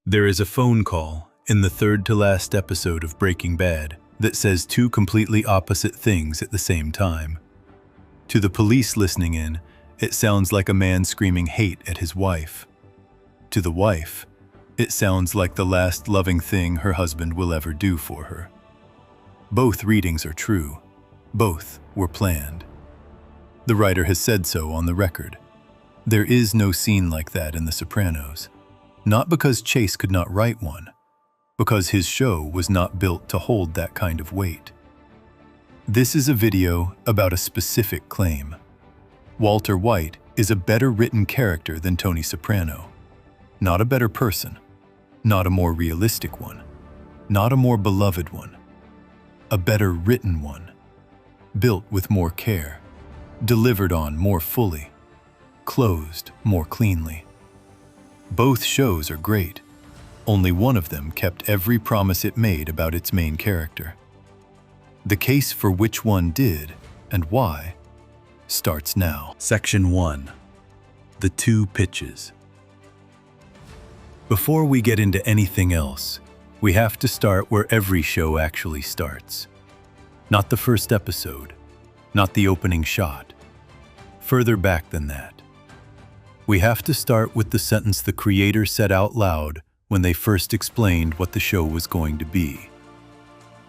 There is a phone call in the third-to-last episode of Breaking Bad that says two completely opposite things at the same time. To the police listening in, it sounds like a man screaming hate at his wife. To the wife, it sounds like the last loving thing her husband will ever do for her. Both readings are true. Both were planned. The writer has said so on the record. There is no scene like that in The Sopranos. Not because Chase could not write one, because his show was not built to hold that kind of weight. This is a video about a specific claim. Walter White is a better written character than Tony Soprano. Not a better person, not a more realistic one, not a more beloved one. A better written one, built with more care, delivered on more fully, closed more cleanly. Both shows are great. Only one of them kept every promise it made about its main character. The case for which one did, and why, starts now. Section 1. The Two Pitches. Before we get into anything else, we have to start where every show actually starts. Not the first episode, not the opening shot. Further back than that. We have to start with the sentence the creator said out loud when they first explained what the show was going to be.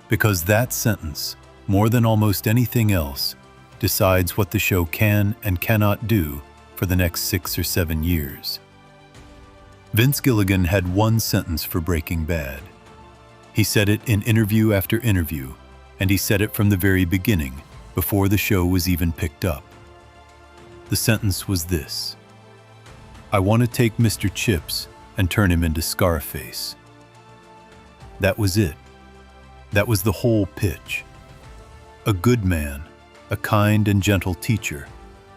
Because that sentence, more than almost anything else, decides what the show can and cannot do for the next 6 or 7 years. Vince Gilligan had one sentence for Breaking Bad. He said it in interview after interview, and he said it from the very beginning, before the show was even picked up. The sentence was this: I want to take Mr. Chips and turn him into Scarface. That was it. That was the whole pitch. A good man, a kind and gentle teacher,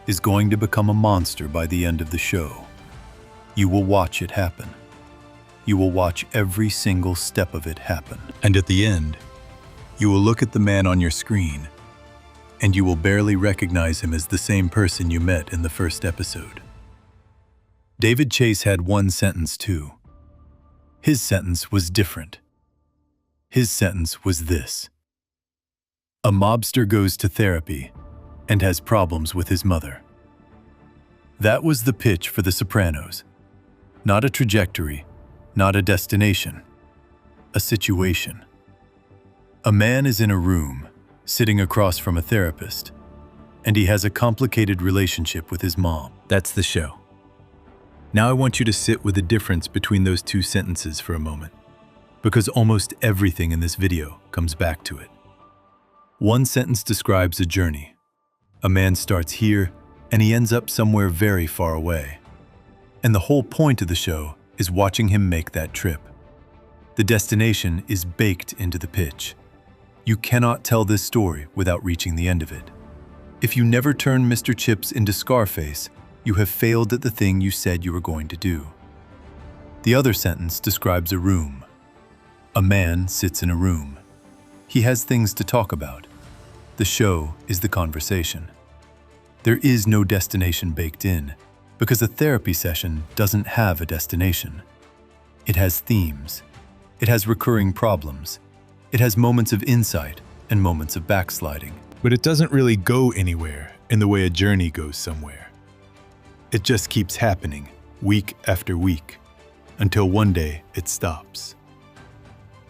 is going to become a monster by the end of the show. You will watch it happen. You will watch every single step of it happen. And at the end, you will look at the man on your screen, and you will barely recognize him as the same person you met in the first episode. David Chase had one sentence too. His sentence was different. His sentence was this: a mobster goes to therapy and has problems with his mother. That was the pitch for The Sopranos. Not a trajectory, not a destination, a situation. A man is in a room, sitting across from a therapist, and he has a complicated relationship with his mom. That's the show. Now I want you to sit with the difference between those two sentences for a moment, because almost everything in this video comes back to it. One sentence describes a journey. A man starts here, and he ends up somewhere very far away. And the whole point of the show is watching him make that trip. The destination is baked into the pitch. You cannot tell this story without reaching the end of it. If you never turn Mr. Chips into Scarface, you have failed at the thing you said you were going to do. The other sentence describes a room. A man sits in a room. He has things to talk about. The show is the conversation. There is no destination baked in, because a therapy session doesn't have a destination. It has themes. It has recurring problems. It has moments of insight and moments of backsliding. But it doesn't really go anywhere in the way a journey goes somewhere. It just keeps happening, week after week, until one day it stops.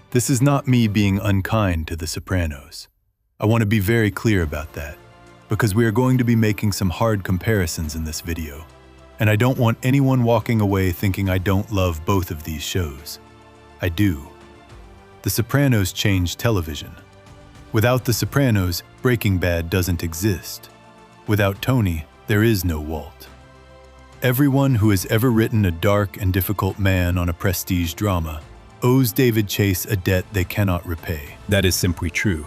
This is not me being unkind to The Sopranos. I want to be very clear about that, because we are going to be making some hard comparisons in this video, and I don't want anyone walking away thinking I don't love both of these shows. I do. The Sopranos changed television. Without The Sopranos, Breaking Bad doesn't exist. Without Tony, there is no Walt. Everyone who has ever written a dark and difficult man on a prestige drama owes David Chase a debt they cannot repay. That is simply true,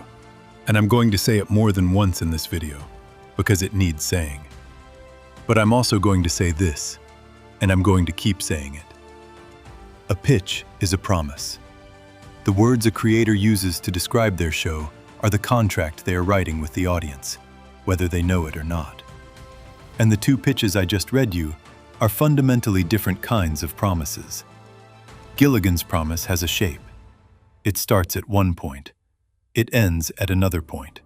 and I'm going to say it more than once in this video, because it needs saying. But I'm also going to say this, and I'm going to keep saying it. A pitch is a promise. The words a creator uses to describe their show are the contract they are writing with the audience, whether they know it or not. And the two pitches I just read you are fundamentally different kinds of promises. Gilligan's Promise has a shape. It starts at one point. It ends at another point.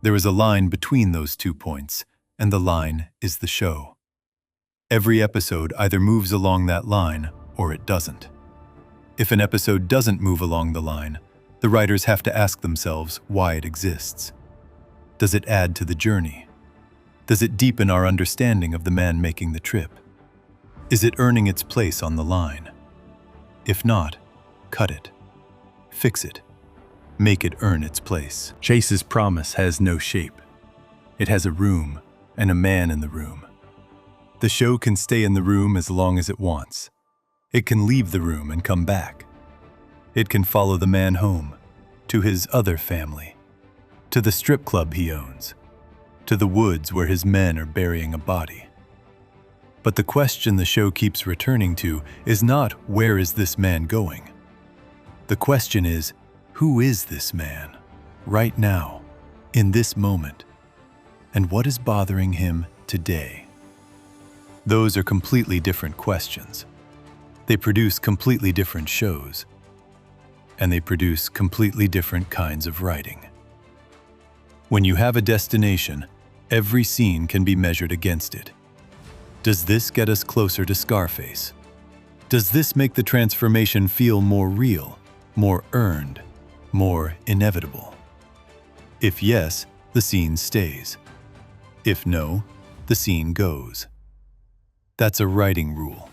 There is a line between those 2 points, and the line is the show. Every episode either moves along that line or it doesn't. If an episode doesn't move along the line, the writers have to ask themselves why it exists. Does it add to the journey? Does it deepen our understanding of the man making the trip? Is it earning its place on the line? If not, cut it. Fix it. Make it earn its place. Chase's Promise has no shape. It has a room and a man in the room. The show can stay in the room as long as it wants. It can leave the room and come back. It can follow the man home, to his other family, to the strip club he owns, to the woods where his men are burying a body. But the question the show keeps returning to is not, where is this man going? The question is, who is this man, right now, in this moment, and what is bothering him today? Those are completely different questions. They produce completely different shows, and they produce completely different kinds of writing. When you have a destination, every scene can be measured against it. Does this get us closer to Scarface? Does this make the transformation feel more real, more earned, more inevitable? If yes, the scene stays. If no, the scene goes. That's a writing rule,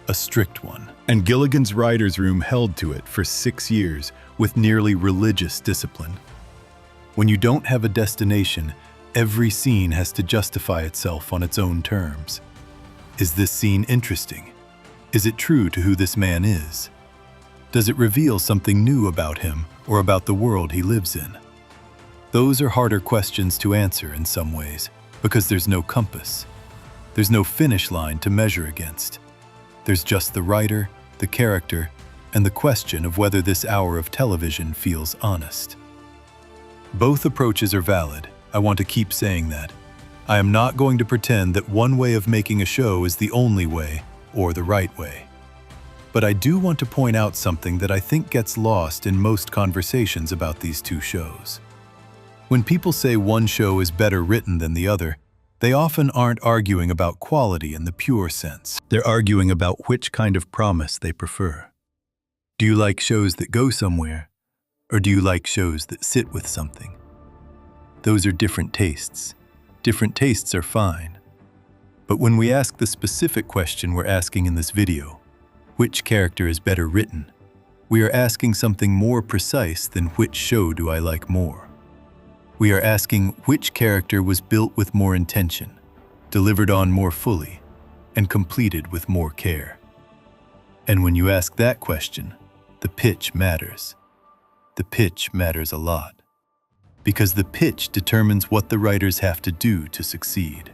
a strict one. And Gilligan's writer's room held to it for 6 years with nearly religious discipline. When you don't have a destination, every scene has to justify itself on its own terms. Is this scene interesting? Is it true to who this man is? Does it reveal something new about him or about the world he lives in? Those are harder questions to answer in some ways, because there's no compass. There's no finish line to measure against. There's just the writer, the character, and the question of whether this hour of television feels honest. Both approaches are valid. I want to keep saying that. I am not going to pretend that one way of making a show is the only way or the right way. But I do want to point out something that I think gets lost in most conversations about these two shows. When people say one show is better written than the other, they often aren't arguing about quality in the pure sense. They're arguing about which kind of promise they prefer. Do you like shows that go somewhere, or do you like shows that sit with something? Those are different tastes. Different tastes are fine. But when we ask the specific question we're asking in this video, which character is better written, we are asking something more precise than which show do I like more. We are asking which character was built with more intention, delivered on more fully, and completed with more care. And when you ask that question, the pitch matters. The pitch matters a lot. Because the pitch determines what the writers have to do to succeed.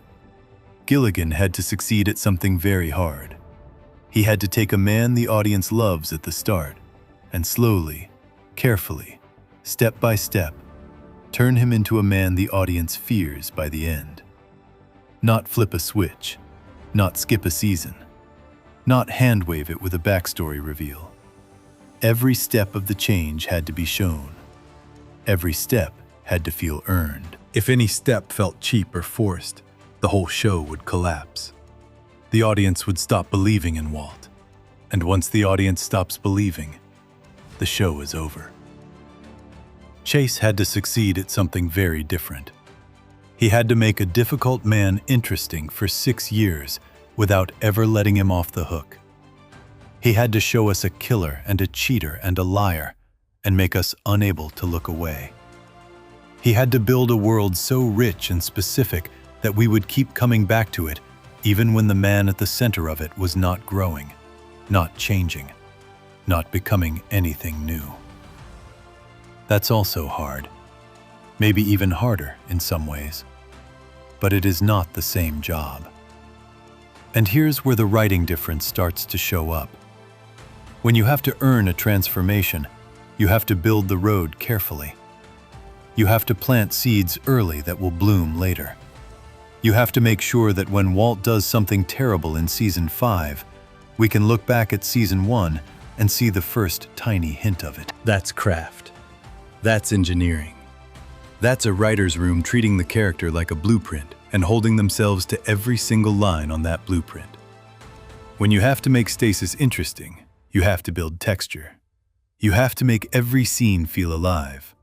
Gilligan had to succeed at something very hard. He had to take a man the audience loves at the start, and slowly, carefully, step by step, turn him into a man the audience fears by the end. Not flip a switch, not skip a season, not hand-wave it with a backstory reveal. Every step of the change had to be shown. Every step had to feel earned. If any step felt cheap or forced, the whole show would collapse. The audience would stop believing in Walt. And once the audience stops believing, the show is over. Chase had to succeed at something very different. He had to make a difficult man interesting for 6 years without ever letting him off the hook. He had to show us a killer and a cheater and a liar and make us unable to look away. He had to build a world so rich and specific that we would keep coming back to it even when the man at the center of it was not growing, not changing, not becoming anything new. That's also hard, maybe even harder in some ways, but it is not the same job. And here's where the writing difference starts to show up. When you have to earn a transformation, you have to build the road carefully. You have to plant seeds early that will bloom later. You have to make sure that when Walt does something terrible in Season 5, we can look back at Season 1 and see the first tiny hint of it. That's craft. That's engineering. That's a writer's room treating the character like a blueprint and holding themselves to every single line on that blueprint. When you have to make stasis interesting, you have to build texture. You have to make every scene feel alive.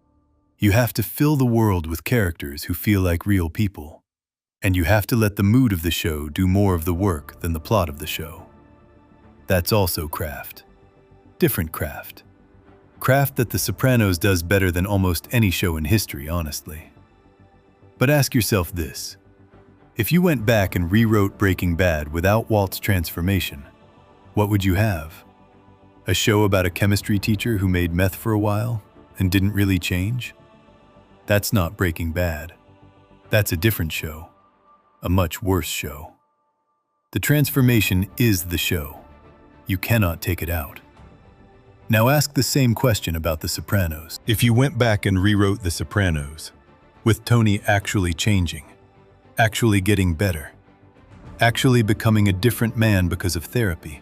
You have to fill the world with characters who feel like real people. And you have to let the mood of the show do more of the work than the plot of the show. That's also craft. Different craft. Craft that The Sopranos does better than almost any show in history, honestly. But ask yourself this. If you went back and rewrote Breaking Bad without Walt's transformation, what would you have? A show about a chemistry teacher who made meth for a while and didn't really change? That's not Breaking Bad. That's a different show. A much worse show. The transformation is the show. You cannot take it out. Now ask the same question about The Sopranos. If you went back and rewrote The Sopranos, with Tony actually changing, actually getting better, actually becoming a different man because of therapy,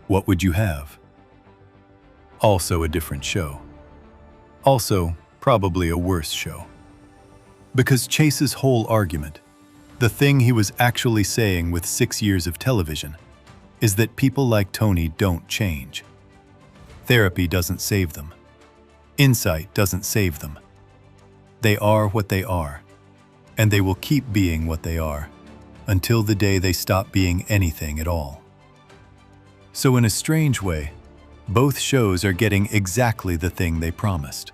what would you have? Also a different show. Also, probably a worse show. Because Chase's whole argument, the thing he was actually saying with 6 years of television, is that people like Tony don't change. Therapy doesn't save them. Insight doesn't save them. They are what they are, and they will keep being what they are until the day they stop being anything at all. So in a strange way, both shows are getting exactly the thing they promised.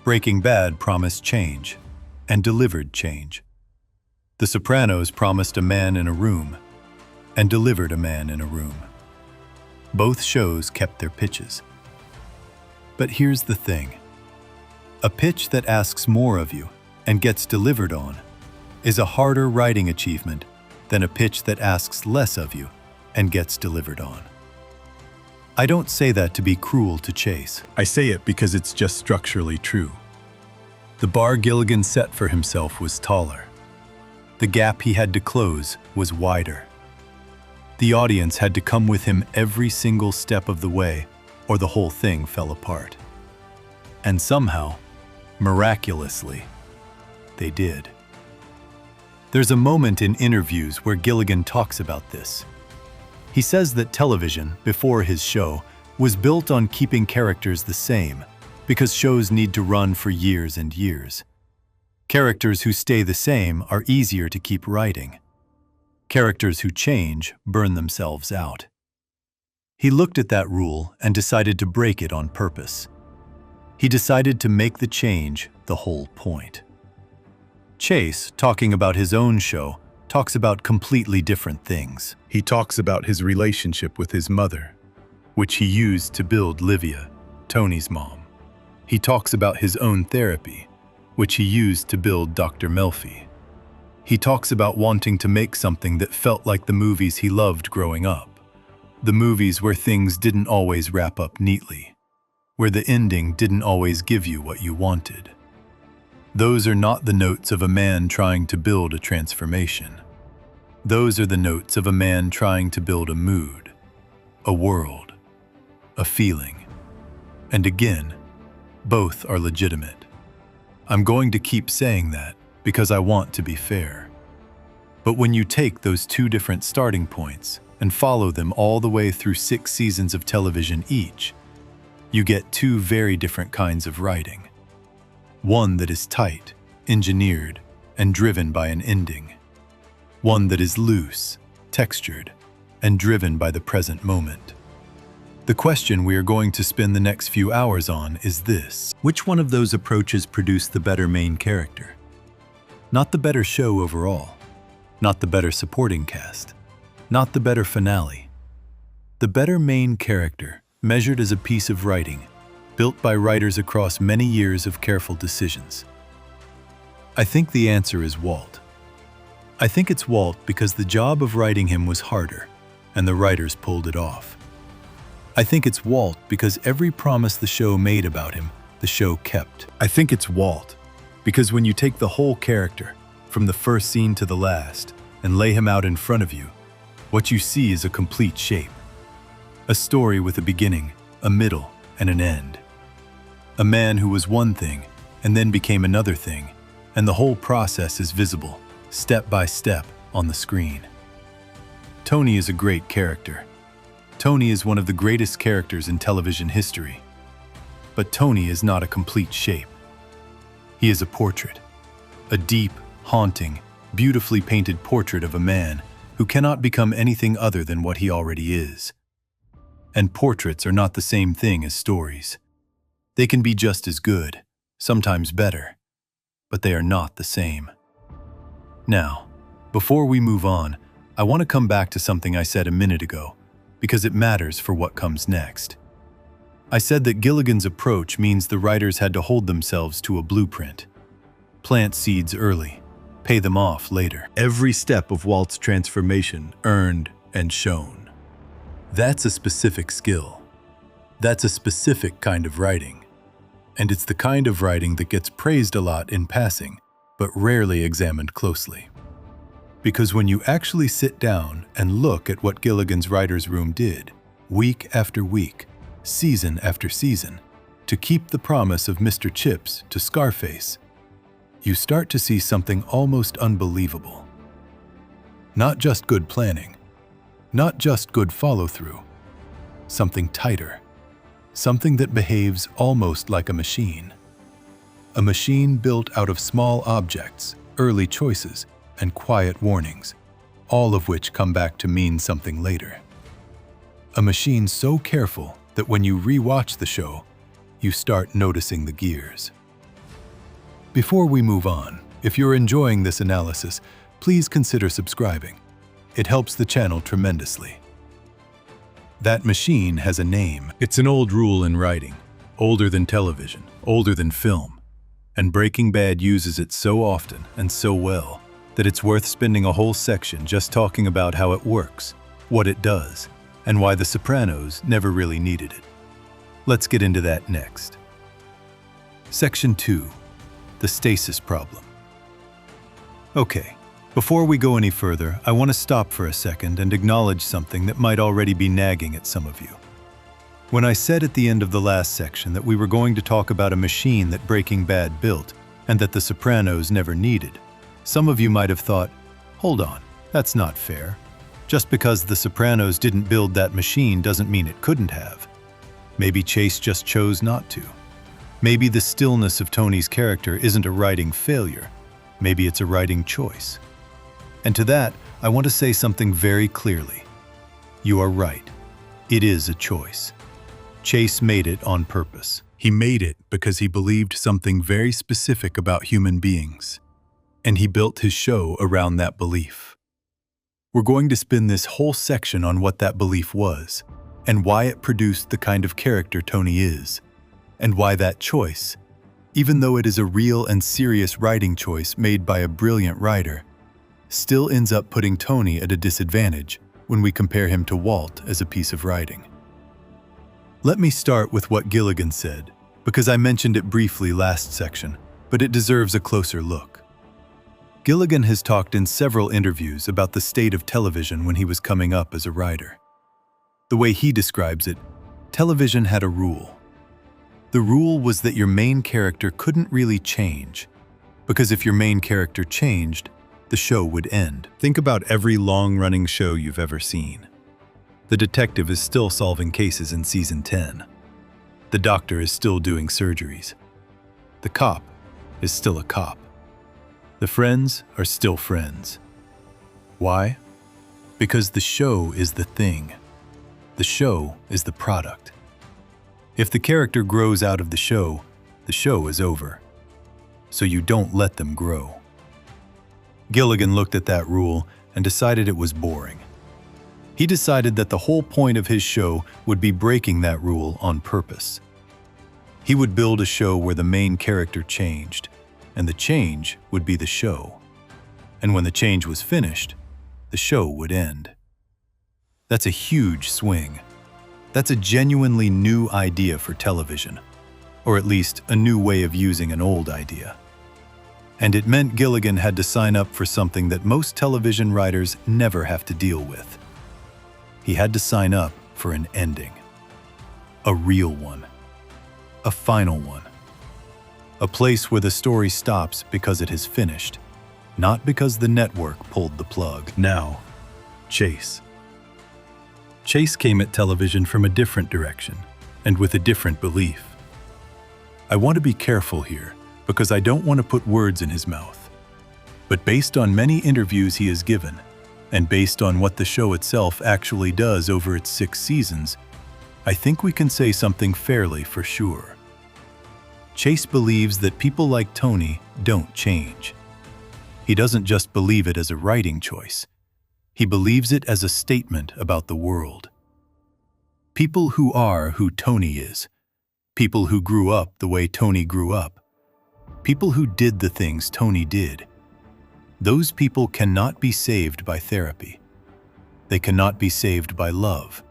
Breaking Bad promised change and delivered change. The Sopranos promised a man in a room and delivered a man in a room. Both shows kept their pitches. But here's the thing. A pitch that asks more of you and gets delivered on is a harder writing achievement than a pitch that asks less of you and gets delivered on. I don't say that to be cruel to Chase. I say it because it's just structurally true. The bar Gilligan set for himself was taller. The gap he had to close was wider. The audience had to come with him every single step of the way, or the whole thing fell apart. And somehow, miraculously, they did. There's a moment in interviews where Gilligan talks about this. He says that television, before his show, was built on keeping characters the same, because shows need to run for years and years. Characters who stay the same are easier to keep writing. Characters who change burn themselves out. He looked at that rule and decided to break it on purpose. He decided to make the change the whole point. Chase, talking about his own show, talks about completely different things. He talks about his relationship with his mother, which he used to build Livia, Tony's mom. He talks about his own therapy, which he used to build Dr. Melfi. He talks about wanting to make something that felt like the movies he loved growing up. The movies where things didn't always wrap up neatly, where the ending didn't always give you what you wanted. Those are not the notes of a man trying to build a transformation. Those are the notes of a man trying to build a mood, a world, a feeling. And again, both are legitimate. I'm going to keep saying that because I want to be fair. But when you take those two different starting points and follow them all the way through 6 seasons of television each, you get two very different kinds of writing. One that is tight, engineered, and driven by an ending. One that is loose, textured, and driven by the present moment. The question we are going to spend the next few hours on is this: which one of those approaches produced the better main character? Not the better show overall, not the better supporting cast, not the better finale. The better main character, measured as a piece of writing, built by writers across many years of careful decisions. I think the answer is Walt. I think it's Walt because the job of writing him was harder, and the writers pulled it off. I think it's Walt because every promise the show made about him, the show kept. I think it's Walt because when you take the whole character, from the first scene to the last, and lay him out in front of you, what you see is a complete shape. A story with a beginning, a middle, and an end. A man who was one thing and then became another thing, and the whole process is visible, step by step, on the screen. Tony is a great character. Tony is one of the greatest characters in television history. But Tony is not a complete shape. He is a portrait. A deep, haunting, beautifully painted portrait of a man who cannot become anything other than what he already is. And portraits are not the same thing as stories. They can be just as good, sometimes better, but they are not the same. Now, before we move on, I want to come back to something I said a minute ago, because it matters for what comes next. I said that Gilligan's approach means the writers had to hold themselves to a blueprint. Plant seeds early, pay them off later. Every step of Walt's transformation earned and shown. That's a specific skill. That's a specific kind of writing. And it's the kind of writing that gets praised a lot in passing, but rarely examined closely. Because when you actually sit down and look at what Gilligan's writer's room did, week after week, season after season, to keep the promise of Mr. Chips to Scarface, you start to see something almost unbelievable. Not just good planning, not just good follow-through, something tighter, something that behaves almost like a machine. A machine built out of small objects, early choices, and quiet warnings, all of which come back to mean something later. A machine so careful that when you re-watch the show, you start noticing the gears. Before we move on, if you're enjoying this analysis, please consider subscribing. It helps the channel tremendously. That machine has a name. It's an old rule in writing, older than television, older than film. And Breaking Bad uses it so often and so well that it's worth spending a whole section just talking about how it works, what it does, and why The Sopranos never really needed it. Let's get into that next. Section 2. The stasis problem. Okay, before we go any further, I want to stop for a second and acknowledge something that might already be nagging at some of you. When I said at the end of the last section that we were going to talk about a machine that Breaking Bad built and that The Sopranos never needed, some of you might have thought, hold on, that's not fair. Just because The Sopranos didn't build that machine doesn't mean it couldn't have. Maybe Chase just chose not to. Maybe the stillness of Tony's character isn't a writing failure. Maybe it's a writing choice. And to that, I want to say something very clearly. You are right. It is a choice. Chase made it on purpose. He made it because he believed something very specific about human beings. And he built his show around that belief. We're going to spend this whole section on what that belief was, and why it produced the kind of character Tony is, and why that choice, even though it is a real and serious writing choice made by a brilliant writer, still ends up putting Tony at a disadvantage when we compare him to Walt as a piece of writing. Let me start with what Gilligan said, because I mentioned it briefly last section, but it deserves a closer look. Gilligan has talked in several interviews about the state of television when he was coming up as a writer. The way he describes it, television had a rule. The rule was that your main character couldn't really change, because if your main character changed, the show would end. Think about every long-running show you've ever seen. The detective is still solving cases in season 10. The doctor is still doing surgeries. The cop is still a cop. The friends are still friends. Why? Because the show is the thing. The show is the product. If the character grows out of the show is over. So you don't let them grow. Gilligan looked at that rule and decided it was boring. He decided that the whole point of his show would be breaking that rule on purpose. He would build a show where the main character changed, and the change would be the show. And when the change was finished, the show would end. That's a huge swing. That's a genuinely new idea for television, or at least a new way of using an old idea. And it meant Gilligan had to sign up for something that most television writers never have to deal with. He had to sign up for an ending. A real one. A final one. A place where the story stops because it has finished, not because the network pulled the plug. Now, Chase. Chase came at television from a different direction and with a different belief. I want to be careful here because I don't want to put words in his mouth. But based on many interviews he has given, and based on what the show itself actually does over its 6 seasons, I think we can say something fairly for sure. Chase believes that people like Tony don't change. He doesn't just believe it as a writing choice. He believes it as a statement about the world. People who are who Tony is, people who grew up the way Tony grew up, people who did the things Tony did, those people cannot be saved by therapy. They cannot be saved by love.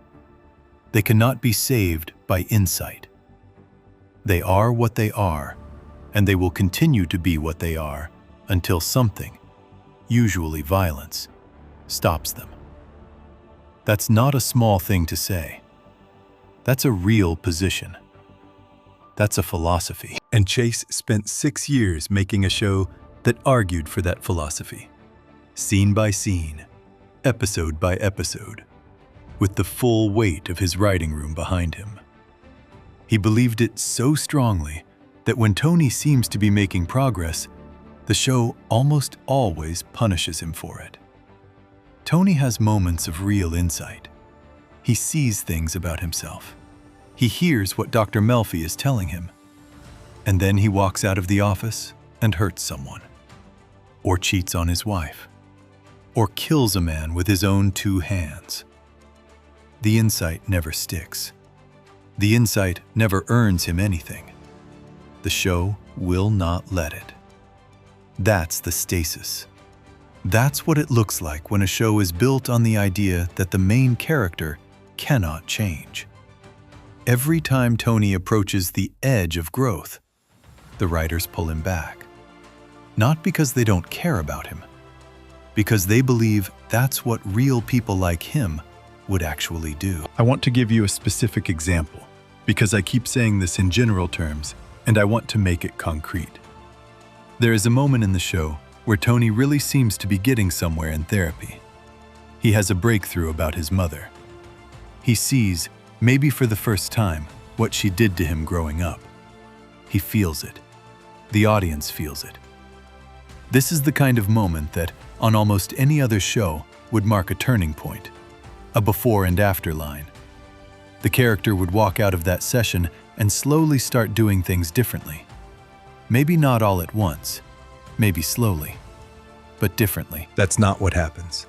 They cannot be saved by insight. They are what they are, and they will continue to be what they are until something, usually violence, stops them. That's not a small thing to say. That's a real position. That's a philosophy. And Chase spent 6 years making a show that argued for that philosophy, scene by scene, episode by episode, with the full weight of his writing room behind him. He believed it so strongly that when Tony seems to be making progress, the show almost always punishes him for it. Tony has moments of real insight. He sees things about himself. He hears what Dr. Melfi is telling him. And then he walks out of the office and hurts someone, or cheats on his wife, or kills a man with his own 2 hands. The insight never sticks. The insight never earns him anything. The show will not let it. That's the stasis. That's what it looks like when a show is built on the idea that the main character cannot change. Every time Tony approaches the edge of growth, the writers pull him back. Not because they don't care about him, because they believe that's what real people like him would actually do. I want to give you a specific example, because I keep saying this in general terms, and I want to make it concrete. There is a moment in the show where Tony really seems to be getting somewhere in therapy. He has a breakthrough about his mother. He sees, maybe for the first time, what she did to him growing up. He feels it. The audience feels it. This is the kind of moment that, on almost any other show, would mark a turning point, a before and after line. The character would walk out of that session and slowly start doing things differently. Maybe not all at once, maybe slowly, but differently. That's not what happens.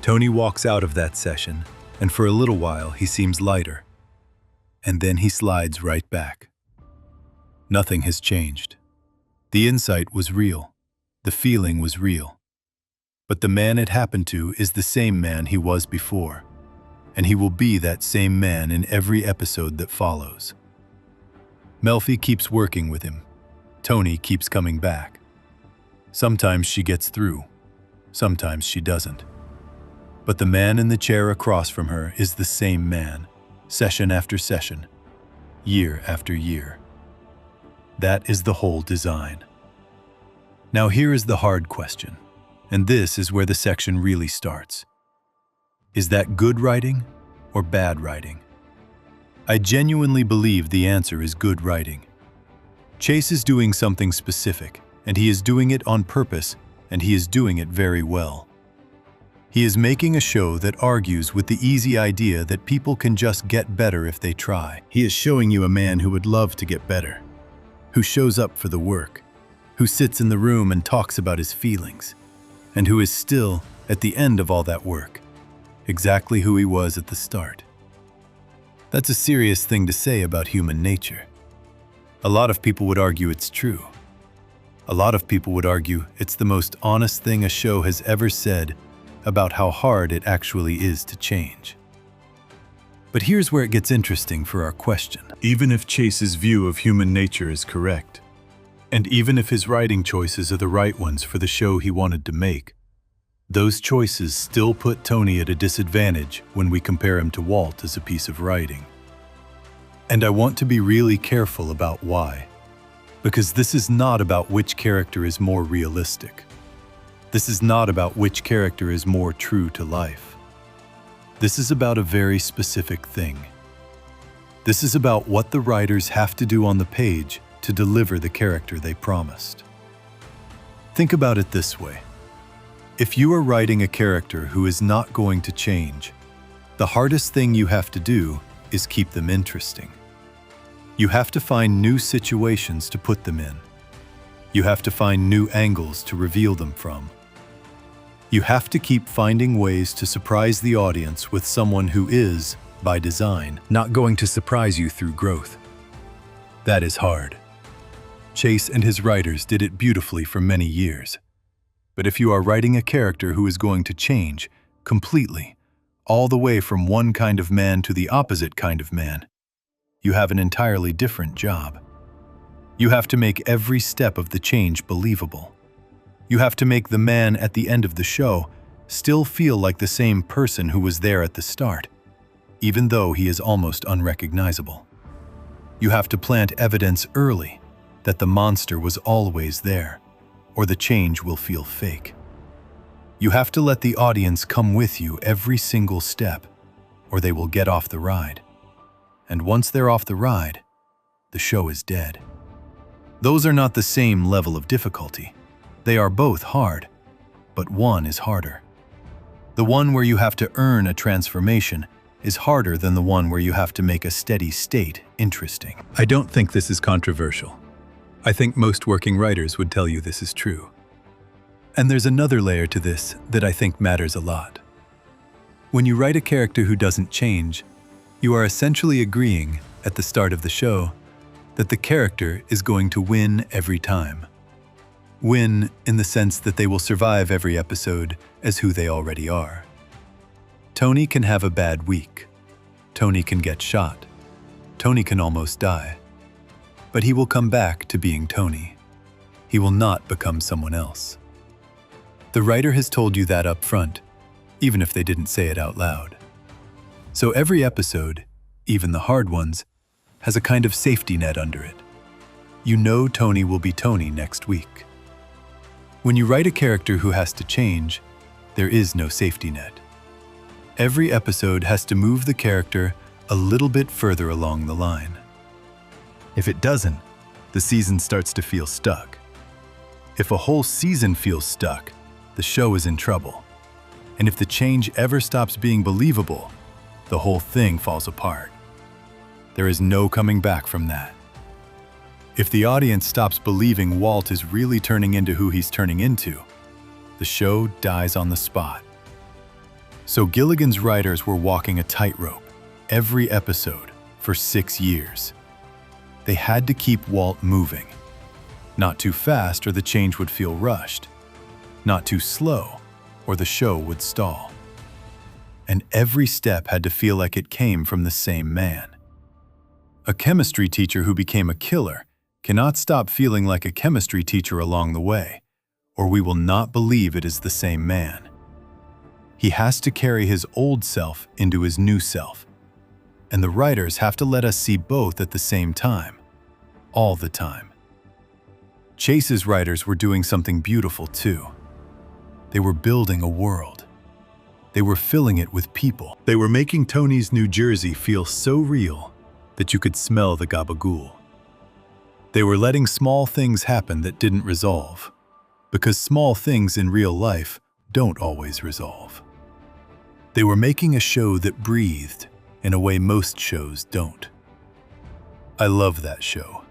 Tony walks out of that session, and for a little while he seems lighter, and then he slides right back. Nothing has changed. The insight was real. The feeling was real. But the man it happened to is the same man he was before, and he will be that same man in every episode that follows. Melfi keeps working with him. Tony keeps coming back. Sometimes she gets through. Sometimes she doesn't. But the man in the chair across from her is the same man, session after session, year after year. That is the whole design. Now here is the hard question, and this is where the section really starts. Is that good writing or bad writing? I genuinely believe the answer is good writing. Chase is doing something specific, and he is doing it on purpose, and he is doing it very well. He is making a show that argues with the easy idea that people can just get better if they try. He is showing you a man who would love to get better, who shows up for the work, who sits in the room and talks about his feelings, and who is still, at the end of all that work, exactly who he was at the start. That's a serious thing to say about human nature. A lot of people would argue it's true. A lot of people would argue it's the most honest thing a show has ever said about how hard it actually is to change. But here's where it gets interesting for our question. Even if Chase's view of human nature is correct, and even if his writing choices are the right ones for the show he wanted to make, Those choices still put Tony at a disadvantage when we compare him to Walt as a piece of writing. And I want to be really careful about why. Because this is not about which character is more realistic. This is not about which character is more true to life. This is about a very specific thing. This is about what the writers have to do on the page to deliver the character they promised. Think about it this way. If you are writing a character who is not going to change, the hardest thing you have to do is keep them interesting. You have to find new situations to put them in. You have to find new angles to reveal them from. You have to keep finding ways to surprise the audience with someone who is, by design, not going to surprise you through growth. That is hard. Chase and his writers did it beautifully for many years. But if you are writing a character who is going to change completely, all the way from one kind of man to the opposite kind of man, you have an entirely different job. You have to make every step of the change believable. You have to make the man at the end of the show still feel like the same person who was there at the start, even though he is almost unrecognizable. You have to plant evidence early that the monster was always there, or the change will feel fake. You have to let the audience come with you every single step, or they will get off the ride. And once they're off the ride, the show is dead. Those are not the same level of difficulty. They are both hard, but one is harder. The one where you have to earn a transformation is harder than the one where you have to make a steady state interesting. I don't think this is controversial. I think most working writers would tell you this is true. And there's another layer to this that I think matters a lot. When you write a character who doesn't change, you are essentially agreeing, at the start of the show, that the character is going to win every time. Win in the sense that they will survive every episode as who they already are. Tony can have a bad week. Tony can get shot. Tony can almost die. But he will come back to being Tony. He will not become someone else. The writer has told you that up front, even if they didn't say it out loud. So every episode, even the hard ones, has a kind of safety net under it. You know Tony will be Tony next week. When you write a character who has to change, there is no safety net. Every episode has to move the character a little bit further along the line. If it doesn't, the season starts to feel stuck. If a whole season feels stuck, the show is in trouble. And if the change ever stops being believable, the whole thing falls apart. There is no coming back from that. If the audience stops believing Walt is really turning into who he's turning into, the show dies on the spot. So Gilligan's writers were walking a tightrope every episode for 6 years. They had to keep Walt moving. Not too fast or the change would feel rushed. Not too slow or the show would stall. And every step had to feel like it came from the same man. A chemistry teacher who became a killer cannot stop feeling like a chemistry teacher along the way, or we will not believe it is the same man. He has to carry his old self into his new self, and the writers have to let us see both at the same time, all the time. Chase's writers were doing something beautiful too. They were building a world. They were filling it with people. They were making Tony's New Jersey feel so real that you could smell the gabagool. They were letting small things happen that didn't resolve, because small things in real life don't always resolve. They were making a show that breathed in a way most shows don't. I love that show.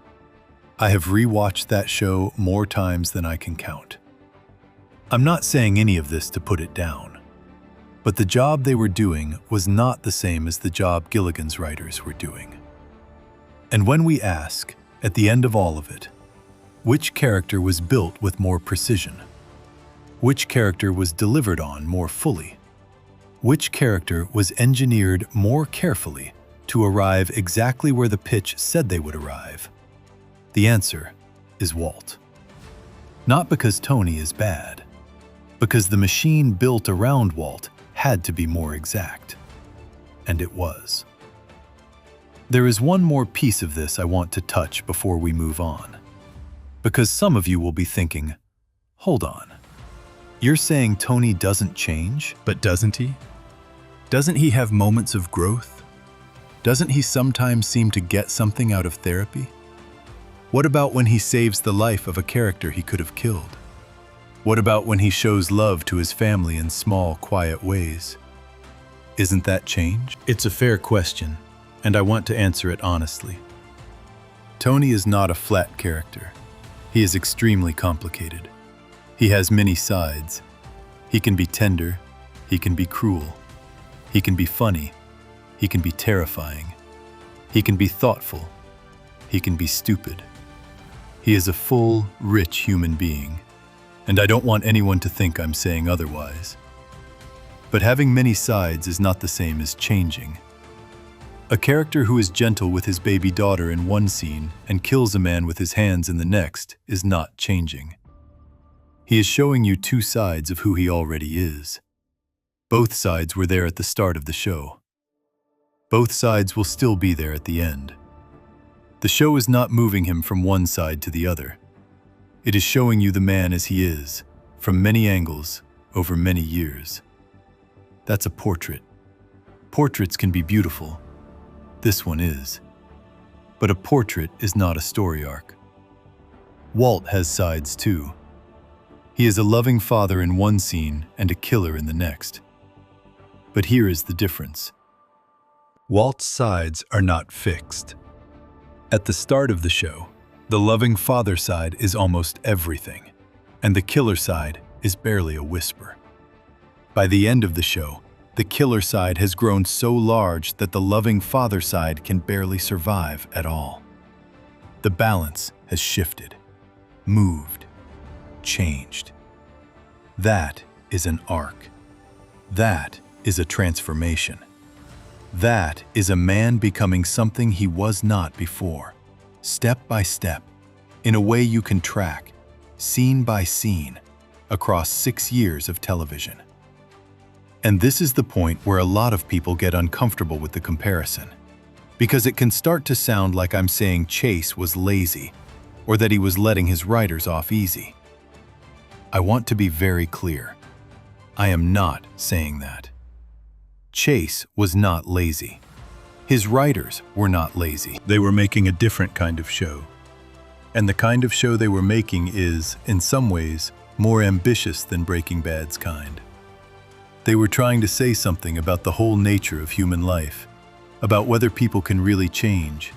I have rewatched that show more times than I can count. I'm not saying any of this to put it down, but the job they were doing was not the same as the job Gilligan's writers were doing. And when we ask, at the end of all of it, which character was built with more precision? Which character was delivered on more fully? Which character was engineered more carefully to arrive exactly where the pitch said they would arrive? The answer is Walt. Not because Tony is bad, because the machine built around Walt had to be more exact. And it was. There is one more piece of this I want to touch before we move on. Because some of you will be thinking, hold on, you're saying Tony doesn't change? But doesn't he? Doesn't he have moments of growth? Doesn't he sometimes seem to get something out of therapy? What about when he saves the life of a character he could have killed? What about when he shows love to his family in small, quiet ways? Isn't that change? It's a fair question, and I want to answer it honestly. Tony is not a flat character. He is extremely complicated. He has many sides. He can be tender. He can be cruel. He can be funny. He can be terrifying. He can be thoughtful. He can be stupid. He is a full, rich human being, and I don't want anyone to think I'm saying otherwise. But having many sides is not the same as changing. A character who is gentle with his baby daughter in one scene and kills a man with his hands in the next is not changing. He is showing you two sides of who he already is. Both sides were there at the start of the show. Both sides will still be there at the end. The show is not moving him from one side to the other. It is showing you the man as he is, from many angles, over many years. That's a portrait. Portraits can be beautiful. This one is. But a portrait is not a story arc. Walt has sides too. He is a loving father in one scene and a killer in the next. But here is the difference. Walt's sides are not fixed. At the start of the show, the loving father side is almost everything, and the killer side is barely a whisper. By the end of the show, the killer side has grown so large that the loving father side can barely survive at all. The balance has shifted, moved, changed. That is an arc. That is a transformation. That is a man becoming something he was not before, step by step, in a way you can track, scene by scene, across 6 years of television. And this is the point where a lot of people get uncomfortable with the comparison, because it can start to sound like I'm saying Chase was lazy, or that he was letting his writers off easy. I want to be very clear. I am not saying that. Chase was not lazy. His writers were not lazy. They were making a different kind of show. And the kind of show they were making is, in some ways, more ambitious than Breaking Bad's kind. They were trying to say something about the whole nature of human life, about whether people can really change,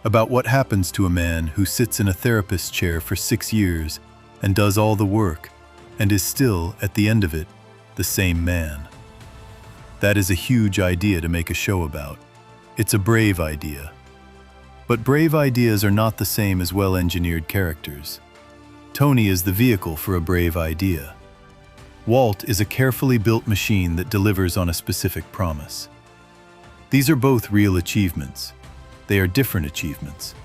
about what happens to a man who sits in a therapist's chair for 6 years and does all the work, and is still, at the end of it, the same man. That is a huge idea to make a show about. It's a brave idea. But brave ideas are not the same as well-engineered characters. Tony is the vehicle for a brave idea. Walt is a carefully built machine that delivers on a specific promise. These are both real achievements. They are different achievements.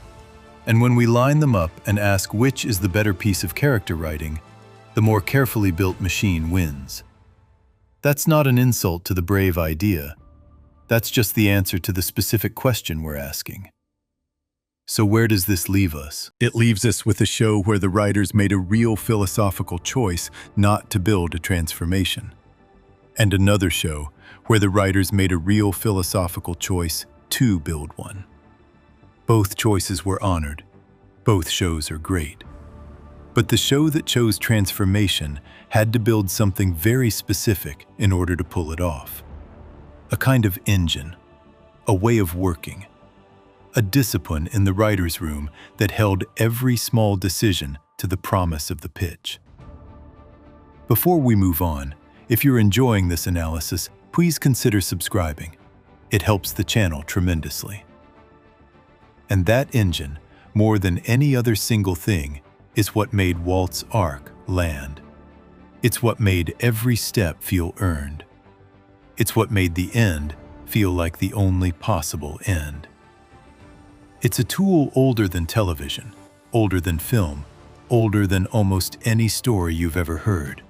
And when we line them up and ask which is the better piece of character writing, the more carefully built machine wins. That's not an insult to the brave idea. That's just the answer to the specific question we're asking. So where does this leave us? It leaves us with a show where the writers made a real philosophical choice not to build a transformation. And another show where the writers made a real philosophical choice to build one. Both choices were honored. Both shows are great. But the show that chose transformation had to build something very specific in order to pull it off. A kind of engine, a way of working, a discipline in the writer's room that held every small decision to the promise of the pitch. Before we move on, if you're enjoying this analysis, please consider subscribing. It helps the channel tremendously. And that engine, more than any other single thing, is what made Walt's arc land. It's what made every step feel earned. It's what made the end feel like the only possible end. It's a tool older than television, older than film, older than almost any story you've ever heard.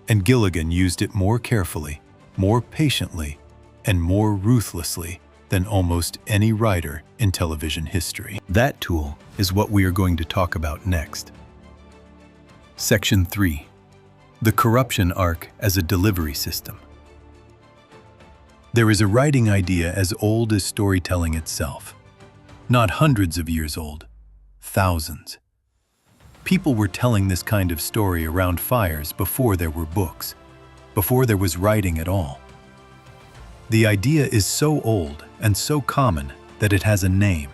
And Gilligan used it more carefully, more patiently, and more ruthlessly than almost any writer in television history. That tool is what we are going to talk about next. Section 3. The corruption arc as a delivery system. There is a writing idea as old as storytelling itself. Not hundreds of years old, thousands. People were telling this kind of story around fires before there were books, before there was writing at all. The idea is so old and so common that it has a name,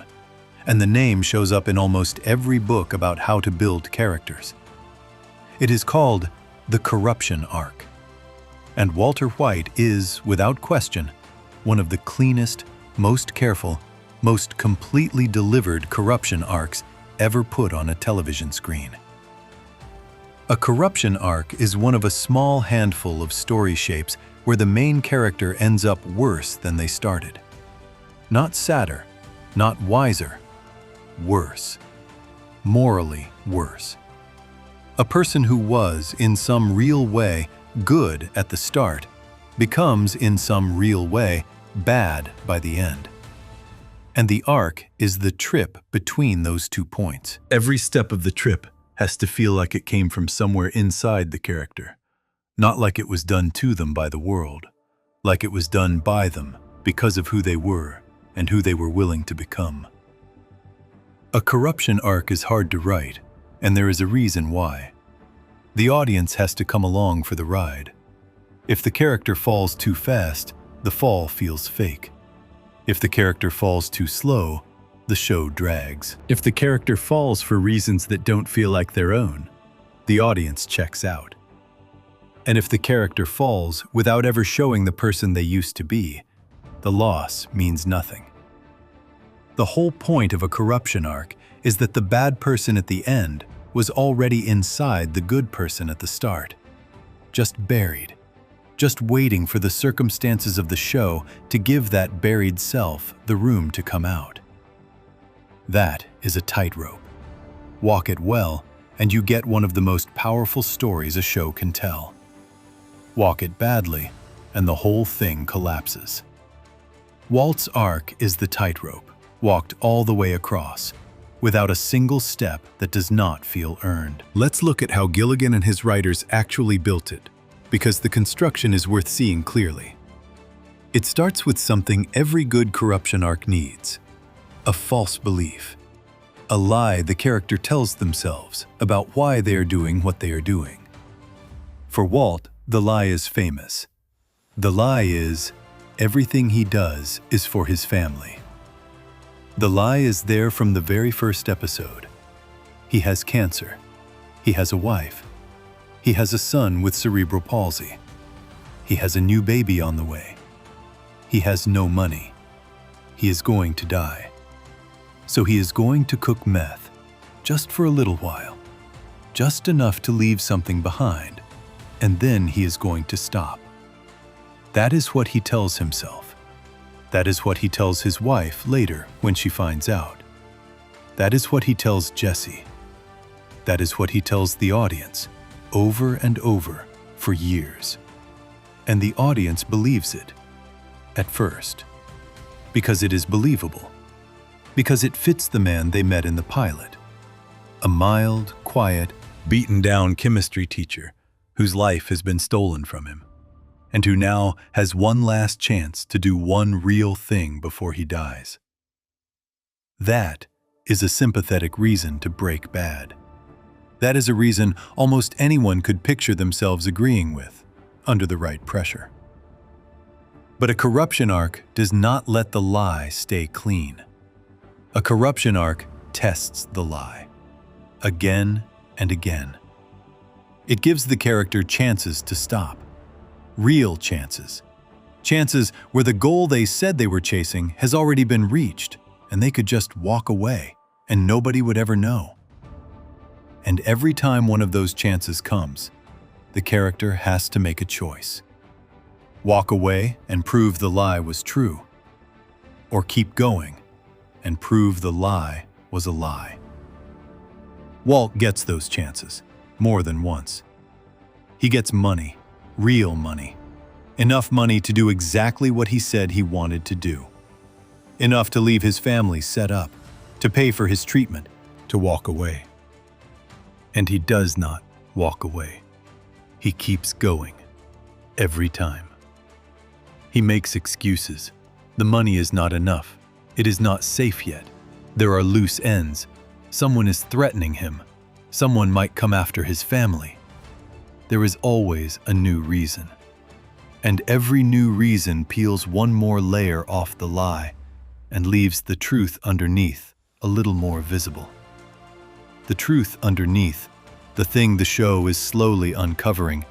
and the name shows up in almost every book about how to build characters. It is called the corruption arc. And Walter White is, without question, one of the cleanest, most careful, most completely delivered corruption arcs ever put on a television screen. A corruption arc is one of a small handful of story shapes where the main character ends up worse than they started. Not sadder, not wiser, worse. Morally worse. A person who was, in some real way, good at the start, becomes, in some real way, bad by the end. And the arc is the trip between those 2 points. Every step of the trip has to feel like it came from somewhere inside the character, not like it was done to them by the world, like it was done by them because of who they were and who they were willing to become. A corruption arc is hard to write, and there is a reason why. The audience has to come along for the ride. If the character falls too fast, the fall feels fake. If the character falls too slow, the show drags. If the character falls for reasons that don't feel like their own, the audience checks out. And if the character falls without ever showing the person they used to be, the loss means nothing. The whole point of a corruption arc is that the bad person at the end was already inside the good person at the start, just buried, just waiting for the circumstances of the show to give that buried self the room to come out. That is a tightrope. Walk it well, and you get one of the most powerful stories a show can tell. Walk it badly, and the whole thing collapses. Walt's arc is the tightrope, walked all the way across, without a single step that does not feel earned. Let's look at how Gilligan and his writers actually built it, because the construction is worth seeing clearly. It starts with something every good corruption arc needs: a false belief. A lie the character tells themselves about why they are doing what they are doing. For Walt, the lie is famous. The lie is, everything he does is for his family. The lie is there from the very first episode. He has cancer. He has a wife. He has a son with cerebral palsy. He has a new baby on the way. He has no money. He is going to die. So he is going to cook meth, just for a little while, just enough to leave something behind, and then he is going to stop. That is what he tells himself. That is what he tells his wife later when she finds out. That is what he tells Jesse. That is what he tells the audience, over and over, for years. And the audience believes it, at first, because it is believable, because it fits the man they met in the pilot. A mild, quiet, beaten-down chemistry teacher whose life has been stolen from him, and who now has one last chance to do one real thing before he dies. That is a sympathetic reason to break bad. That is a reason almost anyone could picture themselves agreeing with, under the right pressure. But a corruption arc does not let the lie stay clean. A corruption arc tests the lie, again and again. It gives the character chances to stop. Real chances. Chances where the goal they said they were chasing has already been reached, and they could just walk away, and nobody would ever know. And every time one of those chances comes, the character has to make a choice. Walk away and prove the lie was true, or keep going and prove the lie was a lie. Walt gets those chances, more than once. He gets money, Real money. Enough money to do exactly what he said he wanted to do. Enough to leave his family set up, to pay for his treatment, to walk away. And he does not walk away. He keeps going. Every time. He makes excuses. The money is not enough. It is not safe yet. There are loose ends. Someone is threatening him. Someone might come after his family. There is always a new reason. And every new reason peels one more layer off the lie and leaves the truth underneath a little more visible. The truth underneath, the thing the show is slowly uncovering,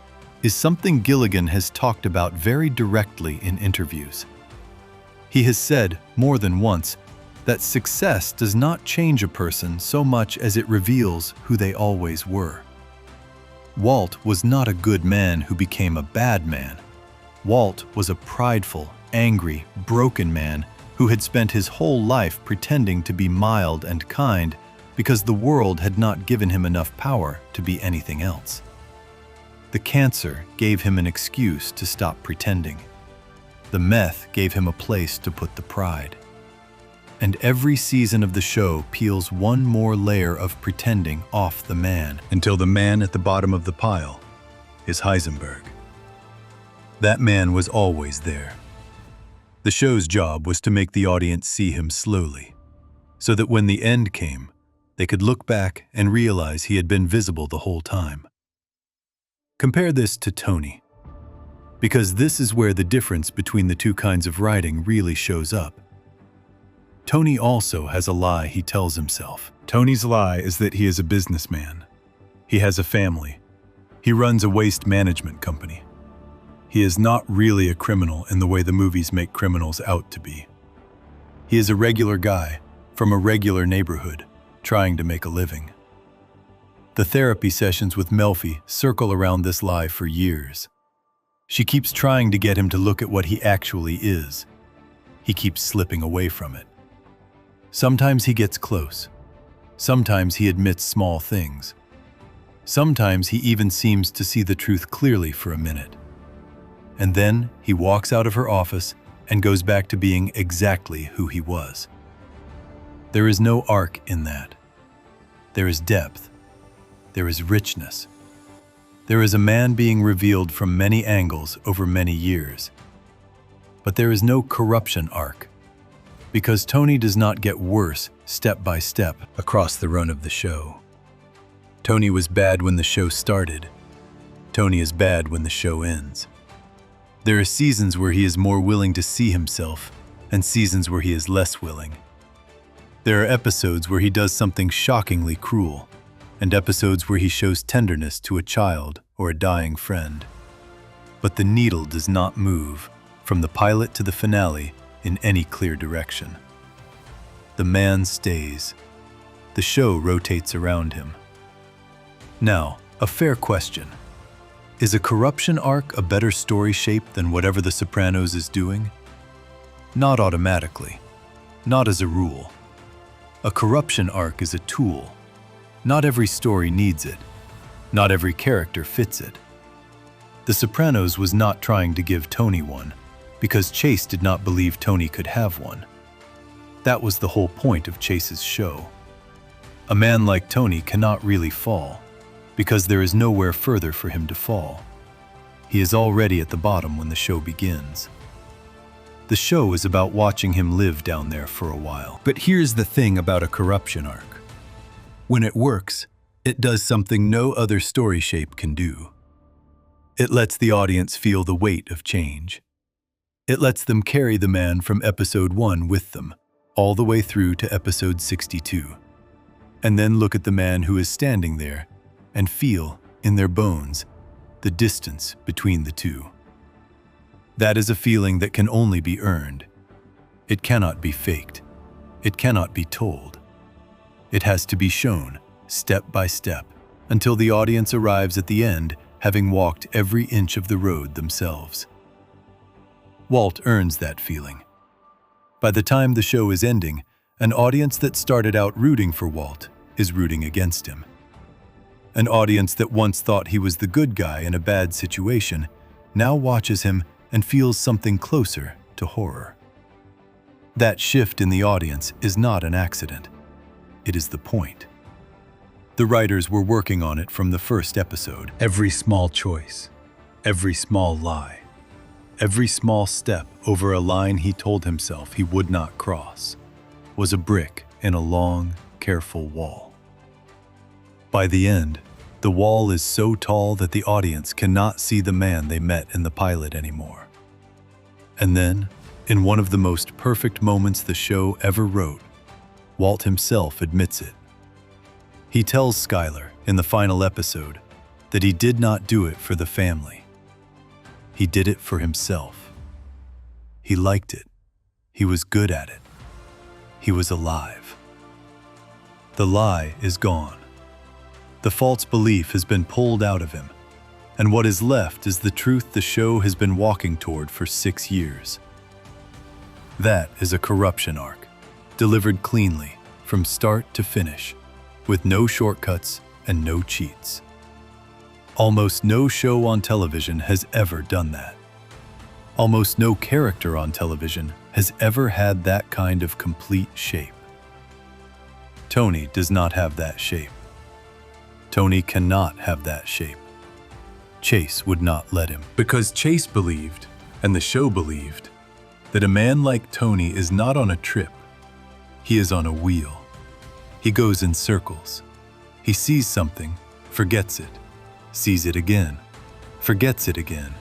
is something Gilligan has talked about very directly in interviews. He has said more than once that success does not change a person so much as it reveals who they always were. Walt was not a good man who became a bad man. Walt was a prideful, angry, broken man who had spent his whole life pretending to be mild and kind because the world had not given him enough power to be anything else. The cancer gave him an excuse to stop pretending. The meth gave him a place to put the pride. And every season of the show peels one more layer of pretending off the man until the man at the bottom of the pile is Heisenberg. That man was always there. The show's job was to make the audience see him slowly, so that when the end came, they could look back and realize he had been visible the whole time. Compare this to Tony, because this is where the difference between the two kinds of writing really shows up. Tony also has a lie he tells himself. Tony's lie is that he is a businessman. He has a family. He runs a waste management company. He is not really a criminal in the way the movies make criminals out to be. He is a regular guy from a regular neighborhood trying to make a living. The therapy sessions with Melfi circle around this lie for years. She keeps trying to get him to look at what he actually is. He keeps slipping away from it. Sometimes he gets close. Sometimes he admits small things. Sometimes he even seems to see the truth clearly for a minute. And then he walks out of her office and goes back to being exactly who he was. There is no arc in that. There is depth. There is richness. There is a man being revealed from many angles over many years. But there is no corruption arc, because Tony does not get worse step by step across the run of the show. Tony was bad when the show started. Tony is bad when the show ends. There are seasons where he is more willing to see himself, and seasons where he is less willing. There are episodes where he does something shockingly cruel, and episodes where he shows tenderness to a child or a dying friend. But the needle does not move from the pilot to the finale in any clear direction. The man stays. The show rotates around him. Now, a fair question. Is a corruption arc a better story shape than whatever The Sopranos is doing? Not automatically. Not as a rule. A corruption arc is a tool. Not every story needs it. Not every character fits it. The Sopranos was not trying to give Tony one, because Chase did not believe Tony could have one. That was the whole point of Chase's show. A man like Tony cannot really fall, because there is nowhere further for him to fall. He is already at the bottom when the show begins. The show is about watching him live down there for a while. But here's the thing about a corruption arc. When it works, it does something no other story shape can do. It lets the audience feel the weight of change. It lets them carry the man from episode 1 with them, all the way through to episode 62. And then look at the man who is standing there and feel, in their bones, the distance between the two. That is a feeling that can only be earned. It cannot be faked. It cannot be told. It has to be shown, step by step, until the audience arrives at the end, having walked every inch of the road themselves. Walt earns that feeling. By the time the show is ending, an audience that started out rooting for Walt is rooting against him. An audience that once thought he was the good guy in a bad situation now watches him and feels something closer to horror. That shift in the audience is not an accident. It is the point. The writers were working on it from the first episode. Every small choice, every small lie, every small step over a line he told himself he would not cross was a brick in a long, careful wall. By the end, the wall is so tall that the audience cannot see the man they met in the pilot anymore. And then, in one of the most perfect moments the show ever wrote, Walt himself admits it. He tells Skyler in the final episode that he did not do it for the family. He did it for himself. He liked it. He was good at it. He was alive. The lie is gone. The false belief has been pulled out of him, and what is left is the truth the show has been walking toward for 6 years. That is a corruption arc, delivered cleanly, from start to finish, with no shortcuts and no cheats. Almost no show on television has ever done that. Almost no character on television has ever had that kind of complete shape. Tony does not have that shape. Tony cannot have that shape. Chase would not let him. Because Chase believed, and the show believed, that a man like Tony is not on a trip. He is on a wheel. He goes in circles. He sees something, forgets it, sees it again, forgets it again.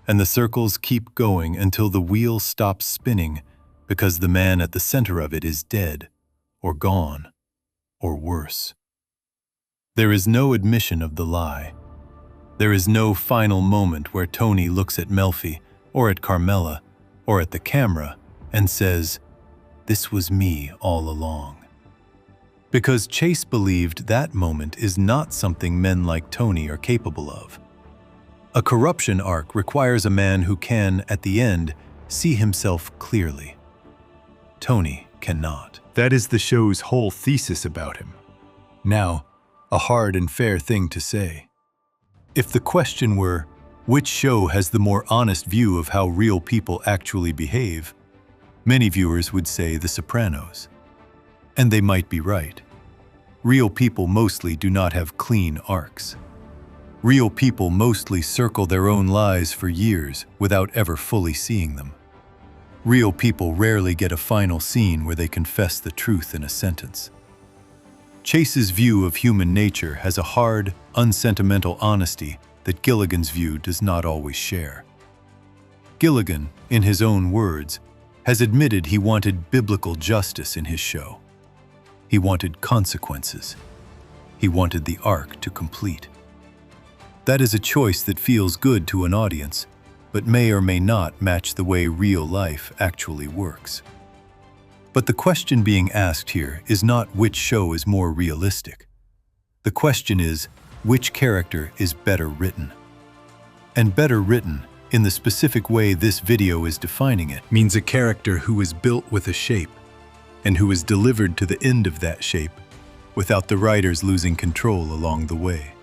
And the circles keep going until the wheel stops spinning because the man at the center of it is dead, or gone, or worse. There is no admission of the lie. There is no final moment where Tony looks at Melfi, or at Carmela, or at the camera, and says, "This was me all along." Because Chase believed that moment is not something men like Tony are capable of. A corruption arc requires a man who can, at the end, see himself clearly. Tony cannot. That is the show's whole thesis about him. Now, a hard and fair thing to say. If the question were, which show has the more honest view of how real people actually behave, many viewers would say The Sopranos. And they might be right. Real people mostly do not have clean arcs. Real people mostly circle their own lies for years without ever fully seeing them. Real people rarely get a final scene where they confess the truth in a sentence. Chase's view of human nature has a hard, unsentimental honesty that Gilligan's view does not always share. Gilligan, in his own words, has admitted he wanted biblical justice in his show. He wanted consequences. He wanted the arc to complete. That is a choice that feels good to an audience, but may or may not match the way real life actually works. But the question being asked here is not which show is more realistic. The question is, which character is better written? And better written, in the specific way this video is defining it, means a character who is built with a shape, and who is delivered to the end of that shape without the writers losing control along the way.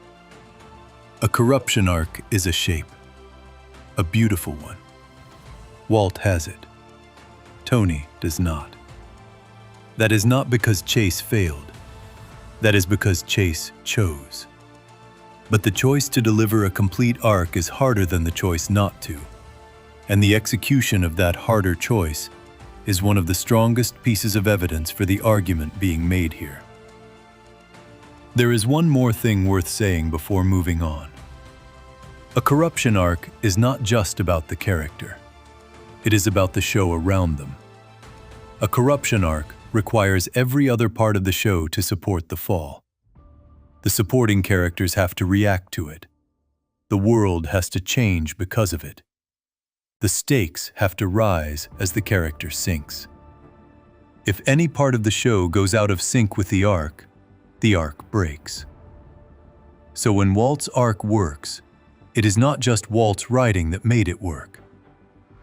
A corruption arc is a shape, a beautiful one. Walt has it. Tony does not. That is not because Chase failed. That is because Chase chose. But the choice to deliver a complete arc is harder than the choice not to. And the execution of that harder choice is one of the strongest pieces of evidence for the argument being made here. There is one more thing worth saying before moving on. A corruption arc is not just about the character. It is about the show around them. A corruption arc requires every other part of the show to support the fall. The supporting characters have to react to it. The world has to change because of it. The stakes have to rise as the character sinks. If any part of the show goes out of sync with the arc breaks. So when Walt's arc works, it is not just Walt's writing that made it work.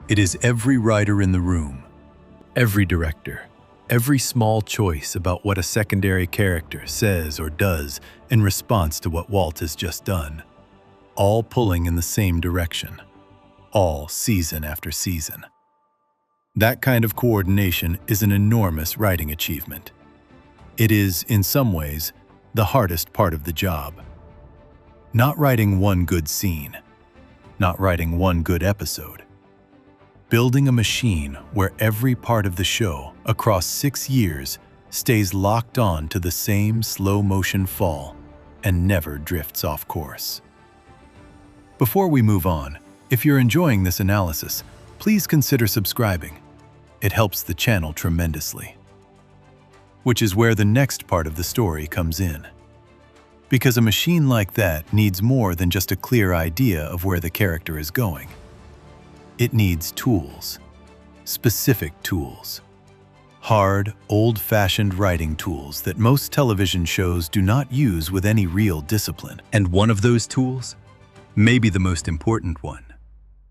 It is every writer in the room, every director, every small choice about what a secondary character says or does in response to what Walt has just done, all pulling in the same direction. all season after season. That kind of coordination is an enormous writing achievement. It is, in some ways, the hardest part of the job. Not writing one good scene, not writing one good episode. Building a machine where every part of the show, across 6 years, stays locked on to the same slow-motion fall and never drifts off course. Before we move on, if you're enjoying this analysis, please consider subscribing. It helps the channel tremendously. Which is where the next part of the story comes in. Because a machine like that needs more than just a clear idea of where the character is going. It needs tools, specific tools. Hard, old-fashioned writing tools that most television shows do not use with any real discipline. And one of those tools, maybe the most important one,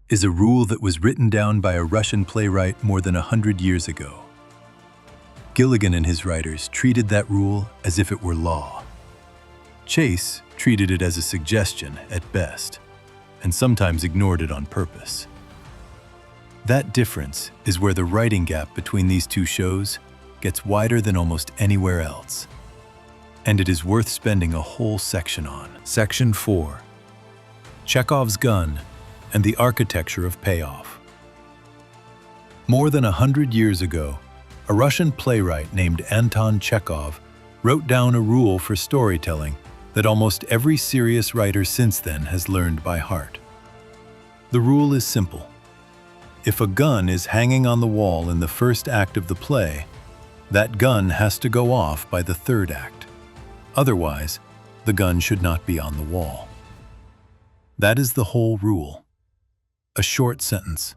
is a rule that was written down by a Russian playwright more than 100 years ago. Gilligan and his writers treated that rule as if it were law. Chase treated it as a suggestion at best, and sometimes ignored it on purpose. That difference is where the writing gap between these two shows gets wider than almost anywhere else. And it is worth spending a whole section on. Section 4. Chekhov's gun and the architecture of payoff. More than 100 years ago, a Russian playwright named Anton Chekhov wrote down a rule for storytelling that almost every serious writer since then has learned by heart. The rule is simple. If a gun is hanging on the wall in the first act of the play, that gun has to go off by the third act. Otherwise, the gun should not be on the wall. That is the whole rule. A short sentence,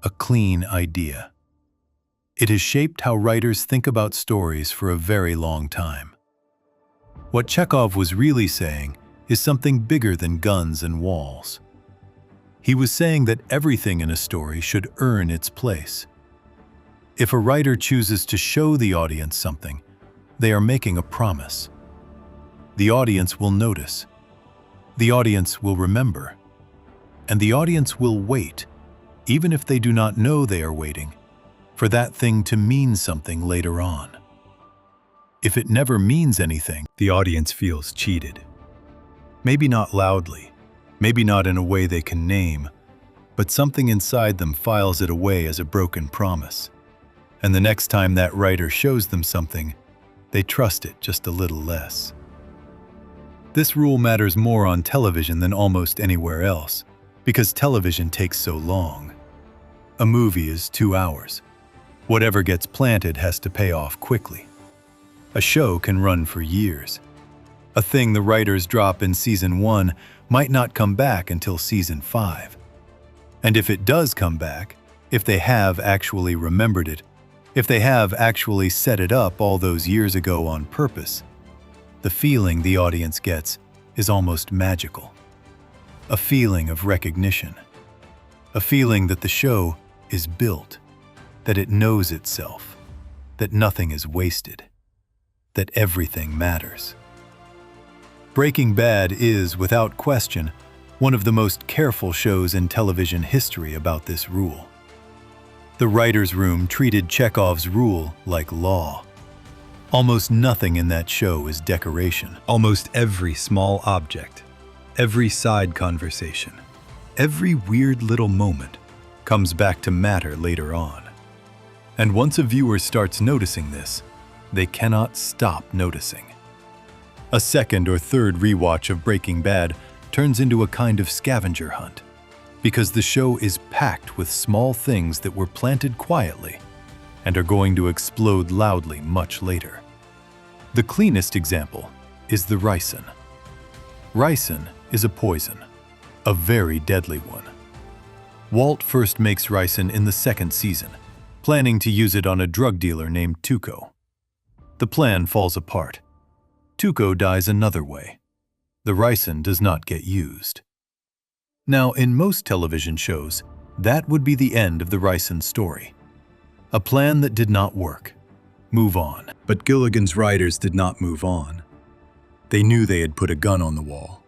a clean idea. It has shaped how writers think about stories for a very long time. What Chekhov was really saying is something bigger than guns and walls. He was saying that everything in a story should earn its place. If a writer chooses to show the audience something, they are making a promise. The audience will notice. The audience will remember. And the audience will wait, even if they do not know they are waiting, for that thing to mean something later on. If it never means anything, the audience feels cheated. Maybe not loudly, maybe not in a way they can name, but something inside them files it away as a broken promise. And the next time that writer shows them something, they trust it just a little less. This rule matters more on television than almost anywhere else, because television takes so long. A movie is 2 hours. Whatever gets planted has to pay off quickly. A show can run for years. A thing the writers drop in season 1 might not come back until season 5. And if it does come back, if they have actually remembered it, if they have actually set it up all those years ago on purpose, the feeling the audience gets is almost magical. A feeling of recognition. A feeling that the show is built, that it knows itself, that nothing is wasted, that everything matters. Breaking Bad is, without question, one of the most careful shows in television history about this rule. The writer's room treated Chekhov's rule like law. Almost nothing in that show is decoration. Almost every small object, every side conversation, every weird little moment comes back to matter later on. And once a viewer starts noticing this, they cannot stop noticing. A second or third rewatch of Breaking Bad turns into a kind of scavenger hunt, because the show is packed with small things that were planted quietly and are going to explode loudly much later. The cleanest example is the ricin. Ricin is a poison, a very deadly one. Walt first makes ricin in the second season, planning to use it on a drug dealer named Tuco. The plan falls apart. Tuco dies another way. The ricin does not get used. Now, in most television shows, that would be the end of the ricin story. A plan that did not work. Move on. But Gilligan's writers did not move on. They knew they had put a gun on the wall.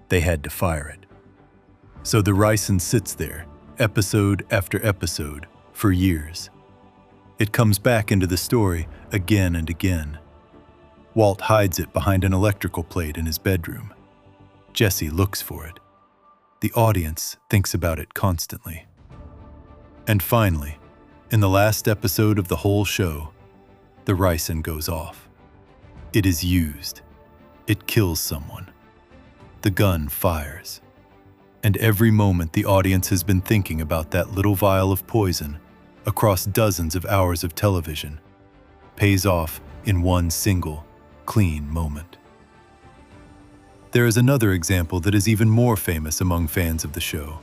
They had to fire it. So the ricin sits there, episode after episode, for years. It comes back into the story again and again. Walt hides it behind an electrical plate in his bedroom. Jesse looks for it. The audience thinks about it constantly. And finally, in the last episode of the whole show, the ricin goes off. It is used. It kills someone. The gun fires. And every moment the audience has been thinking about that little vial of poison across dozens of hours of television pays off in one single, clean moment. There is another example that is even more famous among fans of the show.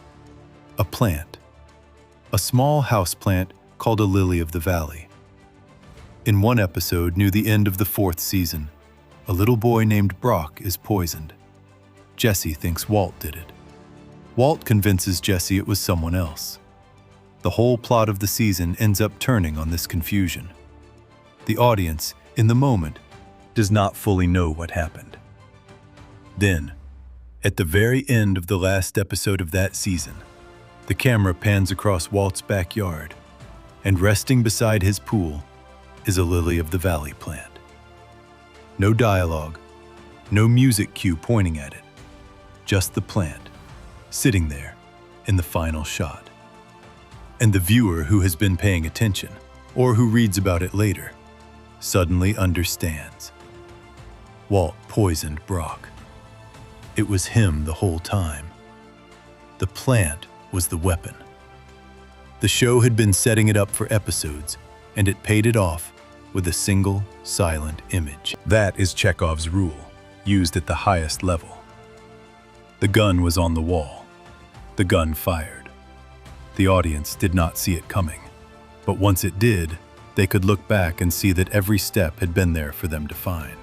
A plant. A small houseplant called a lily of the valley. In one episode near the end of the 4th season, a little boy named Brock is poisoned. Jesse thinks Walt did it. Walt convinces Jesse it was someone else. The whole plot of the season ends up turning on this confusion. The audience, in the moment, does not fully know what happened. Then, at the very end of the last episode of that season, the camera pans across Walt's backyard, and resting beside his pool is a lily of the valley plant. No dialogue, no music cue pointing at it, just the plant, sitting there in the final shot. And the viewer who has been paying attention, or who reads about it later, suddenly understands. Walt poisoned Brock. It was him the whole time. The plant was the weapon. The show had been setting it up for episodes, and it paid it off with a single, silent image. That is Chekhov's rule, used at the highest level. The gun was on the wall. The gun fired. The audience did not see it coming, but once it did, they could look back and see that every step had been there for them to find.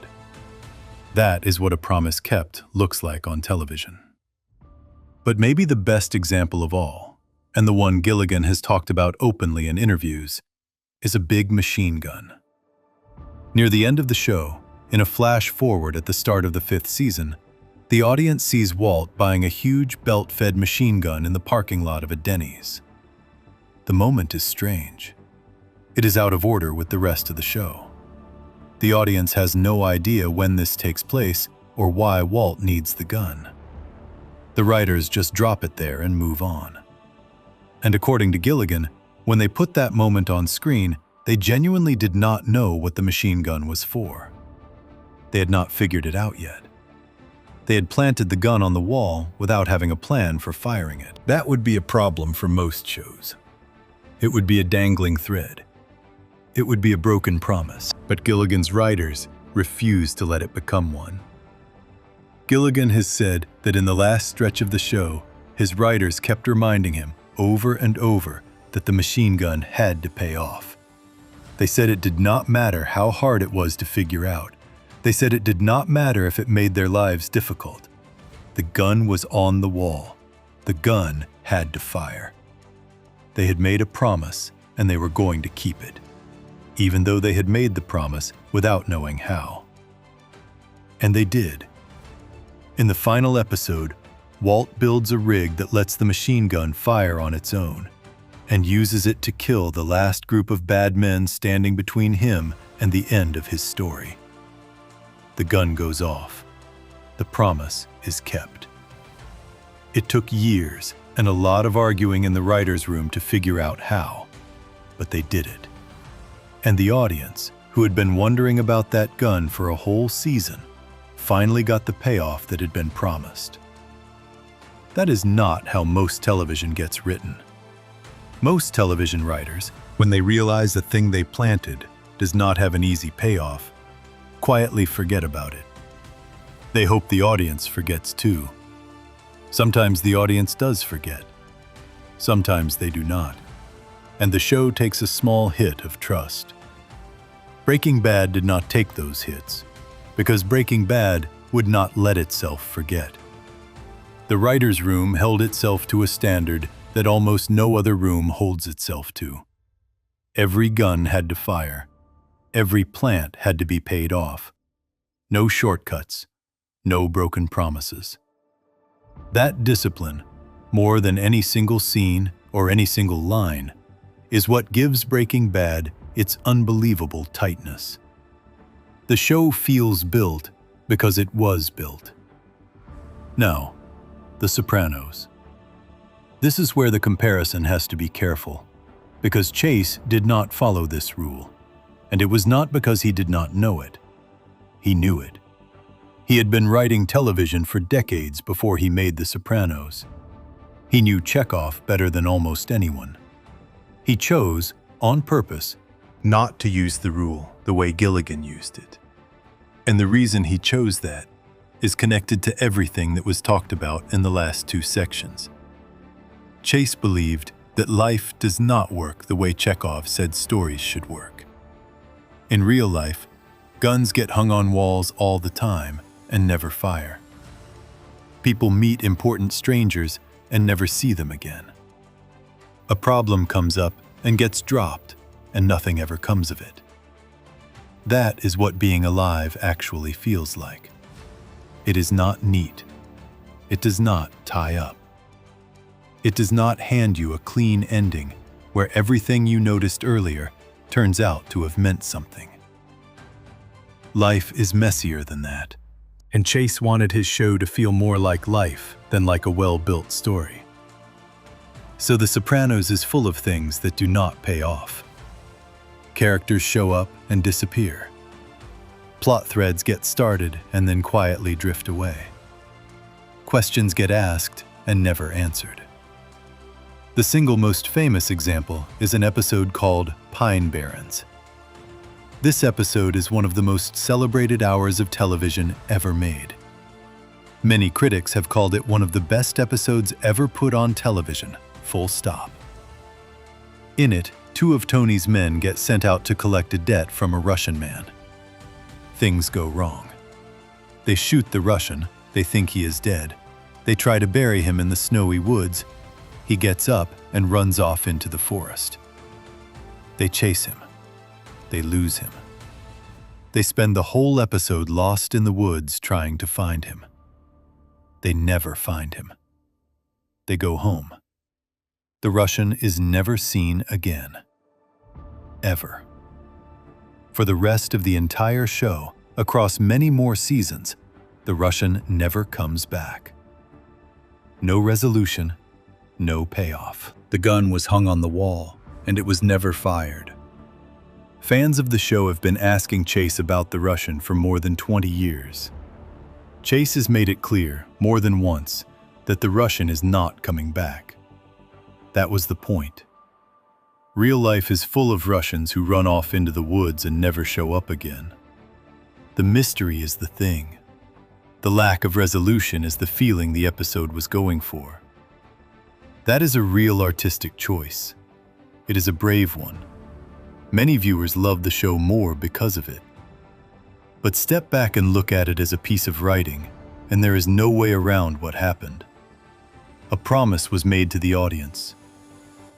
That is what a promise kept looks like on television. But maybe the best example of all, and the one Gilligan has talked about openly in interviews, is a big machine gun. Near the end of the show, in a flash forward at the start of the 5th season, the audience sees Walt buying a huge belt-fed machine gun in the parking lot of a Denny's. The moment is strange. It is out of order with the rest of the show. The audience has no idea when this takes place or why Walt needs the gun. The writers just drop it there and move on. And according to Gilligan, when they put that moment on screen, they genuinely did not know what the machine gun was for. They had not figured it out yet. They had planted the gun on the wall without having a plan for firing it. That would be a problem for most shows. It would be a dangling thread. It would be a broken promise, but Gilligan's writers refused to let it become one. Gilligan has said that in the last stretch of the show, his writers kept reminding him over and over that the machine gun had to pay off. They said it did not matter how hard it was to figure out. They said it did not matter if it made their lives difficult. The gun was on the wall. The gun had to fire. They had made a promise, and they were going to keep it, even though they had made the promise without knowing how. And they did. In the final episode, Walt builds a rig that lets the machine gun fire on its own, and uses it to kill the last group of bad men standing between him and the end of his story. The gun goes off. The promise is kept. It took years and a lot of arguing in the writer's room to figure out how, but they did it. And the audience, who had been wondering about that gun for a whole season, finally got the payoff that had been promised. That is not how most television gets written. Most television writers, when they realize the thing they planted does not have an easy payoff, quietly forget about it. They hope the audience forgets too. Sometimes the audience does forget. Sometimes they do not. And the show takes a small hit of trust. Breaking Bad did not take those hits, because Breaking Bad would not let itself forget. The writer's room held itself to a standard that almost no other room holds itself to. Every gun had to fire. Every plant had to be paid off. No shortcuts, no broken promises. That discipline, more than any single scene, or any single line, is what gives Breaking Bad its unbelievable tightness. The show feels built because it was built. Now, The Sopranos. This is where the comparison has to be careful, because Chase did not follow this rule, and it was not because he did not know it. He knew it. He had been writing television for decades before he made The Sopranos. He knew Chekhov better than almost anyone. He chose, on purpose, not to use the rule the way Gilligan used it. And the reason he chose that is connected to everything that was talked about in the last two sections. Chase believed that life does not work the way Chekhov said stories should work. In real life, guns get hung on walls all the time and never fire. People meet important strangers and never see them again. A problem comes up and gets dropped, and nothing ever comes of it. That is what being alive actually feels like. It is not neat. It does not tie up. It does not hand you a clean ending where everything you noticed earlier turns out to have meant something. Life is messier than that, and Chase wanted his show to feel more like life than like a well-built story. So The Sopranos is full of things that do not pay off. Characters show up and disappear. Plot threads get started and then quietly drift away. Questions get asked and never answered. The single most famous example is an episode called Pine Barrens. This episode is one of the most celebrated hours of television ever made. Many critics have called it one of the best episodes ever put on television, full stop. In it, two of Tony's men get sent out to collect a debt from a Russian man. Things go wrong. They shoot the Russian, they think he is dead. They try to bury him in the snowy woods. He gets up and runs off into the forest. They chase him. They lose him. They spend the whole episode lost in the woods trying to find him. They never find him. They go home. The Russian is never seen again. Ever. For the rest of the entire show, across many more seasons, the Russian never comes back. No resolution, no payoff. The gun was hung on the wall, and it was never fired. Fans of the show have been asking Chase about the Russian for more than 20 years. Chase has made it clear, more than once, that the Russian is not coming back. That was the point. Real life is full of Russians who run off into the woods and never show up again. The mystery is the thing. The lack of resolution is the feeling the episode was going for. That is a real artistic choice. It is a brave one. Many viewers love the show more because of it. But step back and look at it as a piece of writing, and there is no way around what happened. A promise was made to the audience.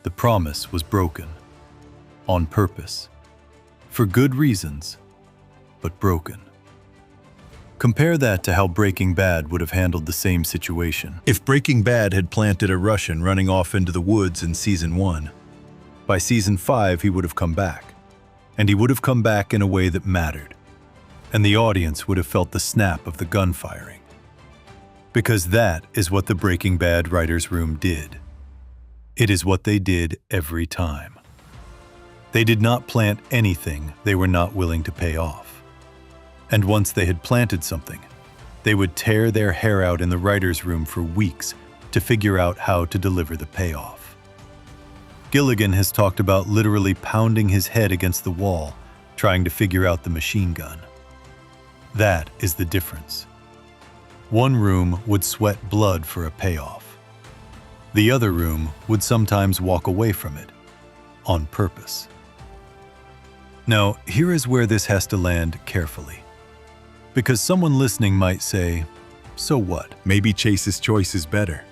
The promise was broken. On purpose. For good reasons, but broken. Compare that to how Breaking Bad would have handled the same situation. If Breaking Bad had planted a Russian running off into the woods in Season 1, by Season 5 he would have come back. And he would have come back in a way that mattered. And the audience would have felt the snap of the gun firing. Because that is what the Breaking Bad writers' room did. It is what they did every time. They did not plant anything they were not willing to pay off. And once they had planted something, they would tear their hair out in the writers' room for weeks to figure out how to deliver the payoff. Gilligan has talked about literally pounding his head against the wall, trying to figure out the machine gun. That is the difference. One room would sweat blood for a payoff. The other room would sometimes walk away from it, on purpose. Now, here is where this has to land carefully. Because someone listening might say, so what? Maybe Chase's choice is better.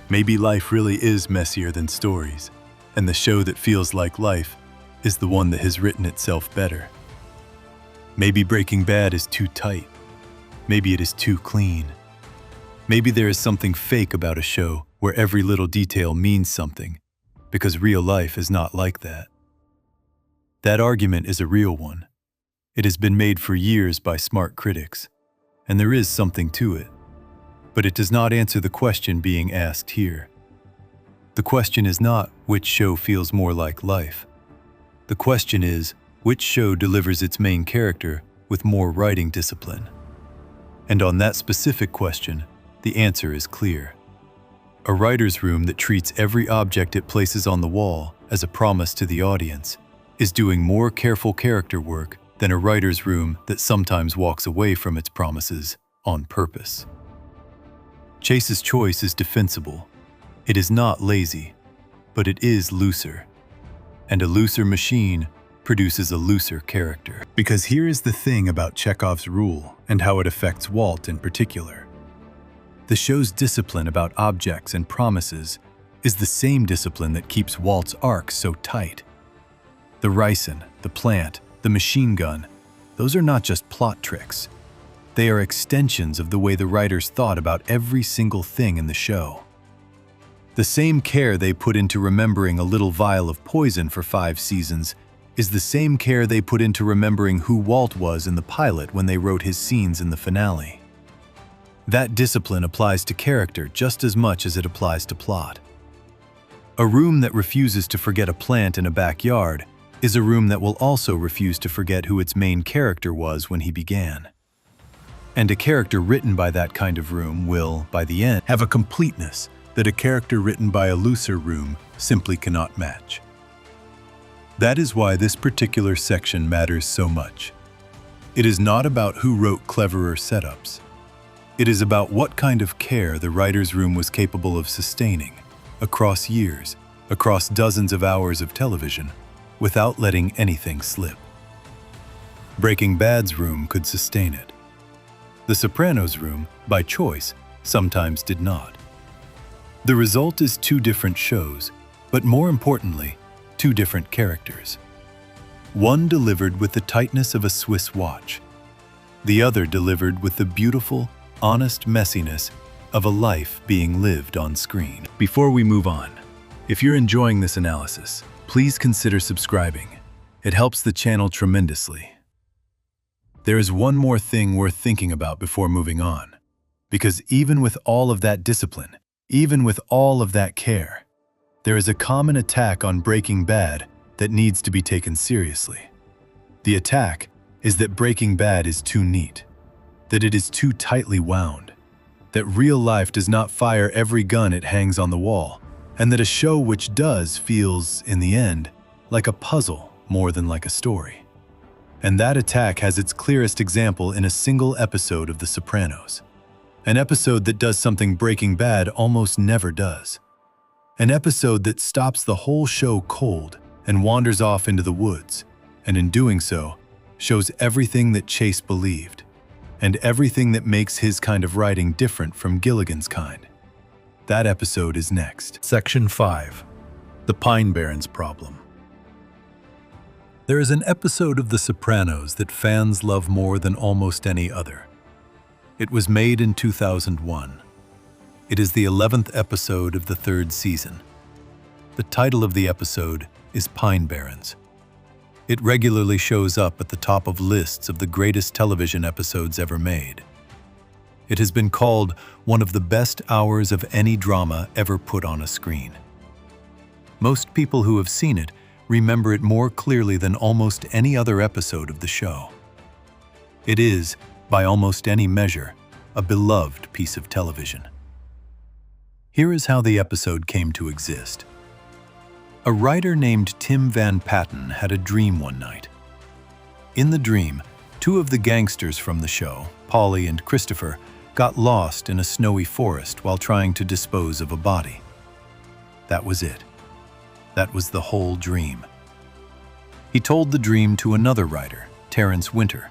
Maybe life really is messier than stories, and the show that feels like life is the one that has written itself better. Maybe Breaking Bad is too tight. Maybe it is too clean. Maybe there is something fake about a show where every little detail means something, because real life is not like that. That argument is a real one. It has been made for years by smart critics, and there is something to it. But it does not answer the question being asked here. The question is not which show feels more like life. The question is which show delivers its main character with more writing discipline. And on that specific question, the answer is clear. A writer's room that treats every object it places on the wall as a promise to the audience is doing more careful character work than a writer's room that sometimes walks away from its promises on purpose. Chase's choice is defensible. It is not lazy, but it is looser. And a looser machine produces a looser character. Because here is the thing about Chekhov's rule and how it affects Walt in particular. The show's discipline about objects and promises is the same discipline that keeps Walt's arc so tight. The ricin, the plant, the machine gun, those are not just plot tricks. They are extensions of the way the writers thought about every single thing in the show. The same care they put into remembering a little vial of poison for 5 seasons is the same care they put into remembering who Walt was in the pilot when they wrote his scenes in the finale. That discipline applies to character just as much as it applies to plot. A room that refuses to forget a plant in a backyard is a room that will also refuse to forget who its main character was when he began. And a character written by that kind of room will, by the end, have a completeness that a character written by a looser room simply cannot match. That is why this particular section matters so much. It is not about who wrote cleverer setups. It is about what kind of care the writer's room was capable of sustaining, across years, across dozens of hours of television, without letting anything slip. Breaking Bad's room could sustain it. The Sopranos' room, by choice, sometimes did not. The result is 2 different shows, but more importantly, 2 different characters. One delivered with the tightness of a Swiss watch. The other delivered with the beautiful, honest messiness of a life being lived on screen. Before we move on, if you're enjoying this analysis, please consider subscribing. It helps the channel tremendously. There is one more thing worth thinking about before moving on, because even with all of that discipline, even with all of that care, there is a common attack on Breaking Bad that needs to be taken seriously. The attack is that Breaking Bad is too neat, that it is too tightly wound, that real life does not fire every gun it hangs on the wall, and that a show which does feels, in the end, like a puzzle more than like a story. And that attack has its clearest example in a single episode of The Sopranos. An episode that does something Breaking Bad almost never does. An episode that stops the whole show cold and wanders off into the woods, and in doing so, shows everything that Chase believed, and everything that makes his kind of writing different from Gilligan's kind. That episode is next. Section 5. The Pine Barrens Problem. There is an episode of The Sopranos that fans love more than almost any other. It was made in 2001. It is the 11th episode of the 3rd season. The title of the episode is Pine Barrens. It regularly shows up at the top of lists of the greatest television episodes ever made. It has been called one of the best hours of any drama ever put on a screen. Most people who have seen it remember it more clearly than almost any other episode of the show. It is, by almost any measure, a beloved piece of television. Here is how the episode came to exist. A writer named Tim Van Patten had a dream one night. In the dream, 2 of the gangsters from the show, Paulie and Christopher, got lost in a snowy forest while trying to dispose of a body. That was it. That was the whole dream. He told the dream to another writer, Terrence Winter.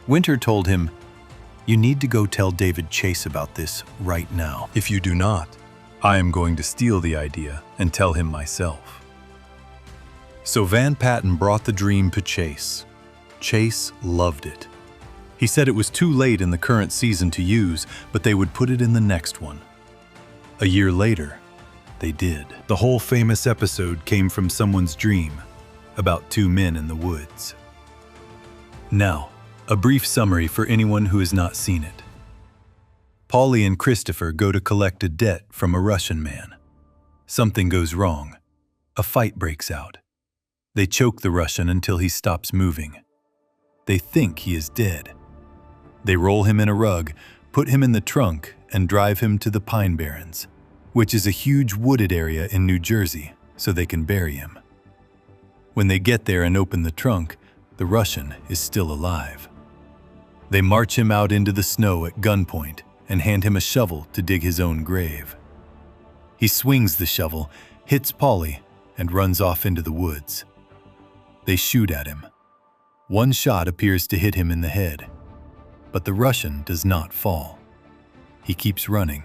Winter told him, "You need to go tell David Chase about this right now. If you do not, I am going to steal the idea and tell him myself." So Van Patten brought the dream to Chase. Chase loved it. He said it was too late in the current season to use, but they would put it in the next one. A year later, they did. The whole famous episode came from someone's dream about two men in the woods. Now, a brief summary for anyone who has not seen it. Polly and Christopher go to collect a debt from a Russian man. Something goes wrong. A fight breaks out. They choke the Russian until he stops moving. They think he is dead. They roll him in a rug, put him in the trunk, and drive him to the Pine Barrens, which is a huge wooded area in New Jersey, so they can bury him. When they get there and open the trunk, the Russian is still alive. They march him out into the snow at gunpoint and hand him a shovel to dig his own grave. He swings the shovel, hits Polly, and runs off into the woods. They shoot at him. One shot appears to hit him in the head, but the Russian does not fall. He keeps running.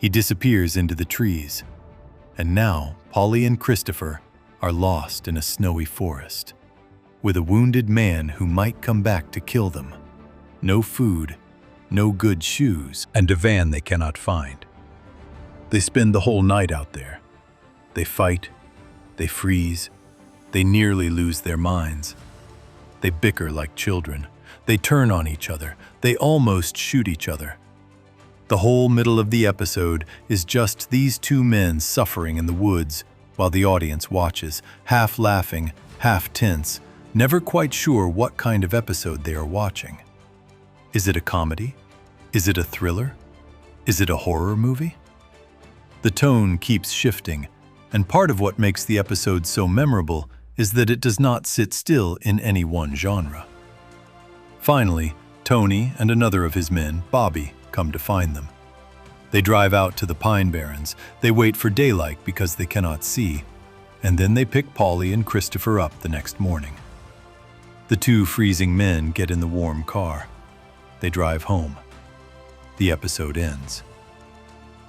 He disappears into the trees, and now Polly and Christopher are lost in a snowy forest, with a wounded man who might come back to kill them. No food, no good shoes, and a van they cannot find. They spend the whole night out there. They fight, they freeze, they nearly lose their minds. They bicker like children. They turn on each other. They almost shoot each other. The whole middle of the episode is just these two men suffering in the woods while the audience watches, half laughing, half tense, never quite sure what kind of episode they are watching. Is it a comedy? Is it a thriller? Is it a horror movie? The tone keeps shifting, and part of what makes the episode so memorable is that it does not sit still in any one genre. Finally, Tony and another of his men, Bobby, come to find them. They drive out to the Pine Barrens. They wait for daylight because they cannot see, and then they pick Polly and Christopher up the next morning. The two freezing men get in the warm car. They drive home. The episode ends.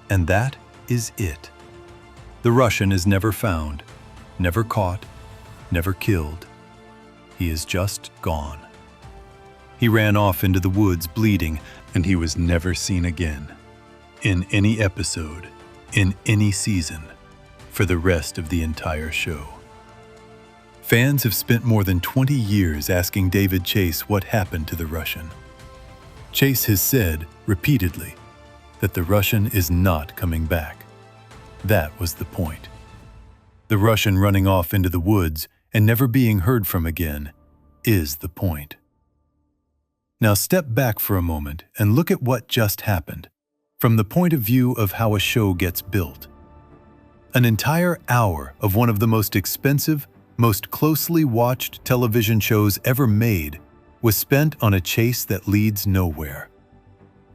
And that is it. The Russian is never found, never caught, never killed. He is just gone. He ran off into the woods bleeding, and he was never seen again. In any episode, in any season, for the rest of the entire show. Fans have spent more than 20 years asking David Chase what happened to the Russian. Chase has said, repeatedly, that the Russian is not coming back. That was the point. The Russian running off into the woods and never being heard from again is the point. Now step back for a moment and look at what just happened, from the point of view of how a show gets built. An entire hour of one of the most expensive, most closely watched television shows ever made was spent on a chase that leads nowhere,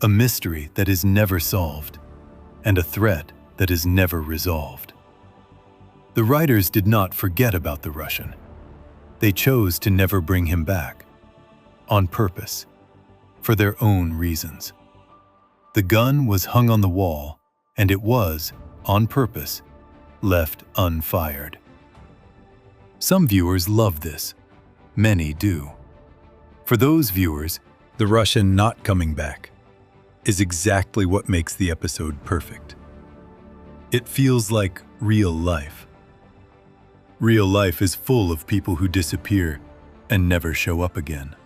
a mystery that is never solved, and a threat that is never resolved. The writers did not forget about the Russian. They chose to never bring him back, on purpose, for their own reasons. The gun was hung on the wall, and it was, on purpose, left unfired. Some viewers love this. Many do. For those viewers, the Russian not coming back is exactly what makes the episode perfect. It feels like real life. Real life is full of people who disappear and never show up again.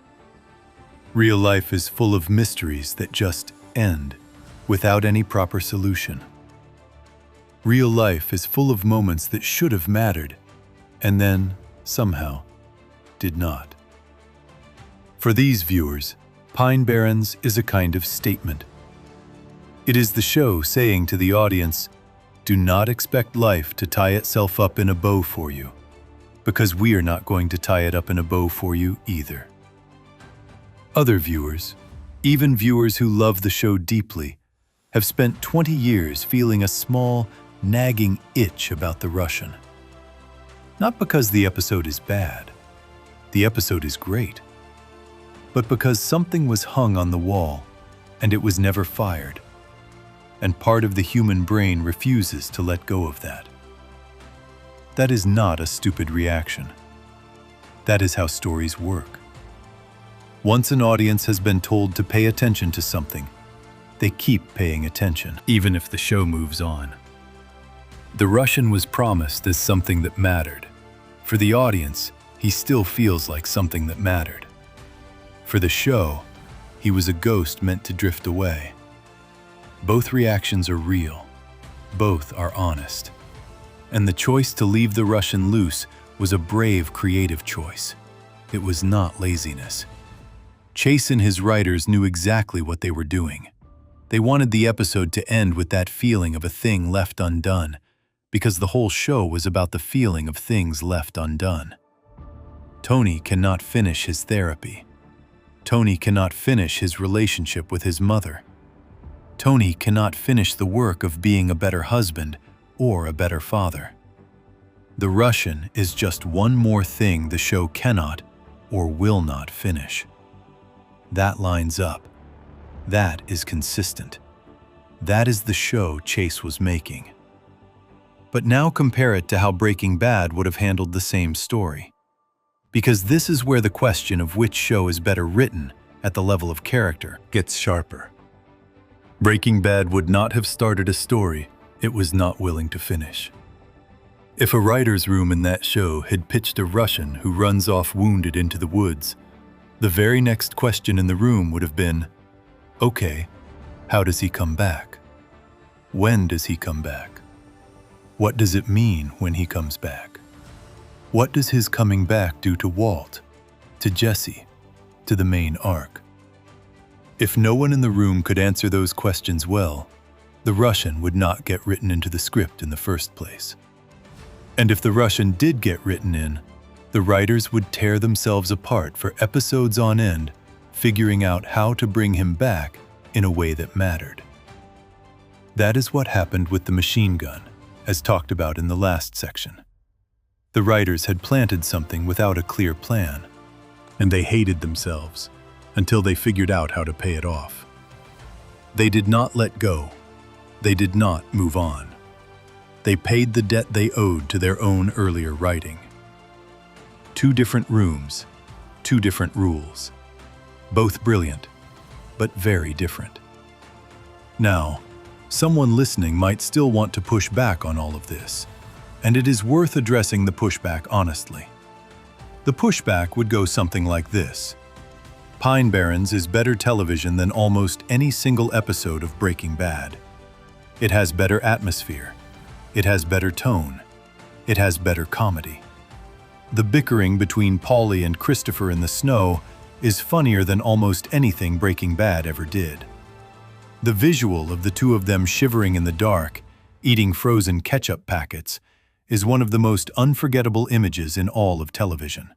Real life is full of mysteries that just end without any proper solution. Real life is full of moments that should have mattered and then, somehow, did not. For these viewers, Pine Barrens is a kind of statement. It is the show saying to the audience, do not expect life to tie itself up in a bow for you, because we are not going to tie it up in a bow for you either. Other viewers, even viewers who love the show deeply, have spent 20 years feeling a small, nagging itch about the Russian. Not because the episode is bad. The episode is great. But because something was hung on the wall, and it was never fired. And part of the human brain refuses to let go of that. That is not a stupid reaction. That is how stories work. Once an audience has been told to pay attention to something, they keep paying attention, even if the show moves on. The Russian was promised as something that mattered. For the audience, he still feels like something that mattered. For the show, he was a ghost meant to drift away. Both reactions are real. Both are honest. And the choice to leave the Russian loose was a brave, creative choice. It was not laziness. Chase and his writers knew exactly what they were doing. They wanted the episode to end with that feeling of a thing left undone, because the whole show was about the feeling of things left undone. Tony cannot finish his therapy. Tony cannot finish his relationship with his mother. Tony cannot finish the work of being a better husband or a better father. The Russian is just one more thing the show cannot or will not finish. That lines up. That is consistent. That is the show Chase was making. But now compare it to how Breaking Bad would have handled the same story. Because this is where the question of which show is better written at the level of character gets sharper. Breaking Bad would not have started a story it was not willing to finish. If a writer's room in that show had pitched a Russian who runs off wounded into the woods, the very next question in the room would have been, okay, how does he come back? When does he come back? What does it mean when he comes back? What does his coming back do to Walt, to Jesse, to the main arc? If no one in the room could answer those questions well, the Russian would not get written into the script in the first place. And if the Russian did get written in, the writers would tear themselves apart for episodes on end, figuring out how to bring him back in a way that mattered. That is what happened with the machine gun, as talked about in the last section. The writers had planted something without a clear plan, and they hated themselves until they figured out how to pay it off. They did not let go. They did not move on. They paid the debt they owed to their own earlier writing. 2 different rooms, 2 different rules. Both brilliant, but very different. Now, someone listening might still want to push back on all of this, and it is worth addressing the pushback honestly. The pushback would go something like this. Pine Barrens is better television than almost any single episode of Breaking Bad. It has better atmosphere. It has better tone. It has better comedy. The bickering between Paulie and Christopher in the snow is funnier than almost anything Breaking Bad ever did. The visual of the 2 of them shivering in the dark, eating frozen ketchup packets, is one of the most unforgettable images in all of television.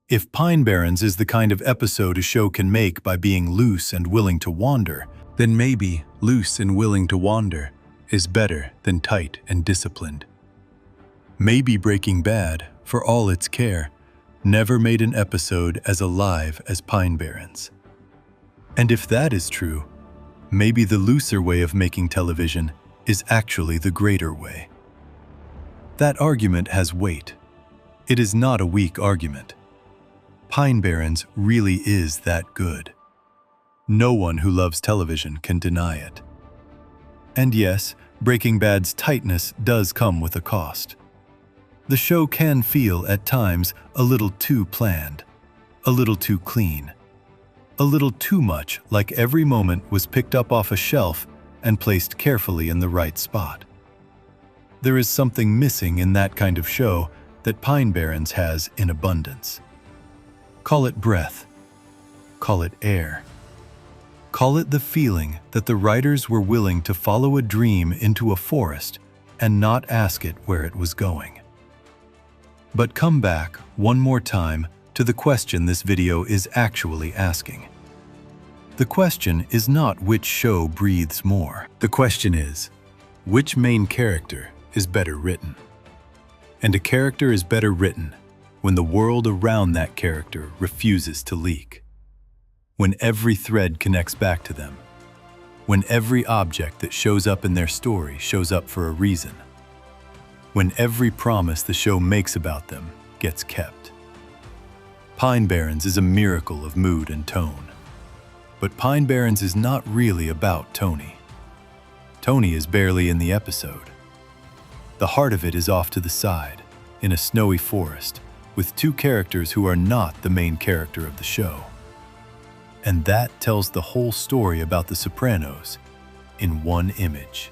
If Pine Barrens is the kind of episode a show can make by being loose and willing to wander, then maybe Loose and Willing to Wander is better than Tight and Disciplined. Maybe Breaking Bad, for all its care, never made an episode as alive as Pine Barrens. And if that is true, maybe the looser way of making television is actually the greater way. That argument has weight. It is not a weak argument. Pine Barrens really is that good. No one who loves television can deny it. And yes, Breaking Bad's tightness does come with a cost. The show can feel, at times, a little too planned, a little too clean, a little too much like every moment was picked up off a shelf and placed carefully in the right spot. There is something missing in that kind of show that Pine Barrens has in abundance. Call it breath. Call it air. Call it the feeling that the writers were willing to follow a dream into a forest and not ask it where it was going. But come back one more time to the question this video is actually asking. The question is not which show breathes more. The question is, which main character is better written? And a character is better written when the world around that character refuses to leak. When every thread connects back to them. When every object that shows up in their story shows up for a reason. When every promise the show makes about them gets kept. Pine Barrens is a miracle of mood and tone. But Pine Barrens is not really about Tony. Tony is barely in the episode. The heart of it is off to the side, in a snowy forest, with two characters who are not the main character of the show. And that tells the whole story about the Sopranos in one image.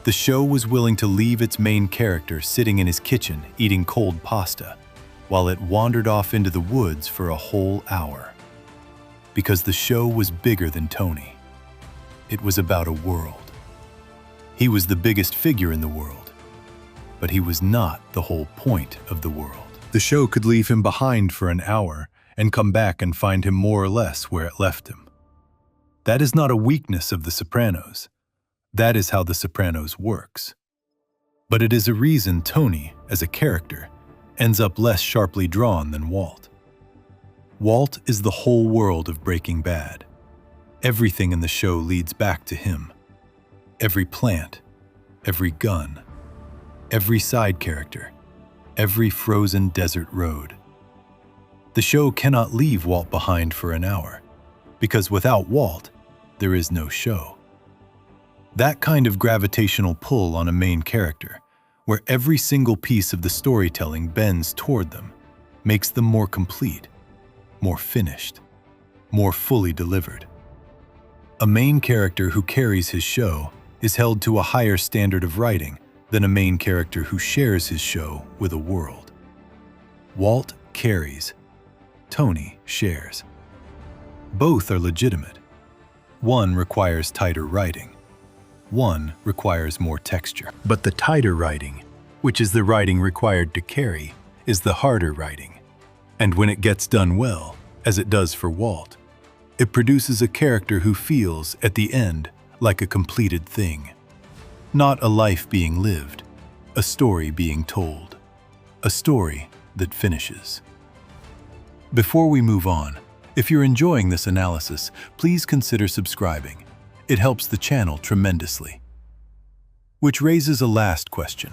The show was willing to leave its main character sitting in his kitchen eating cold pasta, while it wandered off into the woods for a whole hour. Because the show was bigger than Tony. It was about a world. He was the biggest figure in the world, but he was not the whole point of the world. The show could leave him behind for an hour and come back and find him more or less where it left him. That is not a weakness of The Sopranos. That is how The Sopranos works. But it is a reason Tony, as a character, ends up less sharply drawn than Walt. Walt is the whole world of Breaking Bad. Everything in the show leads back to him. Every plant, every gun, every side character, every frozen desert road. The show cannot leave Walt behind for an hour, because without Walt, there is no show. That kind of gravitational pull on a main character, where every single piece of the storytelling bends toward them, makes them more complete, more finished, more fully delivered. A main character who carries his show is held to a higher standard of writing than a main character who shares his show with a world. Walt carries, Tony shares. Both are legitimate. One requires tighter writing. One requires more texture. But the tighter writing, which is the writing required to carry, is the harder writing. And when it gets done well, as it does for Walt, it produces a character who feels, at the end, like a completed thing. Not a life being lived, a story being told. A story that finishes. Before we move on, if you're enjoying this analysis, please consider subscribing. It helps the channel tremendously. Which raises a last question,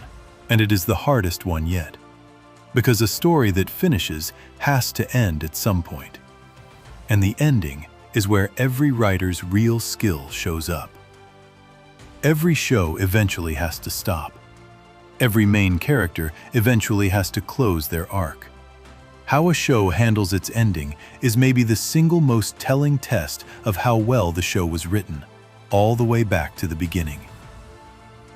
and it is the hardest one yet. Because a story that finishes has to end at some point. And the ending is where every writer's real skill shows up. Every show eventually has to stop. Every main character eventually has to close their arc. How a show handles its ending is maybe the single most telling test of how well the show was written, all the way back to the beginning.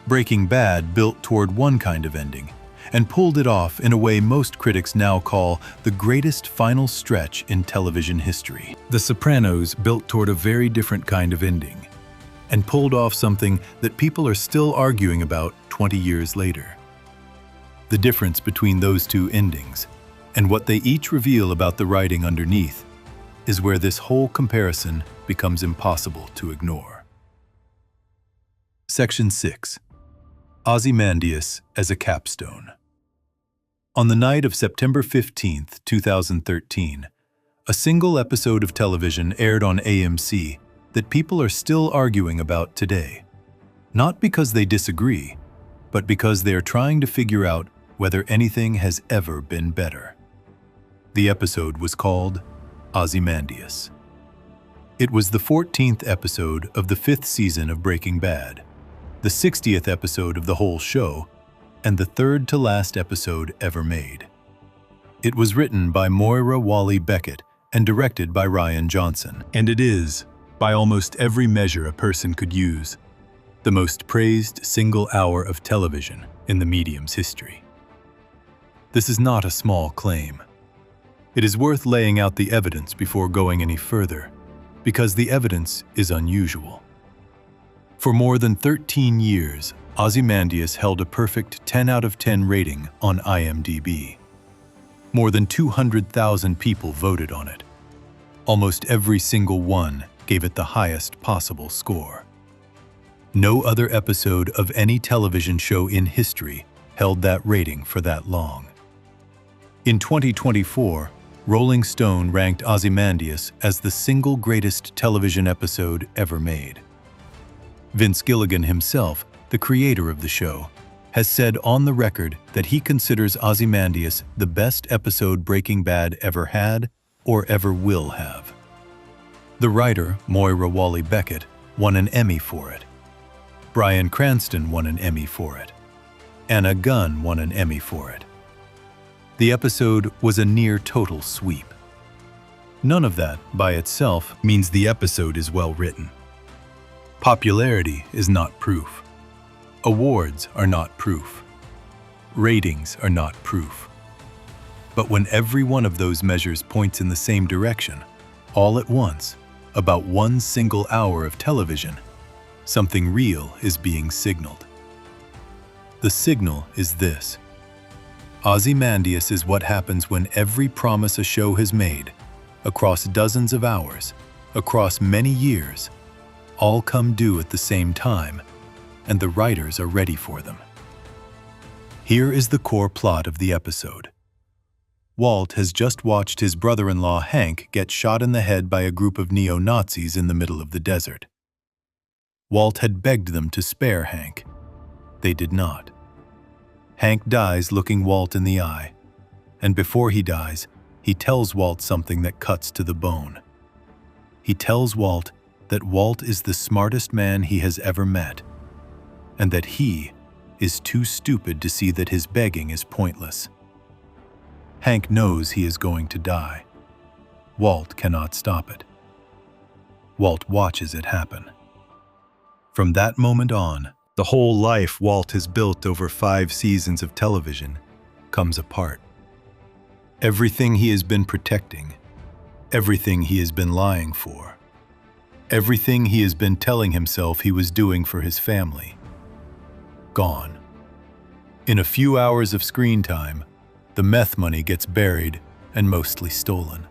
Breaking Bad built toward one kind of ending, and pulled it off in a way most critics now call the greatest final stretch in television history. The Sopranos built toward a very different kind of ending, and pulled off something that people are still arguing about 20 years later. The difference between those two endings, and what they each reveal about the writing underneath, is where this whole comparison becomes impossible to ignore. Section 6. Ozymandias as a capstone. On the night of September 15, 2013, a single episode of television aired on AMC that people are still arguing about today. Not because they disagree, but because they are trying to figure out whether anything has ever been better. The episode was called Ozymandias. It was the 14th episode of the 5th season of Breaking Bad, the 60th episode of the whole show, and the third to last episode ever made. It was written by Moira Wally Beckett and directed by Ryan Johnson. And it is, by almost every measure a person could use, the most praised single hour of television in the medium's history. This is not a small claim. It is worth laying out the evidence before going any further, because the evidence is unusual. For more than 13 years, Ozymandias held a perfect 10 out of 10 rating on IMDb. More than 200,000 people voted on it. Almost every single one gave it the highest possible score. No other episode of any television show in history held that rating for that long. In 2024, Rolling Stone ranked Ozymandias as the single greatest television episode ever made. Vince Gilligan himself, the creator of the show, has said on the record that he considers Ozymandias the best episode Breaking Bad ever had or ever will have. The writer, Moira Wally Beckett, won an Emmy for it. Bryan Cranston won an Emmy for it. and a gun won an Emmy for it. The episode was a near total sweep. None of that, by itself, Means the episode is well written. popularity is not proof. Awards are not proof. Ratings are not proof. But when every one of those measures points in the same direction, all at once, about one single hour of television, something real is being signaled. The signal is this. Ozymandias is what happens when every promise a show has made, across dozens of hours, across many years, all come due at the same time, and the writers are ready for them. Here is the core plot of the episode. Walt has just watched his brother-in-law Hank get shot in the head by a group of neo-Nazis in the middle of the desert. Walt had begged them to spare Hank. They did not. Hank dies looking Walt in the eye, and before he dies, he tells Walt something that cuts to the bone. He tells Walt that Walt is the smartest man he has ever met, and that he is too stupid to see that his begging is pointless. Hank knows he is going to die. Walt cannot stop it. Walt watches it happen. From that moment on, The whole life Walt has built over 5 seasons of television comes apart. Everything he has been protecting, everything he has been lying for, everything he has been telling himself he was doing for his family, gone. In a few hours of screen time, the meth money gets buried and mostly stolen.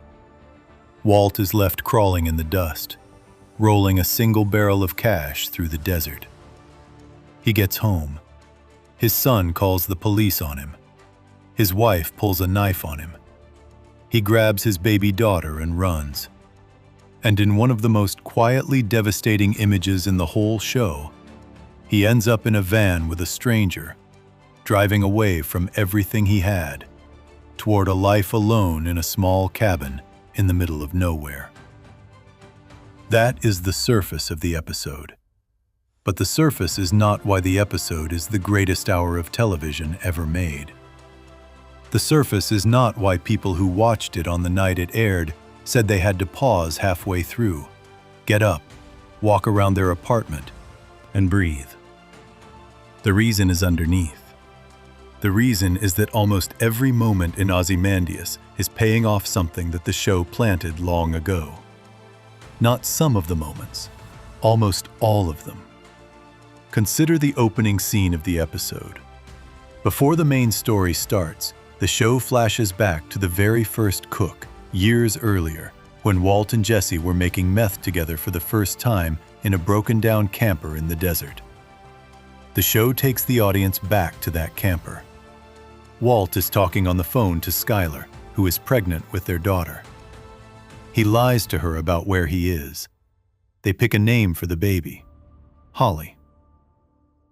Walt is left crawling in the dust, rolling a single barrel of cash through the desert. He gets home. His son calls the police on him. His wife pulls a knife on him. He grabs his baby daughter and runs. And in one of the most quietly devastating images in the whole show, he ends up in a van with a stranger, driving away from everything he had, toward a life alone in a small cabin in the middle of nowhere. That is the surface of the episode. But the surface is not why the episode is the greatest hour of television ever made. The surface is not why people who watched it on the night it aired said they had to pause halfway through, get up, walk around their apartment, and breathe. The reason is underneath. The reason is that almost every moment in Ozymandias is paying off something that the show planted long ago. Not some of the moments, almost all of them. Consider the opening scene of the episode. Before the main story starts, the show flashes back to the very first cook, years earlier, when Walt and Jesse were making meth together for the first time in a broken-down camper in the desert. The show takes the audience back to that camper. Walt is talking on the phone to Skylar, who is pregnant with their daughter. He lies to her about where he is. They pick a name for the baby, Holly.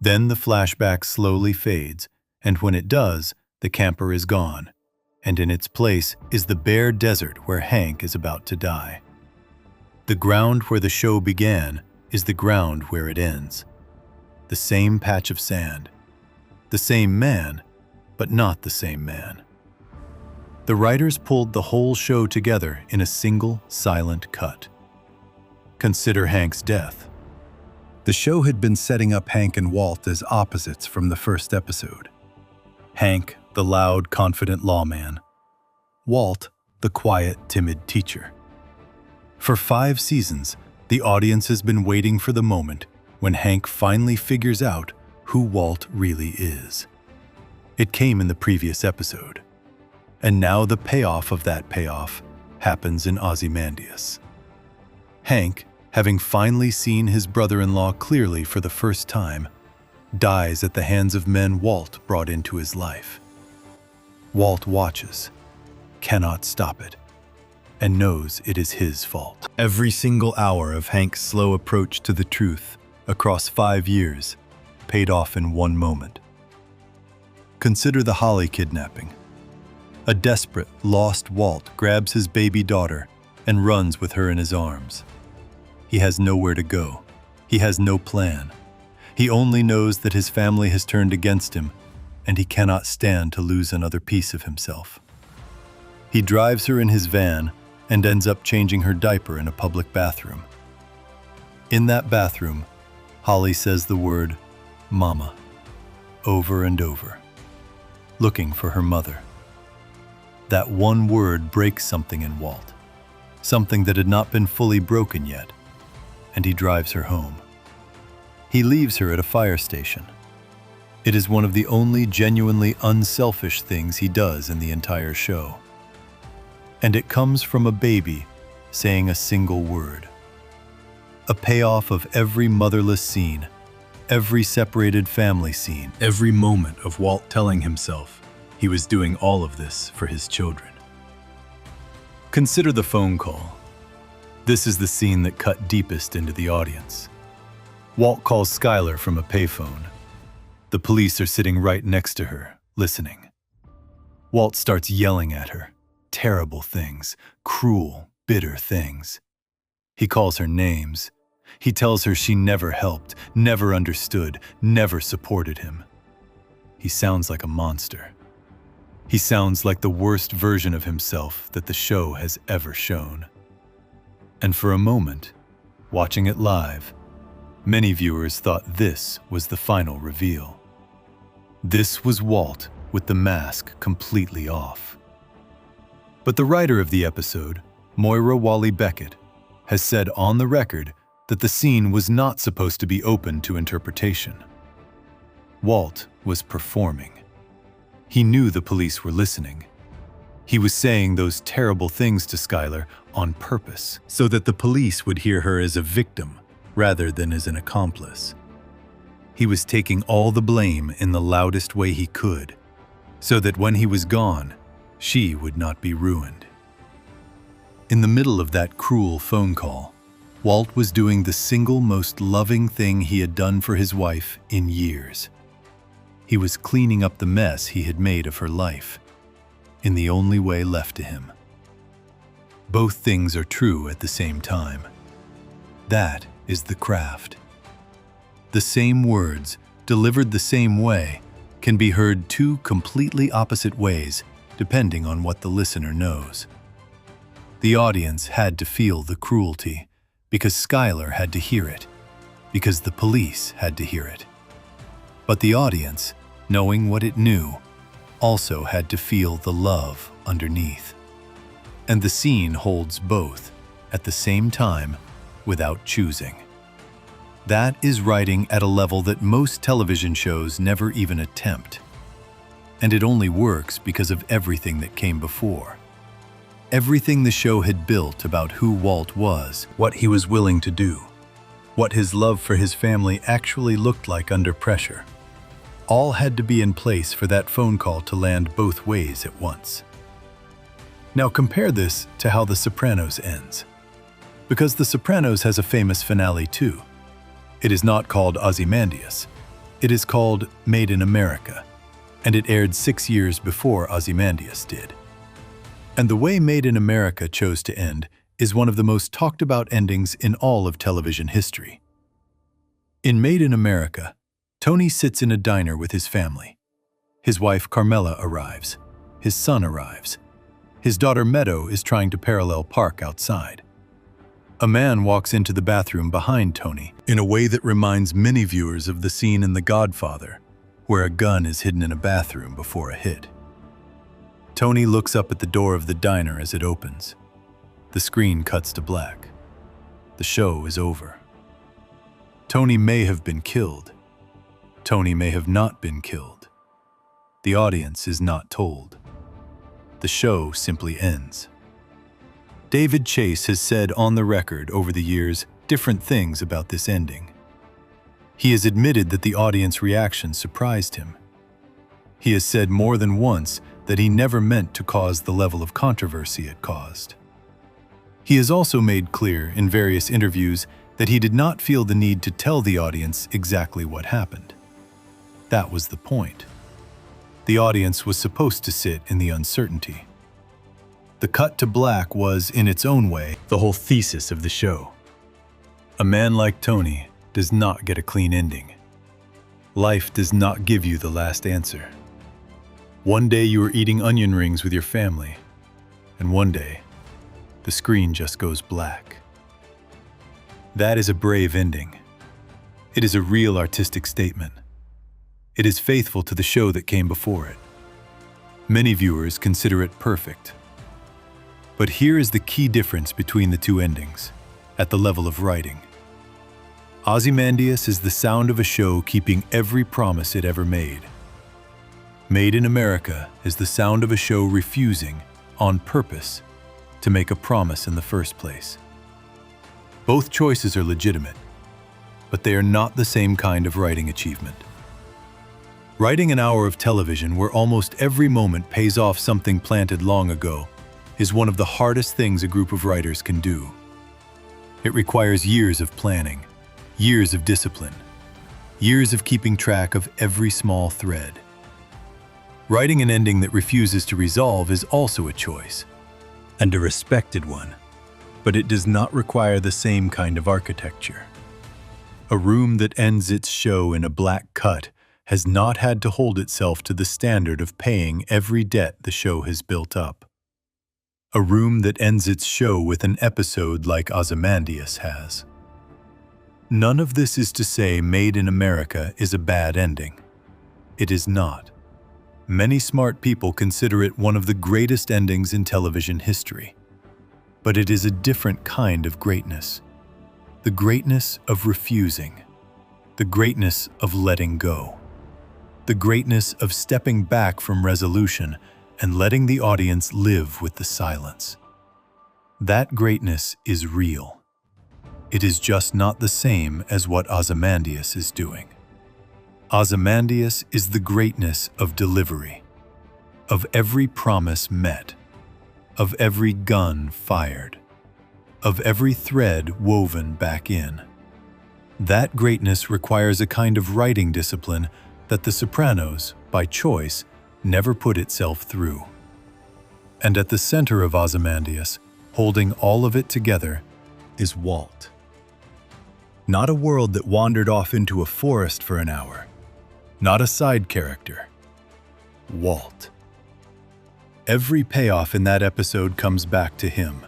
Then the flashback slowly fades, and when it does, the camper is gone, and in its place is the bare desert where Hank is about to die. The ground where the show began is the ground where it ends. The same patch of sand. The same man, but not the same man. The writers pulled the whole show together in a single, silent cut. Consider Hank's death. The show had been setting up Hank and Walt as opposites from the first episode. Hank, the loud, confident lawman. Walt, the quiet, timid teacher. For 5 seasons, the audience has been waiting for the moment when Hank finally figures out who Walt really is. It came in the previous episode. And now the payoff of that payoff happens in Ozymandias. Hank, having finally seen his brother-in-law clearly for the first time, dies at the hands of men Walt brought into his life. Walt watches, cannot stop it, and knows it is his fault. Every single hour of Hank's slow approach to the truth across 5 years paid off in one moment. Consider the Holly kidnapping. A desperate, lost Walt grabs his baby daughter and runs with her in his arms. He has nowhere to go. He has no plan. He only knows that his family has turned against him, and he cannot stand to lose another piece of himself. He drives her in his van and ends up changing her diaper in a public bathroom. In that bathroom, Holly says the word "Mama" over and over, looking for her mother. That one word breaks something in Walt, something that had not been fully broken yet, and he drives her home. He leaves her at a fire station. It is one of the only genuinely unselfish things he does in the entire show. And it comes from a baby saying a single word. A payoff of every motherless scene, every separated family scene. Every moment of Walt telling himself he was doing all of this for his children. Consider the phone call. This is the scene that cut deepest into the audience. Walt calls Skylar from a payphone. The police are sitting right next to her, listening. Walt starts yelling at her. Terrible things, cruel, bitter things. He calls her names. He tells her she never helped, never understood, never supported him. He sounds like a monster. He sounds like the worst version of himself that the show has ever shown. And for a moment, watching it live, many viewers thought this was the final reveal. This was Walt with the mask completely off. But the writer of the episode, Moira Walley-Beckett, has said on the record that the scene was not supposed to be open to interpretation. Walt was performing. He knew the police were listening. He was saying those terrible things to Skylar on purpose, so that the police would hear her as a victim rather than as an accomplice. He was taking all the blame in the loudest way he could, so that when he was gone, she would not be ruined. In the middle of that cruel phone call, Walt was doing the single most loving thing he had done for his wife in years. He was cleaning up the mess he had made of her life, in the only way left to him. Both things are true at the same time. That is the craft. The same words, delivered the same way, can be heard two completely opposite ways depending on what the listener knows. The audience had to feel the cruelty because Skylar had to hear it, because the police had to hear it. But the audience, knowing what it knew, also had to feel the love underneath. And the scene holds both at the same time without choosing. That is writing at a level that most television shows never even attempt. And it only works because of everything that came before. Everything the show had built about who Walt was, what he was willing to do, what his love for his family actually looked like under pressure. All had to be in place for that phone call to land both ways at once. Now compare this to how The Sopranos ends. Because The Sopranos has a famous finale too. It is not called Ozymandias. It is called Made in America, and it aired 6 years before Ozymandias did. And the way Made in America chose to end is one of the most talked about endings in all of television history. In Made in America, Tony sits in a diner with his family. His wife Carmela arrives. His son arrives. His daughter Meadow is trying to parallel park outside. A man walks into the bathroom behind Tony in a way that reminds many viewers of the scene in The Godfather, where a gun is hidden in a bathroom before a hit. Tony looks up at the door of the diner as it opens. The screen cuts to black. The show is over. Tony may have been killed. Tony may have not been killed. The audience is not told. The show simply ends. David Chase has said on the record over the years different things about this ending. He has admitted that the audience reaction surprised him. He has said more than once that he never meant to cause the level of controversy it caused. He has also made clear in various interviews that he did not feel the need to tell the audience exactly what happened. That was the point. The audience was supposed to sit in the uncertainty. The cut to black was, in its own way, the whole thesis of the show. A man like Tony does not get a clean ending. Life does not give you the last answer. One day you are eating onion rings with your family, and one day, the screen just goes black. That is a brave ending. It is a real artistic statement. It is faithful to the show that came before it. Many viewers consider it perfect. But here is the key difference between the two endings, at the level of writing. Ozymandias is the sound of a show keeping every promise it ever made. Made in America is the sound of a show refusing, on purpose, to make a promise in the first place. Both choices are legitimate, but they are not the same kind of writing achievement. Writing an hour of television where almost every moment pays off something planted long ago is one of the hardest things a group of writers can do. It requires years of planning, years of discipline, years of keeping track of every small thread. Writing an ending that refuses to resolve is also a choice, and a respected one, but it does not require the same kind of architecture. A room that ends its show in a black cut has not had to hold itself to the standard of paying every debt the show has built up. A room that ends its show with an episode like Ozymandias has. None of this is to say Made in America is a bad ending. It is not. Many smart people consider it one of the greatest endings in television history. But it is a different kind of greatness. The greatness of refusing. The greatness of letting go. The greatness of stepping back from resolution and letting the audience live with the silence. That greatness is real. It is just not the same as what Ozymandias is doing. Ozymandias is the greatness of delivery, of every promise met, of every gun fired, of every thread woven back in. That greatness requires a kind of writing discipline that The Sopranos, by choice, never put itself through. And at the center of Ozymandias, holding all of it together, is Walt. Not a world that wandered off into a forest for an hour. Not a side character. Walt. Every payoff in that episode comes back to him.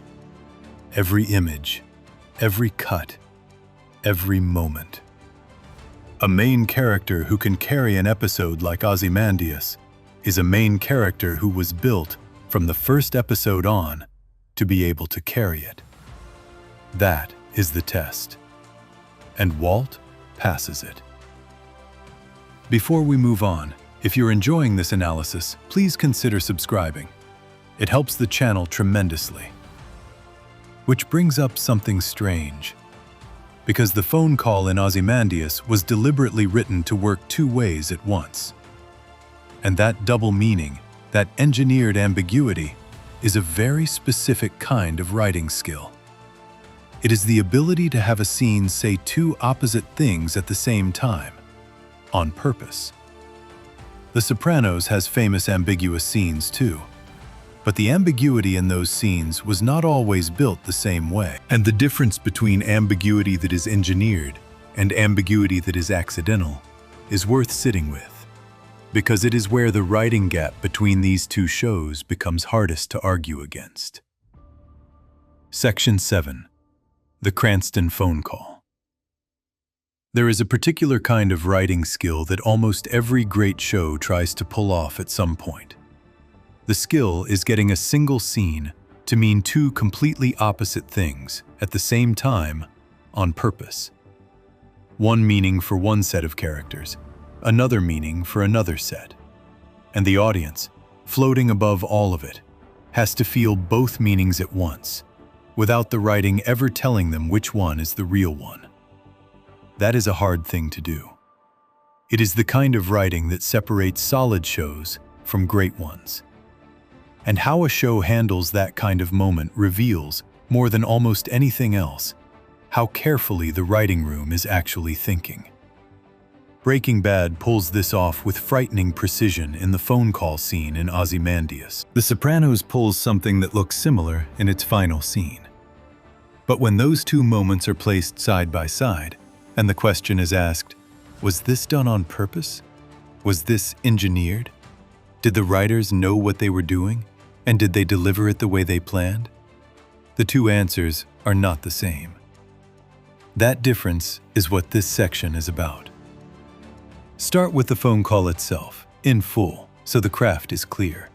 Every image, every cut, every moment. A main character who can carry an episode like Ozymandias is a main character who was built from the first episode on to be able to carry it. That is the test. And Walt passes it. Before we move on, if you're enjoying this analysis, please consider subscribing. It helps the channel tremendously. Which brings up something strange. Because the phone call in Ozymandias was deliberately written to work two ways at once. And that double meaning, that engineered ambiguity, is a very specific kind of writing skill. It is the ability to have a scene say two opposite things at the same time. On purpose. The Sopranos has famous ambiguous scenes too, but the ambiguity in those scenes was not always built the same way. And the difference between ambiguity that is engineered and ambiguity that is accidental is worth sitting with, because it is where the writing gap between these two shows becomes hardest to argue against. Section 7. The Cranston phone call. There is a particular kind of writing skill that almost every great show tries to pull off at some point. The skill is getting a single scene to mean two completely opposite things at the same time on purpose. One meaning for one set of characters, another meaning for another set. And the audience, floating above all of it, has to feel both meanings at once, without the writing ever telling them which one is the real one. That is a hard thing to do. It is the kind of writing that separates solid shows from great ones. And how a show handles that kind of moment reveals, more than almost anything else, how carefully the writing room is actually thinking. Breaking Bad pulls this off with frightening precision in the phone call scene in Ozymandias. The Sopranos pulls something that looks similar in its final scene. But when those two moments are placed side by side, and the question is asked, was this done on purpose? Was this engineered? Did the writers know what they were doing? And did they deliver it the way they planned? The two answers are not the same. That difference is what this section is about. Start with the phone call itself, in full, so the craft is clear.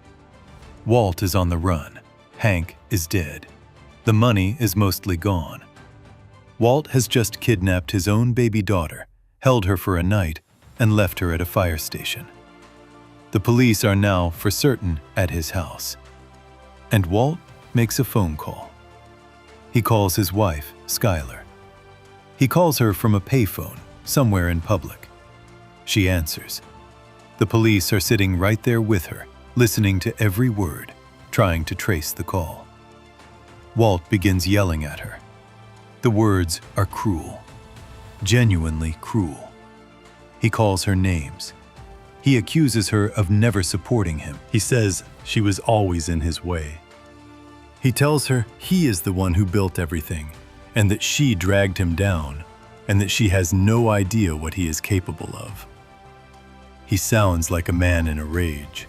Walt is on the run. Hank is dead. The money is mostly gone. Walt has just kidnapped his own baby daughter, held her for a night, and left her at a fire station. The police are now, for certain, at his house. And Walt makes a phone call. He calls his wife, Skylar. He calls her from a payphone, somewhere in public. She answers. The police are sitting right there with her, listening to every word, trying to trace the call. Walt begins yelling at her. The words are cruel, genuinely cruel. He calls her names. He accuses her of never supporting him. He says she was always in his way. He tells her he is the one who built everything, and that she dragged him down, and that she has no idea what he is capable of. He sounds like a man in a rage.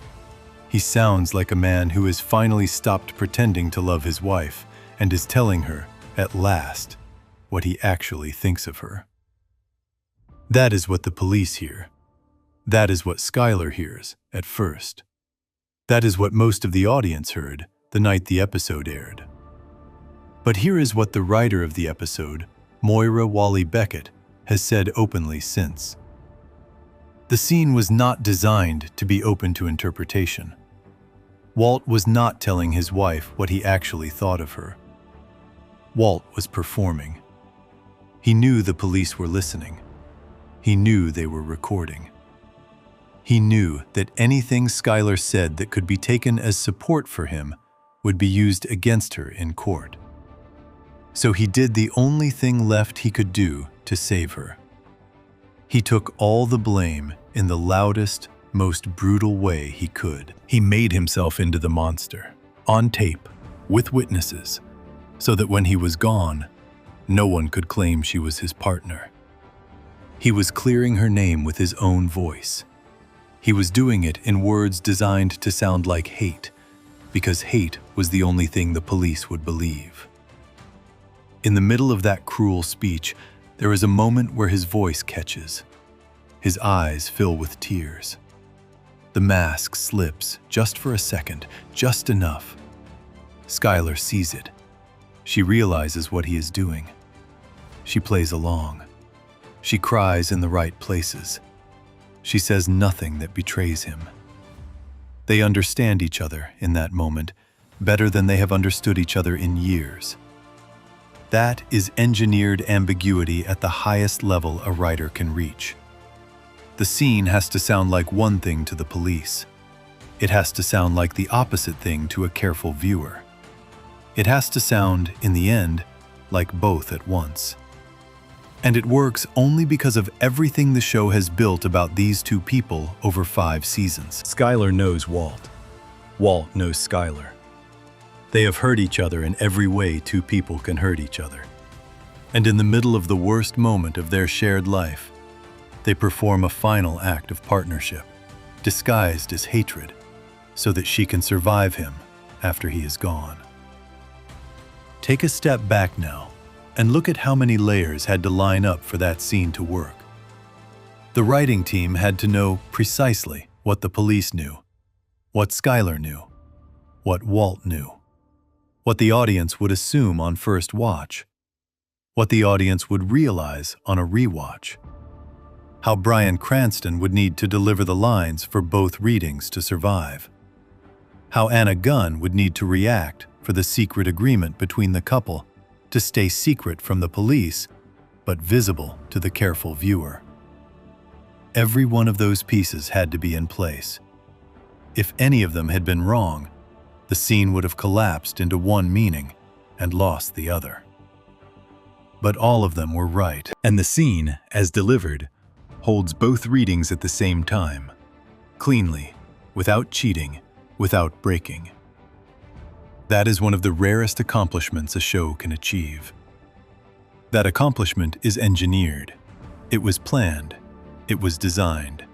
He sounds like a man who has finally stopped pretending to love his wife and is telling her, at last, what he actually thinks of her. That is what the police hear. That is what Skylar hears at first. That is what most of the audience heard the night the episode aired. But here is what the writer of the episode, Moira Wally Beckett, has said openly since. The scene was not designed to be open to interpretation. Walt was not telling his wife what he actually thought of her. Walt was performing. He knew the police were listening. He knew they were recording. He knew that anything Skylar said that could be taken as support for him would be used against her in court. So he did the only thing left he could do to save her. He took all the blame in the loudest, most brutal way he could. He made himself into the monster, on tape, with witnesses, so that when he was gone, no one could claim she was his partner. He was clearing her name with his own voice. He was doing it in words designed to sound like hate, because hate was the only thing the police would believe. In the middle of that cruel speech, there is a moment where his voice catches. His eyes fill with tears. The mask slips just for a second, just enough. Skylar sees it. She realizes what he is doing. She plays along. She cries in the right places. She says nothing that betrays him. They understand each other in that moment better than they have understood each other in years. That is engineered ambiguity at the highest level a writer can reach. The scene has to sound like one thing to the police. It has to sound like the opposite thing to a careful viewer. It has to sound, in the end, like both at once. And it works only because of everything the show has built about these two people over 5 seasons. Skylar knows Walt. Walt knows Skylar. They have hurt each other in every way two people can hurt each other. And in the middle of the worst moment of their shared life, they perform a final act of partnership, disguised as hatred, so that she can survive him after he is gone. Take a step back now and look at how many layers had to line up for that scene to work. The writing team had to know precisely what the police knew, what Skylar knew, what Walt knew, what the audience would assume on first watch, what the audience would realize on a rewatch, how Bryan Cranston would need to deliver the lines for both readings to survive, how Anna Gunn would need to react for the secret agreement between the couple to stay secret from the police, but visible to the careful viewer. Every one of those pieces had to be in place. If any of them had been wrong, the scene would have collapsed into one meaning and lost the other. But all of them were right, and the scene, as delivered, holds both readings at the same time, cleanly, without cheating, without breaking. That is one of the rarest accomplishments a show can achieve. That accomplishment is engineered. It was planned. It was designed.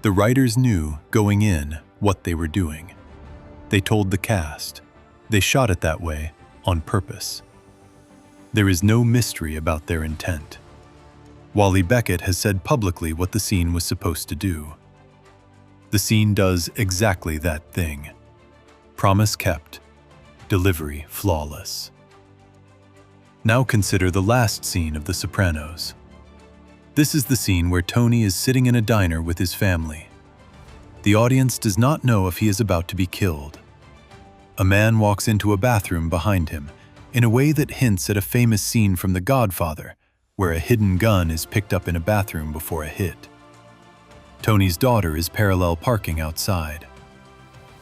The writers knew, going in, what they were doing. They told the cast. They shot it that way on purpose. There is no mystery about their intent. Wally Beckett has said publicly what the scene was supposed to do. The scene does exactly that thing. Promise kept, delivery flawless. Now consider the last scene of The Sopranos. This is the scene where Tony is sitting in a diner with his family. The audience does not know if he is about to be killed. A man walks into a bathroom behind him in a way that hints at a famous scene from The Godfather, where a hidden gun is picked up in a bathroom before a hit. Tony's daughter is parallel parking outside.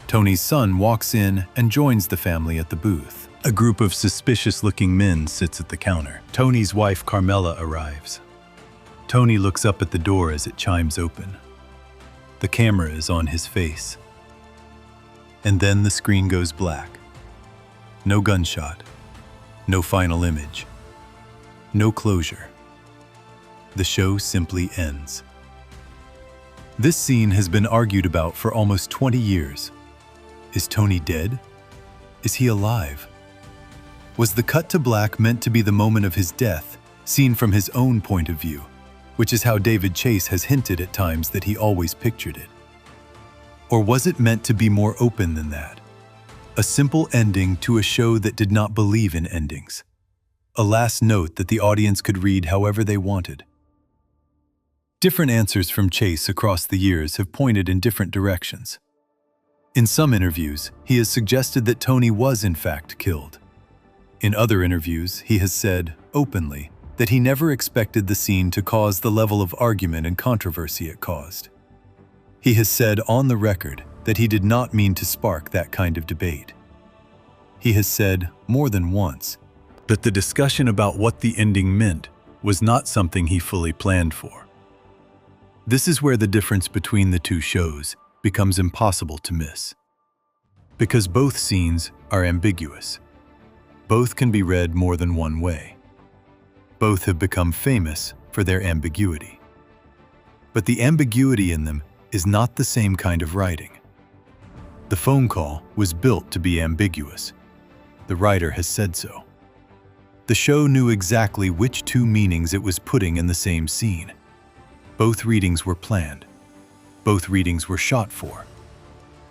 Tony's son walks in and joins the family at the booth. A group of suspicious-looking men sits at the counter. Tony's wife Carmela arrives. Tony looks up at the door as it chimes open. The camera is on his face. And then the screen goes black. No gunshot. No final image. No closure. The show simply ends. This scene has been argued about for almost 20 years. Is Tony dead? Is he alive? Was the cut to black meant to be the moment of his death, seen from his own point of view, which is how David Chase has hinted at times that he always pictured it? Or was it meant to be more open than that? A simple ending to a show that did not believe in endings. A last note that the audience could read however they wanted. Different answers from Chase across the years have pointed in different directions. In some interviews, he has suggested that Tony was in fact killed. In other interviews, he has said, openly, that he never expected the scene to cause the level of argument and controversy it caused. He has said on the record that he did not mean to spark that kind of debate. He has said, more than once, that the discussion about what the ending meant was not something he fully planned for. This is where the difference between the two shows becomes impossible to miss. Because both scenes are ambiguous. Both can be read more than one way. Both have become famous for their ambiguity. But the ambiguity in them is not the same kind of writing. The phone call was built to be ambiguous. The writer has said so. The show knew exactly which two meanings it was putting in the same scene. Both readings were planned. Both readings were shot for.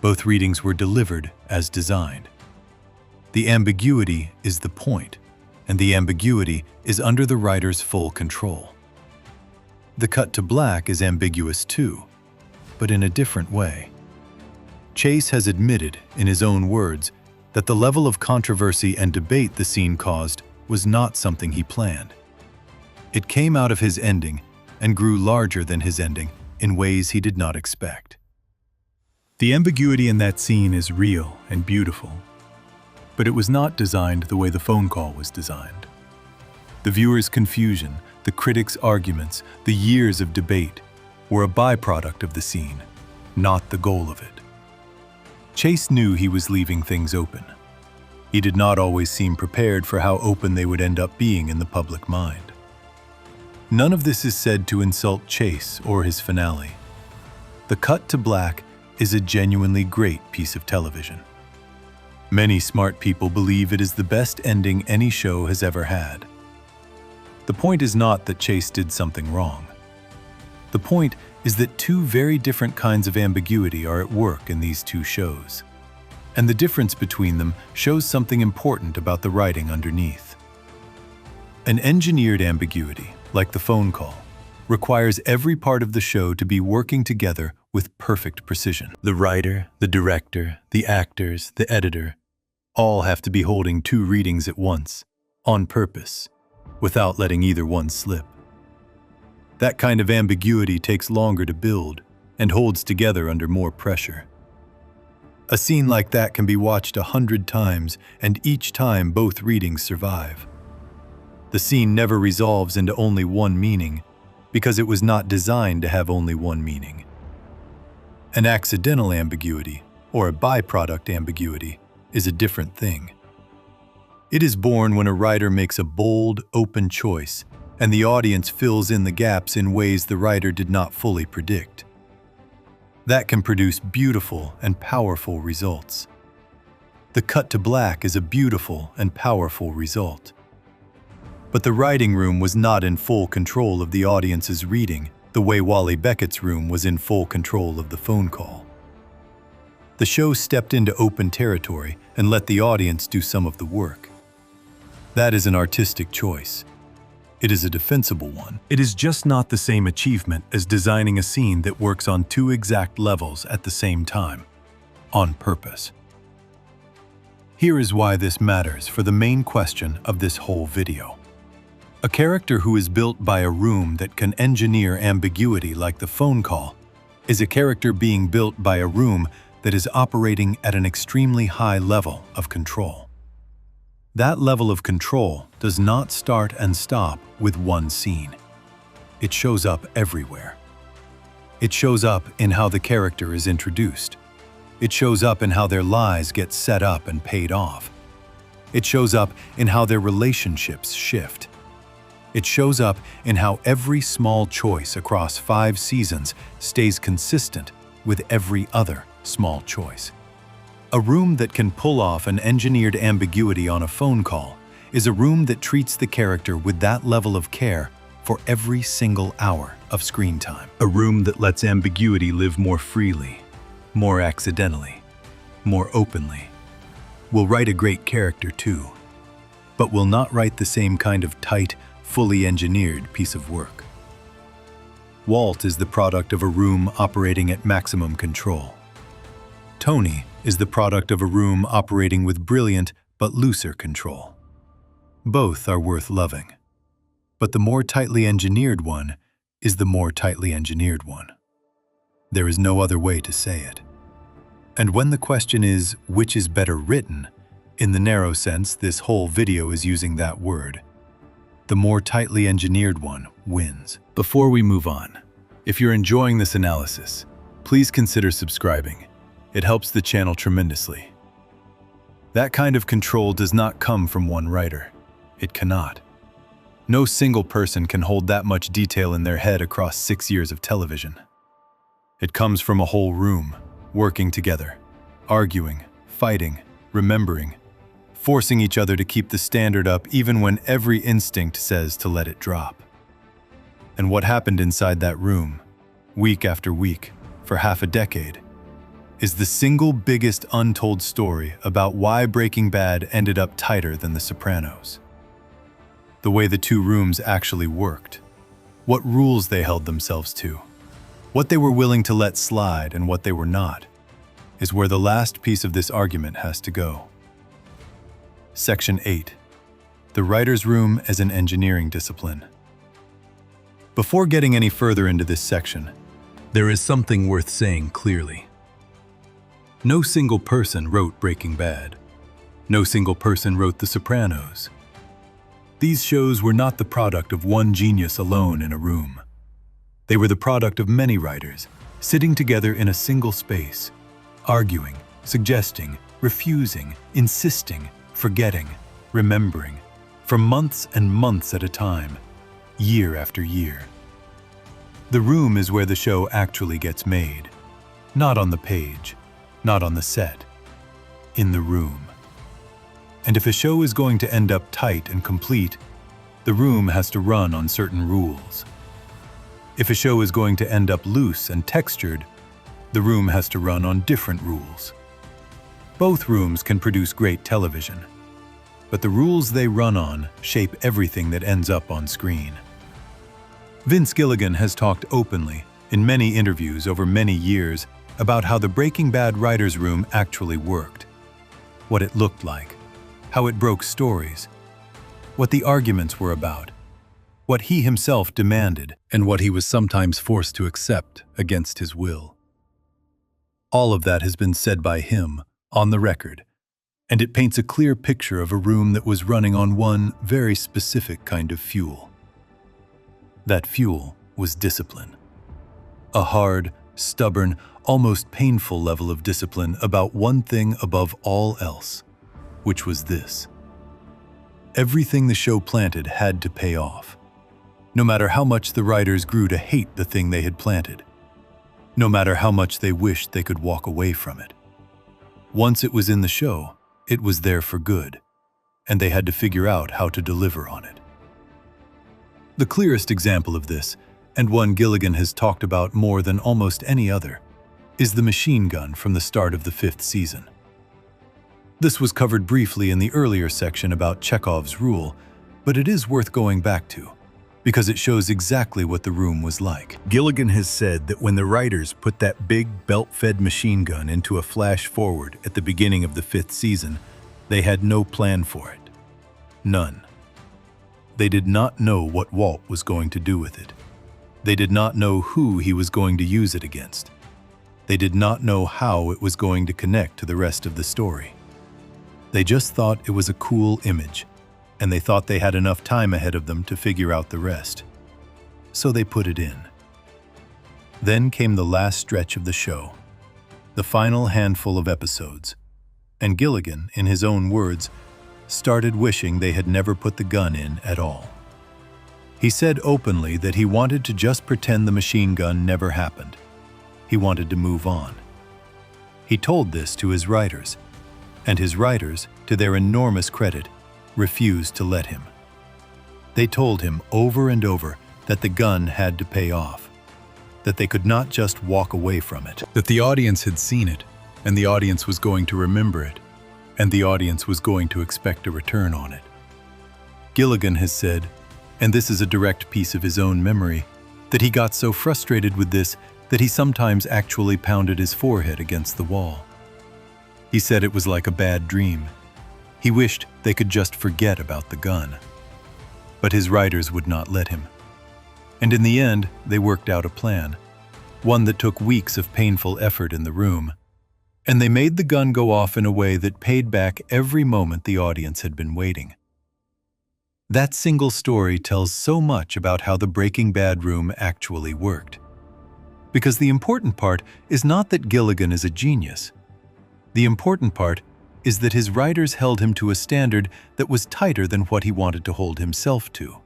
Both readings were delivered as designed. The ambiguity is the point, and the ambiguity is under the writer's full control. The cut to black is ambiguous too, but in a different way. Chase has admitted, in his own words, that the level of controversy and debate the scene caused was not something he planned. It came out of his ending and grew larger than his ending in ways he did not expect. The ambiguity in that scene is real and beautiful, but it was not designed the way the phone call was designed. The viewer's confusion, the critic's arguments, the years of debate were a byproduct of the scene, not the goal of it. Chase knew he was leaving things open. He did not always seem prepared for how open they would end up being in the public mind. None of this is said to insult Chase or his finale. The cut to black is a genuinely great piece of television. Many smart people believe it is the best ending any show has ever had. The point is not that Chase did something wrong. The point is that two very different kinds of ambiguity are at work in these two shows. And the difference between them shows something important about the writing underneath. An engineered ambiguity, like the phone call, requires every part of the show to be working together with perfect precision. The writer, the director, the actors, the editor, all have to be holding two readings at once, on purpose, without letting either one slip. That kind of ambiguity takes longer to build and holds together under more pressure. A scene like that can be watched 100 times, and each time both readings survive. The scene never resolves into only one meaning, because it was not designed to have only one meaning. An accidental ambiguity, or a byproduct ambiguity, is a different thing. It is born when a writer makes a bold, open choice, and the audience fills in the gaps in ways the writer did not fully predict. That can produce beautiful and powerful results. The cut to black is a beautiful and powerful result. But the writing room was not in full control of the audience's reading, the way Wally Beckett's room was in full control of the phone call. The show stepped into open territory and let the audience do some of the work. That is an artistic choice. It is a defensible one. It is just not the same achievement as designing a scene that works on two exact levels at the same time, on purpose. Here is why this matters for the main question of this whole video. A character who is built by a room that can engineer ambiguity like the phone call is a character being built by a room that is operating at an extremely high level of control. That level of control does not start and stop with one scene. It shows up everywhere. It shows up in how the character is introduced. It shows up in how their lies get set up and paid off. It shows up in how their relationships shift. It shows up in how every small choice across 5 seasons stays consistent with every other small choice. A room that can pull off an engineered ambiguity on a phone call is a room that treats the character with that level of care for every single hour of screen time. A room that lets ambiguity live more freely, more accidentally, more openly. Will write a great character too, but will not write the same kind of tight, fully engineered piece of work. Walt is the product of a room operating at maximum control. Tony is the product of a room operating with brilliant but looser control. Both are worth loving, but the more tightly engineered one is the more tightly engineered one. There is no other way to say it. And when the question is, which is better written, in the narrow sense, this whole video is using that word. The more tightly engineered one wins. Before we move on, if you're enjoying this analysis, please consider subscribing. It helps the channel tremendously. That kind of control does not come from one writer. It cannot. No single person can hold that much detail in their head across 6 years of television. It comes from a whole room, working together, arguing, fighting, remembering, forcing each other to keep the standard up even when every instinct says to let it drop. And what happened inside that room, week after week, for half a decade, is the single biggest untold story about why Breaking Bad ended up tighter than The Sopranos. The way the two rooms actually worked, what rules they held themselves to, what they were willing to let slide and what they were not, is where the last piece of this argument has to go. Section 8. The writer's room as an engineering discipline. Before getting any further into this section, there is something worth saying clearly. No single person wrote Breaking Bad. No single person wrote The Sopranos. These shows were not the product of one genius alone in a room. They were the product of many writers, sitting together in a single space, arguing, suggesting, refusing, insisting, forgetting, remembering, for months and months at a time, year after year. The room is where the show actually gets made, not on the page, not on the set, in the room. And if a show is going to end up tight and complete, the room has to run on certain rules. If a show is going to end up loose and textured, the room has to run on different rules. Both rooms can produce great television, but the rules they run on shape everything that ends up on screen. Vince Gilligan has talked openly, in many interviews over many years, about how the Breaking Bad writer's room actually worked, what it looked like, how it broke stories, what the arguments were about, what he himself demanded, and what he was sometimes forced to accept against his will. All of that has been said by him, on the record, and it paints a clear picture of a room that was running on one very specific kind of fuel. That fuel was discipline. A hard, stubborn, almost painful level of discipline about one thing above all else, which was this. Everything the show planted had to pay off, no matter how much the writers grew to hate the thing they had planted. no matter how much they wished they could walk away from it. Once it was in the show, it was there for good, and they had to figure out how to deliver on it. The clearest example of this, and one Gilligan has talked about more than almost any other, is the machine gun from the start of the 5th season. This was covered briefly in the earlier section about Chekhov's rule, but it is worth going back to, because it shows exactly what the room was like. Gilligan has said that when the writers put that big belt-fed machine gun into a flash forward at the beginning of the 5th season, they had no plan for it. None. They did not know what Walt was going to do with it. They did not know who he was going to use it against. They did not know how it was going to connect to the rest of the story. They just thought it was a cool image, and they thought they had enough time ahead of them to figure out the rest. So they put it in. Then came the last stretch of the show, the final handful of episodes, and Gilligan, in his own words, started wishing they had never put the gun in at all. He said openly that he wanted to just pretend the machine gun never happened. He wanted to move on. He told this to his writers, and his writers, to their enormous credit, refused to let him. They told him over and over that the gun had to pay off, that they could not just walk away from it, That the audience had seen it, and the audience was going to remember it, and the audience was going to expect a return on it. Gilligan has said, and this is a direct piece of his own memory, that he got so frustrated with this that he sometimes actually pounded his forehead against the wall. He said it was like a bad dream. He wished they could just forget about the gun. But his writers would not let him. And in the end, they worked out a plan, one that took weeks of painful effort in the room. And they made the gun go off in a way that paid back every moment the audience had been waiting. That single story tells so much about how the Breaking Bad room actually worked. Because the important part is not that Gilligan is a genius. The important part is that his writers held him to a standard that was tighter than what he wanted to hold himself to.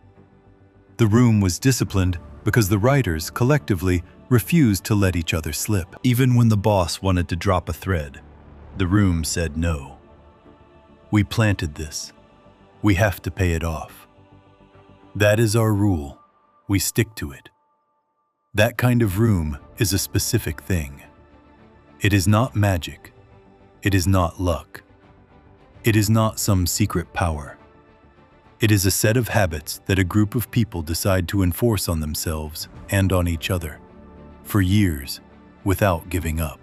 The room was disciplined because the writers, collectively, refused to let each other slip. Even when the boss wanted to drop a thread, the room said no. We planted this. We have to pay it off. That is our rule. We stick to it. That kind of room is a specific thing. It is not magic. It is not luck. It is not some secret power. It is a set of habits that a group of people decide to enforce on themselves and on each other, for years, without giving up.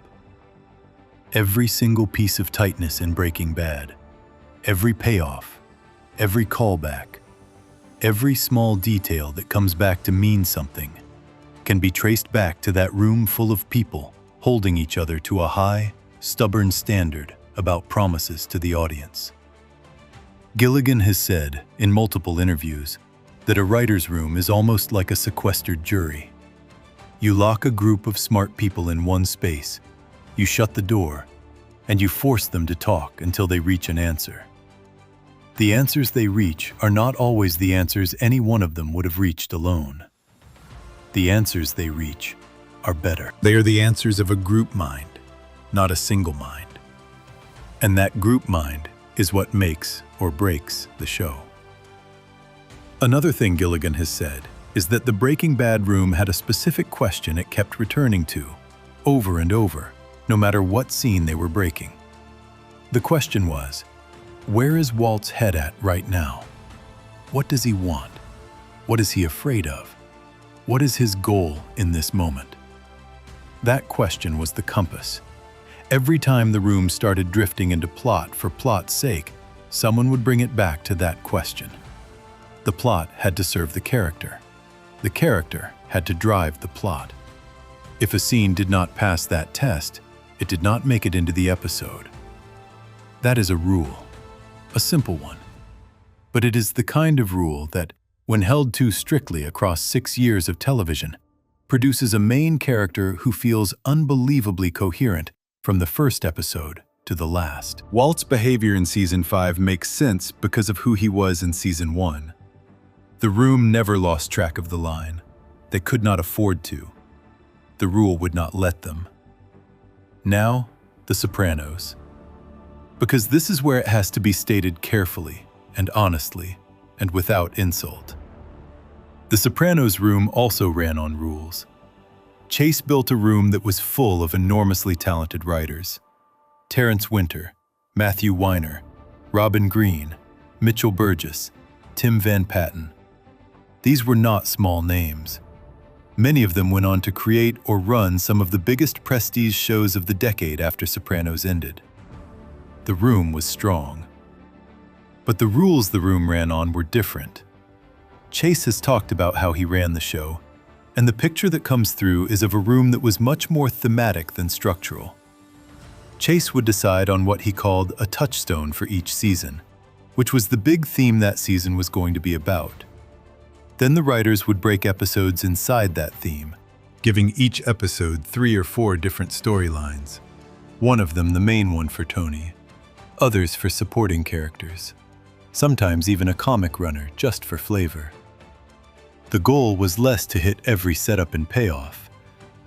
Every single piece of tightness in Breaking Bad, every payoff, every callback, every small detail that comes back to mean something, can be traced back to that room full of people holding each other to a high, stubborn standard about promises to the audience. Gilligan has said, in multiple interviews, that a writer's room is almost like a sequestered jury. You lock a group of smart people in one space, you shut the door, and you force them to talk until they reach an answer. The answers they reach are not always the answers any one of them would have reached alone. The answers they reach are better. They are the answers of a group mind, not a single mind. And that group mind is what makes or breaks the show. Another thing Gilligan has said is that the Breaking Bad room had a specific question it kept returning to, over and over, no matter what scene they were breaking. The question was, where is Walt's head at right now? What does he want? What is he afraid of? What is his goal in this moment? That question was the compass. Every time the room started drifting into plot for plot's sake, someone would bring it back to that question. The plot had to serve the character. The character had to drive the plot. If a scene did not pass that test, it did not make it into the episode. That is a rule, a simple one. But it is the kind of rule that, when held too strictly across 6 years of television, produces a main character who feels unbelievably coherent from the first episode to the last. Walt's behavior in Season 5 makes sense because of who he was in Season 1. The room never lost track of the line. They could not afford to. The the rule would not let them. Now, The Sopranos. Because this is where it has to be stated carefully and honestly and without insult. The Sopranos room also ran on rules. Chase built a room that was full of enormously talented writers. Terrence Winter, Matthew Weiner, Robin Greene, Mitchell Burgess, Tim Van Patten. These were not small names. Many of them went on to create or run some of the biggest prestige shows of the decade after Sopranos ended. The room was strong. But the rules the room ran on were different. Chase has talked about how he ran the show, and the picture that comes through is of a room that was much more thematic than structural. Chase would decide on what he called a touchstone for each season, which was the big theme that season was going to be about. Then the writers would break episodes inside that theme, giving each episode 3 or 4 different storylines. one of them the main one for Tony, others for supporting characters, sometimes even a comic runner just for flavor. The goal was less to hit every setup and payoff,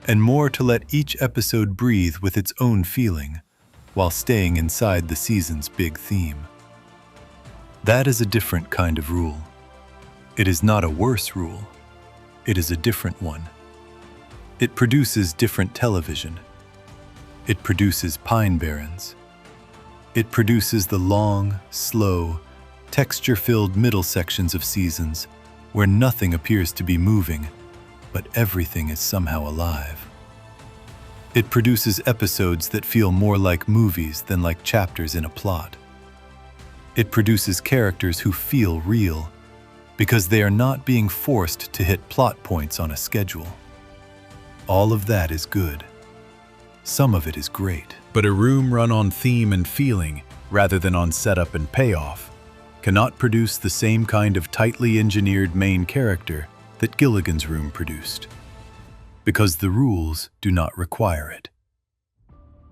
and more to let each episode breathe with its own feeling, while staying inside the season's big theme. That is a different kind of rule. It is not a worse rule. It is a different one. It produces different television. It produces Pine Barrens. It produces the long, slow, texture-filled middle sections of seasons where nothing appears to be moving, but everything is somehow alive. It produces episodes that feel more like movies than like chapters in a plot. It produces characters who feel real, because they are not being forced to hit plot points on a schedule. All of that is good. Some of it is great. But a room run on theme and feeling, rather than on setup and payoff, cannot produce the same kind of tightly engineered main character that Gilligan's Room produced, because the rules do not require it.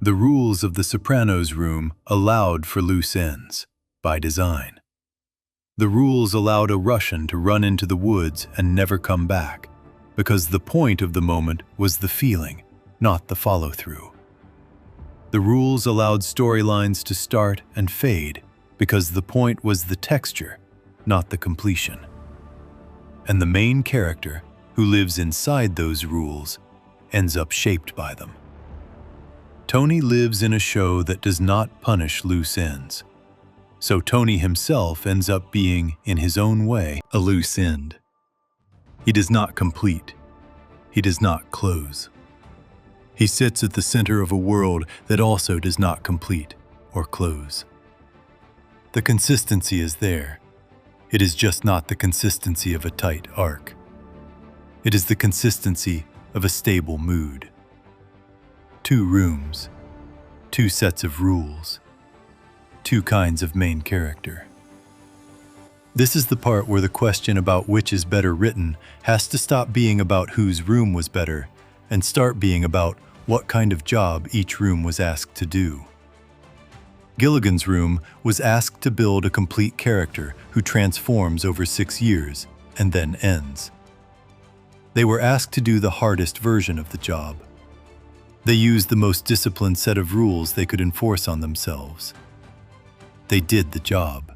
The rules of The Sopranos room allowed for loose ends, by design. The rules allowed a Russian to run into the woods and never come back, because the point of the moment was the feeling, not the follow-through. The rules allowed storylines to start and fade, because the point was the texture, not the completion. And the main character, who lives inside those rules, ends up shaped by them. Tony lives in a show that does not punish loose ends. So Tony himself ends up being, in his own way, a loose end. He does not complete. He does not close. He sits at the center of a world that also does not complete or close. The consistency is there. It is just not the consistency of a tight arc. It is the consistency of a stable mood. 2 rooms, 2 sets of rules, 2 kinds of main character. This is the part where the question about which is better written has to stop being about whose room was better and start being about what kind of job each room was asked to do. Gilligan's Room was asked to build a complete character who transforms over 6 years and then ends. They were asked to do the hardest version of the job. They used the most disciplined set of rules they could enforce on themselves. They did the job.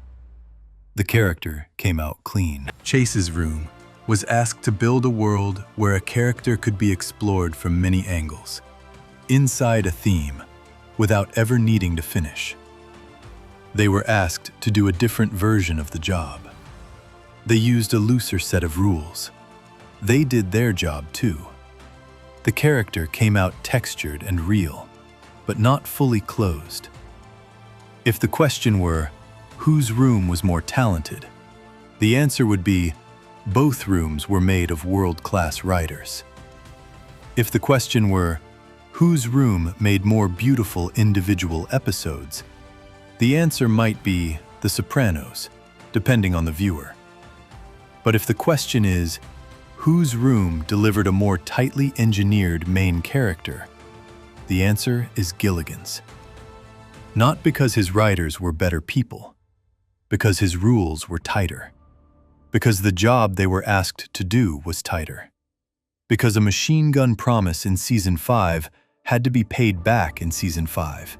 The character came out clean. Chase's room was asked to build a world where a character could be explored from many angles, inside a theme, without ever needing to finish. They were asked to do a different version of the job. They used a looser set of rules. They did their job too. The character came out textured and real, but not fully closed. If the question were, whose room was more talented, the answer would be, both rooms were made of world-class writers. If the question were, whose room made more beautiful individual episodes, the answer might be The Sopranos, depending on the viewer. But if the question is, whose room delivered a more tightly engineered main character, the answer is Gilligan's. Not because his writers were better people, because his rules were tighter, because the job they were asked to do was tighter, because a machine gun promise in Season 5 had to be paid back in Season 5,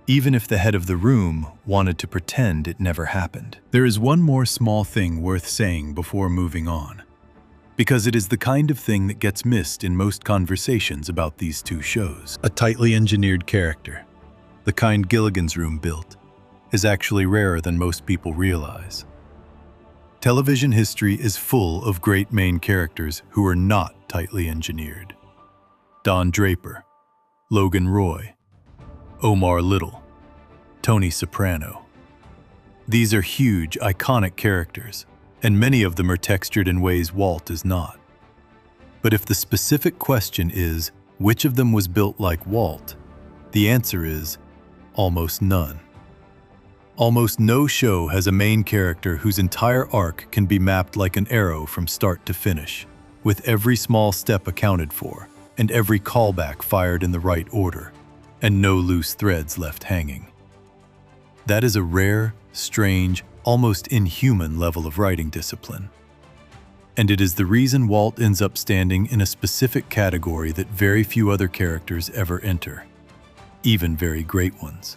even if the head of the room wanted to pretend it never happened. There is one more small thing worth saying before moving on, because it is the kind of thing that gets missed in most conversations about these two shows. A tightly engineered character, the kind Gilligan's Room built, is actually rarer than most people realize. Television history is full of great main characters who are not tightly engineered. Don Draper, Logan Roy, Omar Little, Tony Soprano. These are huge, iconic characters, and many of them are textured in ways Walt is not. But if the specific question is, which of them was built like Walt, the answer is, almost none. Almost no show has a main character whose entire arc can be mapped like an arrow from start to finish, with every small step accounted for, and every callback fired in the right order, and no loose threads left hanging. That is a rare, strange, almost inhuman level of writing discipline. And it is the reason Walt ends up standing in a specific category that very few other characters ever enter, even very great ones.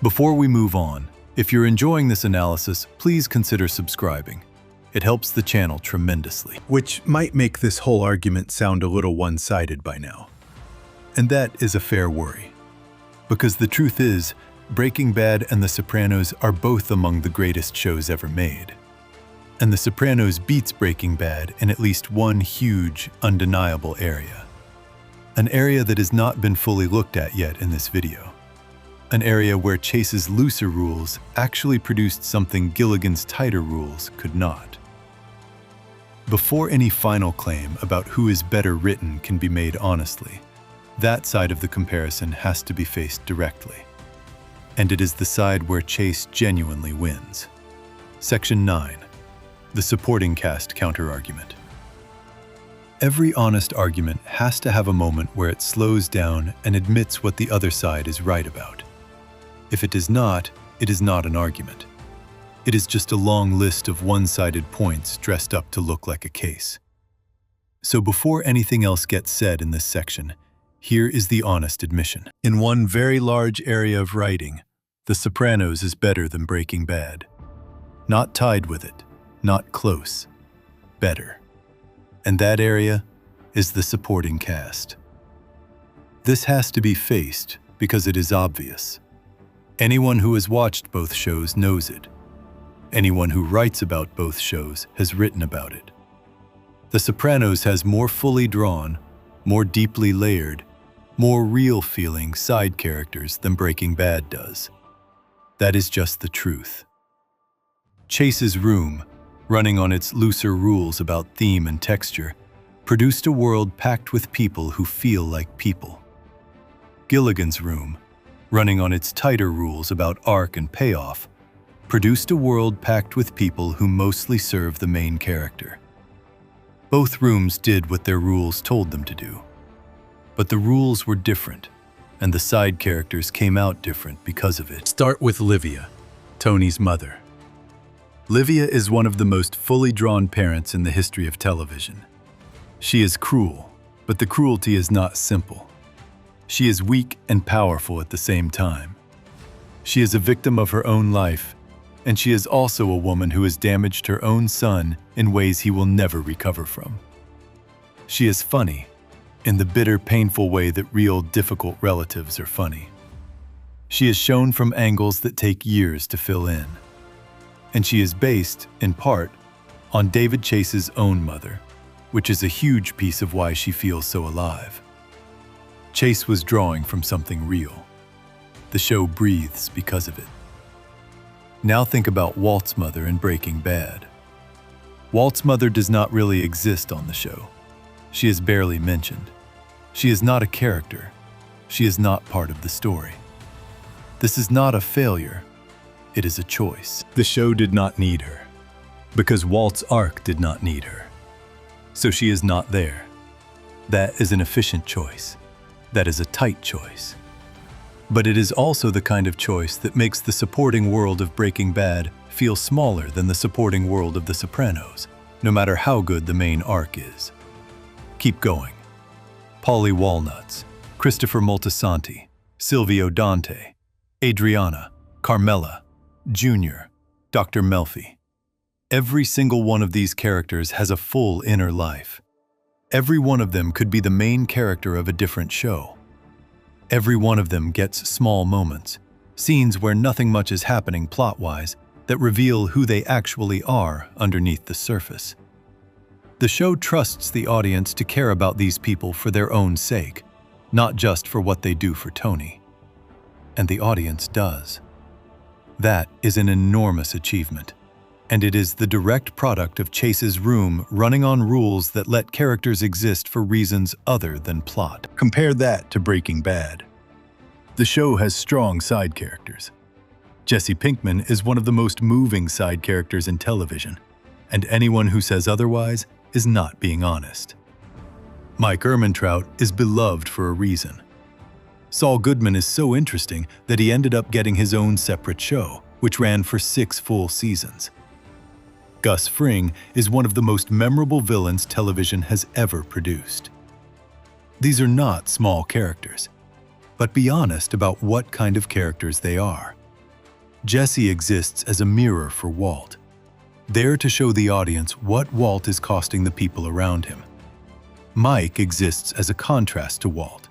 Before we move on, if you're enjoying this analysis, please consider subscribing. It helps the channel tremendously. Which might make this whole argument sound a little one-sided by now. And that is a fair worry. Because the truth is, Breaking Bad and The Sopranos are both among the greatest shows ever made. And The Sopranos beats Breaking Bad in at least one huge, undeniable area. An area that has not been fully looked at yet in this video. An area where Chase's looser rules actually produced something Gilligan's tighter rules could not. Before any final claim about who is better written can be made honestly, that side of the comparison has to be faced directly. And it is the side where Chase genuinely wins. Section 9. The supporting cast counterargument. Every honest argument has to have a moment where it slows down and admits what the other side is right about. If it does not, it is not an argument. It is just a long list of one-sided points dressed up to look like a case. So before anything else gets said in this section, here is the honest admission. In one very large area of writing, The Sopranos is better than Breaking Bad. Not tied with it, not close, better. And that area is the supporting cast. This has to be faced because it is obvious. Anyone who has watched both shows knows it. Anyone who writes about both shows has written about it. The Sopranos has more fully drawn, more deeply layered, more real-feeling side characters than Breaking Bad does. That is just the truth. Chase's room, running on its looser rules about theme and texture, produced a world packed with people who feel like people. Gilligan's room, running on its tighter rules about arc and payoff, produced a world packed with people who mostly serve the main character. Both rooms did what their rules told them to do. But the rules were different, and the side characters came out different because of it. Start with Livia, Tony's mother. Livia is one of the most fully drawn parents in the history of television. She is cruel, but the cruelty is not simple. She is weak and powerful at the same time. She is a victim of her own life, and she is also a woman who has damaged her own son in ways he will never recover from. She is funny, in the bitter, painful way that real, difficult relatives are funny. She is shown from angles that take years to fill in. And she is based, in part, on David Chase's own mother, which is a huge piece of why she feels so alive. Chase was drawing from something real. The show breathes because of it. Now think about Walt's mother in Breaking Bad. Walt's mother does not really exist on the show. She is barely mentioned. She is not a character. She is not part of the story. This is not a failure. It is a choice. The show did not need her, because Walt's arc did not need her. So she is not there. That is an efficient choice. That is a tight choice. But it is also the kind of choice that makes the supporting world of Breaking Bad feel smaller than the supporting world of The Sopranos, no matter how good the main arc is. Keep going. Polly Walnuts, Christopher Moltisanti, Silvio Dante, Adriana, Carmela, Junior, Dr. Melfi. Every single one of these characters has a full inner life. Every one of them could be the main character of a different show. Every one of them gets small moments, scenes where nothing much is happening plot-wise, that reveal who they actually are underneath the surface. The show trusts the audience to care about these people for their own sake, not just for what they do for Tony. And the audience does. That is an enormous achievement, and it is the direct product of Chase's room running on rules that let characters exist for reasons other than plot. Compare that to Breaking Bad. The show has strong side characters. Jesse Pinkman is one of the most moving side characters in television, and anyone who says otherwise is not being honest. Mike Ehrmantraut is beloved for a reason. Saul Goodman is so interesting that he ended up getting his own separate show, which ran for 6 full seasons. Gus Fring is one of the most memorable villains television has ever produced. These are not small characters, but be honest about what kind of characters they are. Jesse exists as a mirror for Walt, there to show the audience what Walt is costing the people around him. Mike exists as a contrast to Walt,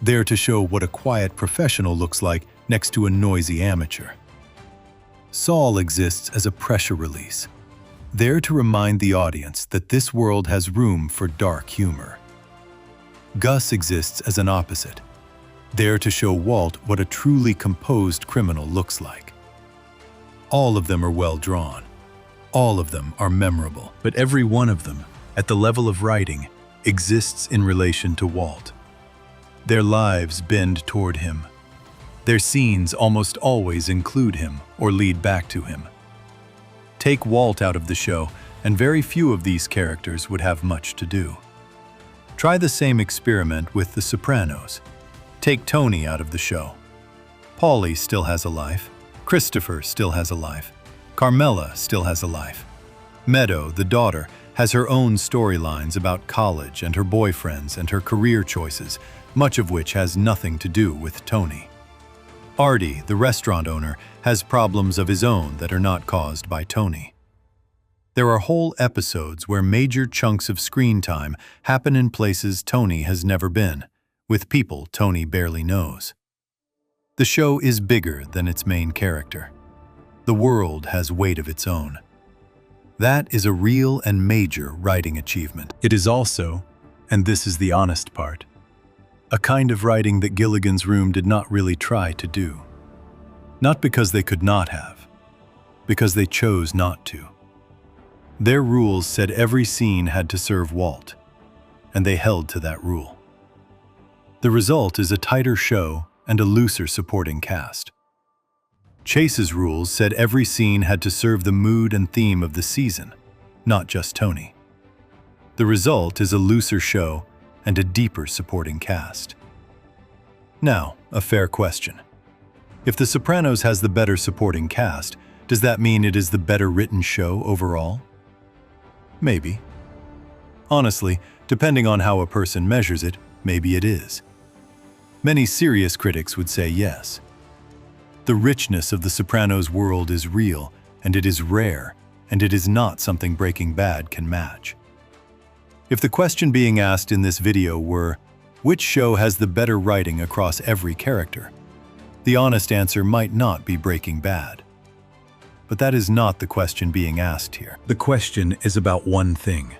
there to show what a quiet professional looks like next to a noisy amateur. Saul exists as a pressure release, there to remind the audience that this world has room for dark humor. Gus exists as an opposite, there to show Walt what a truly composed criminal looks like. All of them are well drawn. All of them are memorable. But every one of them, at the level of writing, exists in relation to Walt. Their lives bend toward him. Their scenes almost always include him or lead back to him. Take Walt out of the show, and very few of these characters would have much to do. Try the same experiment with The Sopranos. Take Tony out of the show. Paulie still has a life. Christopher still has a life. Carmela still has a life. Meadow, the daughter, has her own storylines about college and her boyfriends and her career choices, much of which has nothing to do with Tony. Artie, the restaurant owner, has problems of his own that are not caused by Tony. There are whole episodes where major chunks of screen time happen in places Tony has never been, with people Tony barely knows. The show is bigger than its main character. The world has weight of its own. That is a real and major writing achievement. It is also, and this is the honest part, a kind of writing that Gilligan's Room did not really try to do. Not because they could not have, because they chose not to. Their rules said every scene had to serve Walt, and they held to that rule. The result is a tighter show and a looser supporting cast. Chase's rules said every scene had to serve the mood and theme of the season, not just Tony. The result is a looser show and a deeper supporting cast. Now, a fair question. If The Sopranos has the better supporting cast, does that mean it is the better written show overall? Maybe. Honestly, depending on how a person measures it, maybe it is. Many serious critics would say yes. The richness of The Sopranos' world is real, and it is rare, and it is not something Breaking Bad can match. If the question being asked in this video were, which show has the better writing across every character? The honest answer might not be Breaking Bad. But that is not the question being asked here. The question is about one thing.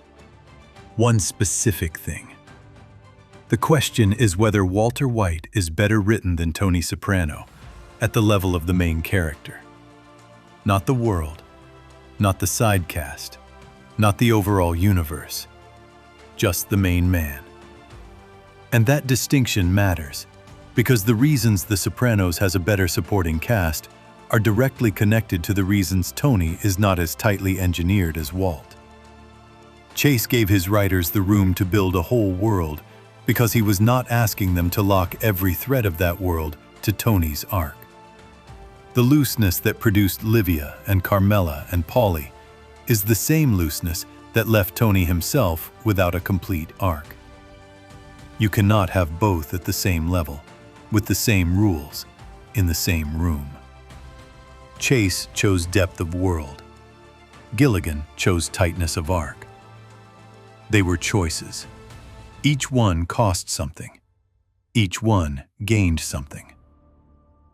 One specific thing. The question is whether Walter White is better written than Tony Soprano at the level of the main character. Not the world, not the side cast, not the overall universe, just the main man. And that distinction matters because the reasons The Sopranos has a better supporting cast are directly connected to the reasons Tony is not as tightly engineered as Walt. Chase gave his writers the room to build a whole world because he was not asking them to lock every thread of that world to Tony's arc. The looseness that produced Livia and Carmela and Paulie is the same looseness that left Tony himself without a complete arc. You cannot have both at the same level, with the same rules, in the same room. Chase chose depth of world. Gilligan chose tightness of arc. They were choices. Each one cost something. Each one gained something.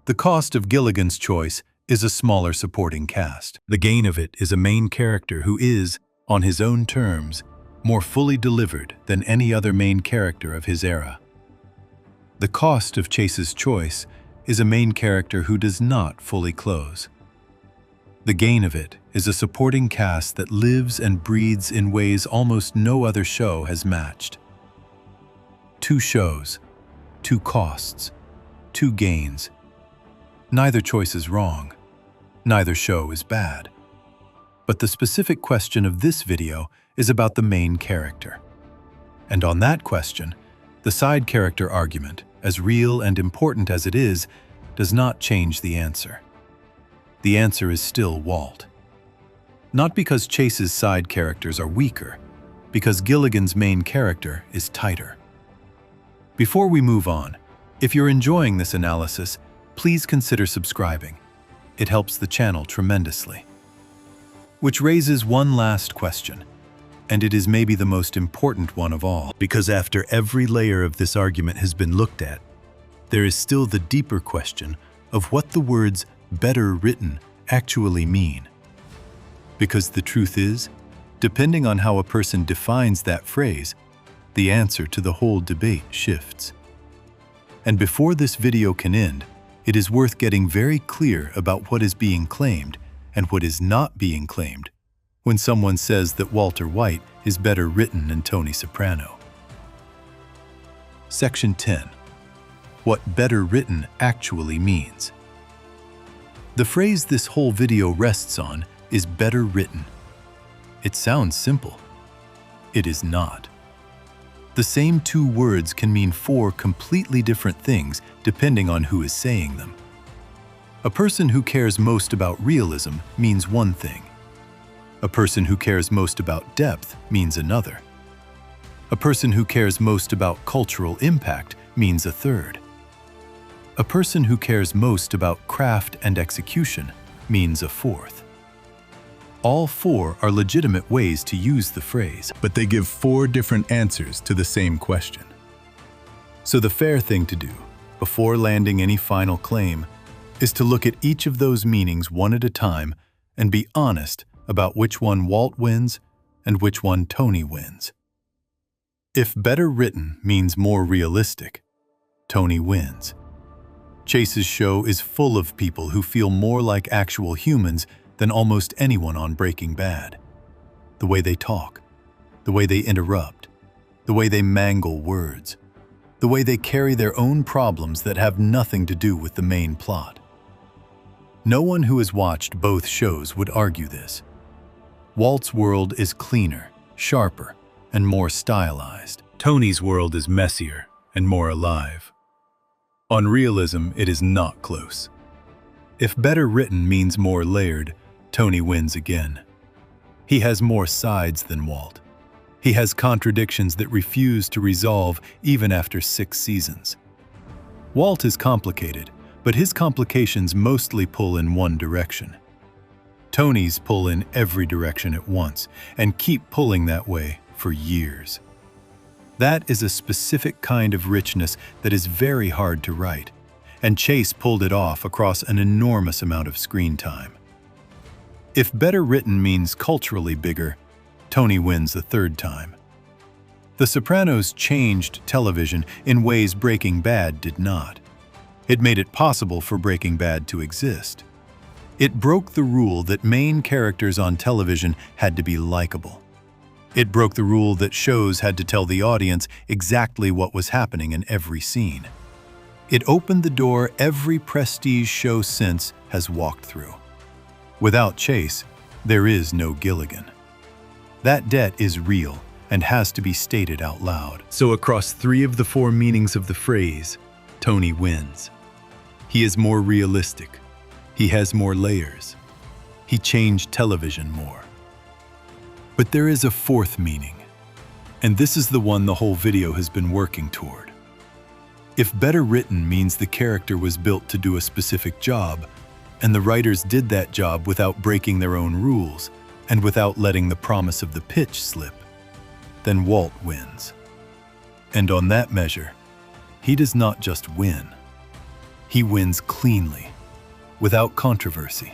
The cost of Gilligan's choice is a smaller supporting cast. The gain of it is a main character who is, on his own terms, more fully delivered than any other main character of his era. The cost of Chase's choice is a main character who does not fully close. The gain of it is a supporting cast that lives and breathes in ways almost no other show has matched. 2 shows, 2 costs, 2 gains. Neither choice is wrong. Neither show is bad. But the specific question of this video is about the main character. And on that question, the side character argument, as real and important as it is, does not change the answer. The answer is still Walt. Not because Chase's side characters are weaker, because Gilligan's main character is tighter. Before we move on, if you're enjoying this analysis, please consider subscribing. It helps the channel tremendously. Which raises one last question, and it is maybe the most important one of all, because after every layer of this argument has been looked at, there is still the deeper question of what the words "better written" actually mean. Because the truth is, depending on how a person defines that phrase, the answer to the whole debate shifts. And before this video can end, it is worth getting very clear about what is being claimed and what is not being claimed when someone says that Walter White is better written than Tony Soprano. Section 10. What better written actually means. The phrase this whole video rests on is better written. It sounds simple. It is not. The same 2 words can mean 4 completely different things depending on who is saying them. A person who cares most about realism means one thing. A person who cares most about depth means another. A person who cares most about cultural impact means a third. A person who cares most about craft and execution means a fourth. All 4 are legitimate ways to use the phrase, but they give 4 different answers to the same question. So the fair thing to do, before landing any final claim, is to look at each of those meanings one at a time and be honest about which one Walt wins and which one Tony wins. If better written means more realistic, Tony wins. Chase's show is full of people who feel more like actual humans than almost anyone on Breaking Bad. The way they talk, the way they interrupt, the way they mangle words, the way they carry their own problems that have nothing to do with the main plot. No one who has watched both shows would argue this. Walt's world is cleaner, sharper, and more stylized. Tony's world is messier and more alive. On realism, it is not close. If better written means more layered, Tony wins again. He has more sides than Walt. He has contradictions that refuse to resolve even after 6 seasons. Walt is complicated, but his complications mostly pull in one direction. Tony's pull in every direction at once and keep pulling that way for years. That is a specific kind of richness that is very hard to write, and Chase pulled it off across an enormous amount of screen time. If better written means culturally bigger, Tony wins the 3rd time. The Sopranos changed television in ways Breaking Bad did not. It made it possible for Breaking Bad to exist. It broke the rule that main characters on television had to be likable. It broke the rule that shows had to tell the audience exactly what was happening in every scene. It opened the door every prestige show since has walked through. Without Chase, there is no Gilligan. That debt is real and has to be stated out loud. So across 3 of the 4 meanings of the phrase, Tony wins. He is more realistic. He has more layers. He changed television more. But there is a 4th meaning. And this is the one the whole video has been working toward. If better written means the character was built to do a specific job, and the writers did that job without breaking their own rules and without letting the promise of the pitch slip, then Walt wins. And on that measure, he does not just win. He wins cleanly, without controversy,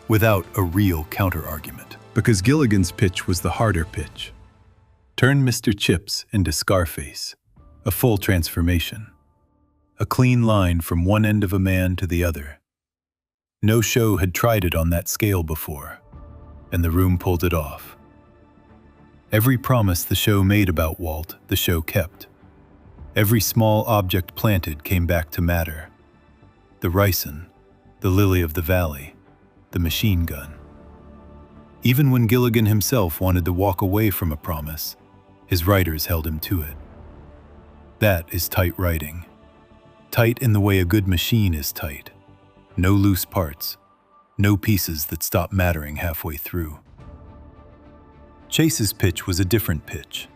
without a real counter-argument. Because Gilligan's pitch was the harder pitch. Turn Mr. Chips into Scarface, a full transformation. A clean line from one end of a man to the other. No show had tried it on that scale before, and the room pulled it off. Every promise the show made about Walt, the show kept. Every small object planted came back to matter. The ricin, the lily of the valley, the machine gun. Even when Gilligan himself wanted to walk away from a promise, his writers held him to it. That is tight writing. Tight in the way a good machine is tight. No loose parts, no pieces that stop mattering halfway through. Chase's pitch was a different pitch.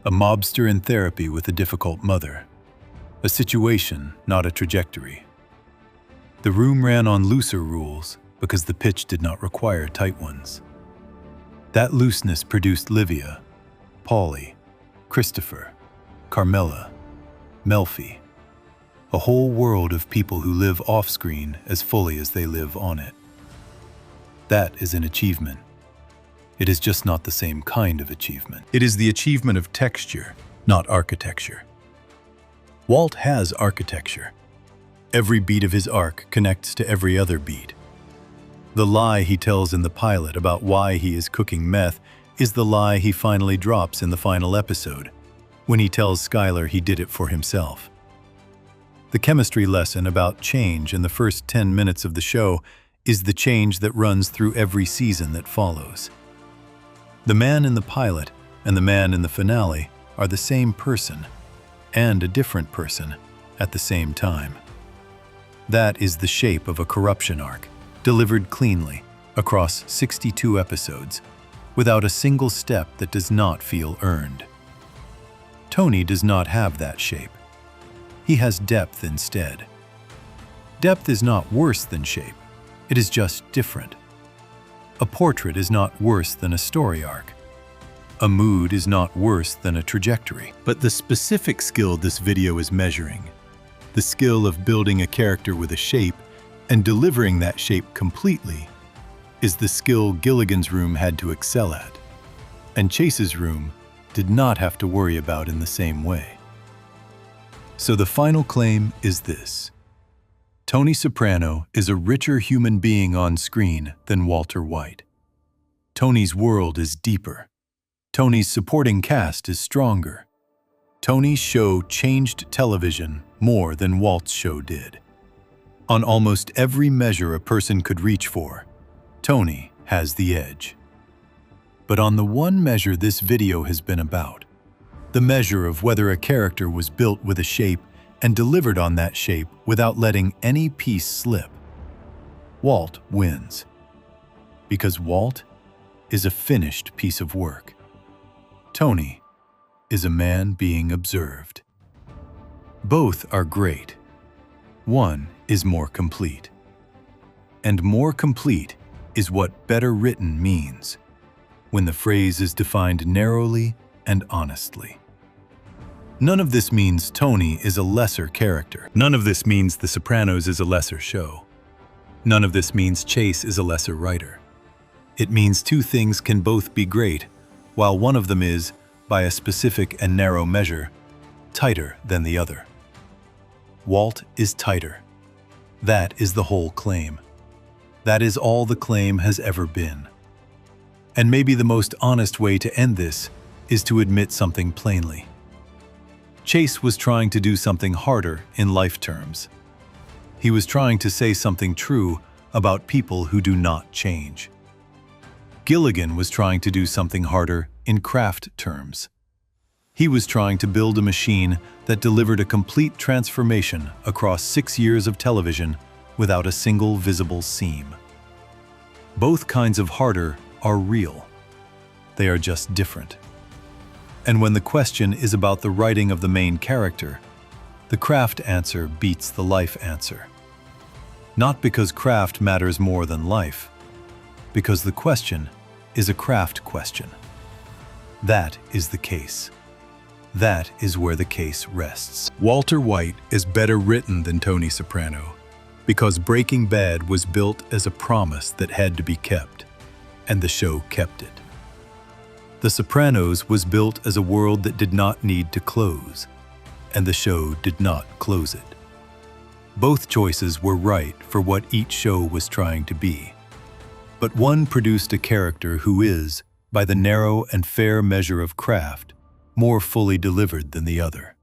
A mobster in therapy with a difficult mother. A situation, not a trajectory. The room ran on looser rules because the pitch did not require tight ones. That looseness produced Livia, Paulie, Christopher, Carmela, Melfi, a whole world of people who live off-screen as fully as they live on it. That is an achievement. It is just not the same kind of achievement. It is the achievement of texture, not architecture. Walt has architecture. Every beat of his arc connects to every other beat. The lie he tells in the pilot about why he is cooking meth is the lie he finally drops in the final episode, when he tells Skylar he did it for himself. The chemistry lesson about change in the first 10 minutes of the show is the change that runs through every season that follows. The man in the pilot and the man in the finale are the same person, and a different person at the same time. That is the shape of a corruption arc, delivered cleanly across 62 episodes, without a single step that does not feel earned. Tony does not have that shape. He has depth instead. Depth is not worse than shape. It is just different. A portrait is not worse than a story arc. A mood is not worse than a trajectory. But the specific skill this video is measuring, the skill of building a character with a shape and delivering that shape completely, is the skill Gilligan's room had to excel at, and Chase's room did not have to worry about in the same way. So the final claim is this: Tony Soprano is a richer human being on screen than Walter White. Tony's world is deeper. Tony's supporting cast is stronger. Tony's show changed television more than Walt's show did. On almost every measure a person could reach for, Tony has the edge. But on the one measure this video has been about, the measure of whether a character was built with a shape and delivered on that shape without letting any piece slip, Walt wins. Because Walt is a finished piece of work. Tony is a man being observed. Both are great. One is more complete. And more complete is what better written means, when the phrase is defined narrowly and honestly. None of this means Tony is a lesser character. None of this means The Sopranos is a lesser show. None of this means Chase is a lesser writer. It means two things can both be great, while one of them is, by a specific and narrow measure, tighter than the other. Walt is tighter. That is the whole claim. That is all the claim has ever been. And maybe the most honest way to end this is to admit something plainly. Chase was trying to do something harder in life terms. He was trying to say something true about people who do not change. Gilligan was trying to do something harder in craft terms. He was trying to build a machine that delivered a complete transformation across 6 years of television without a single visible seam. Both kinds of harder are real. They are just different. And when the question is about the writing of the main character, the craft answer beats the life answer. Not because craft matters more than life, because the question is a craft question. That is the case. That is where the case rests. Walter White is better written than Tony Soprano because Breaking Bad was built as a promise that had to be kept, and the show kept it. The Sopranos was built as a world that did not need to close, and the show did not close it. Both choices were right for what each show was trying to be, but one produced a character who is, by the narrow and fair measure of craft, more fully delivered than the other.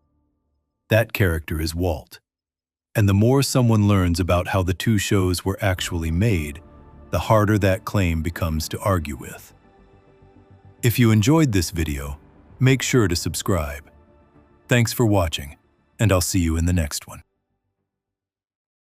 That character is Walt. And the more someone learns about how the two shows were actually made, the harder that claim becomes to argue with. If you enjoyed this video, make sure to subscribe. Thanks for watching, and I'll see you in the next one.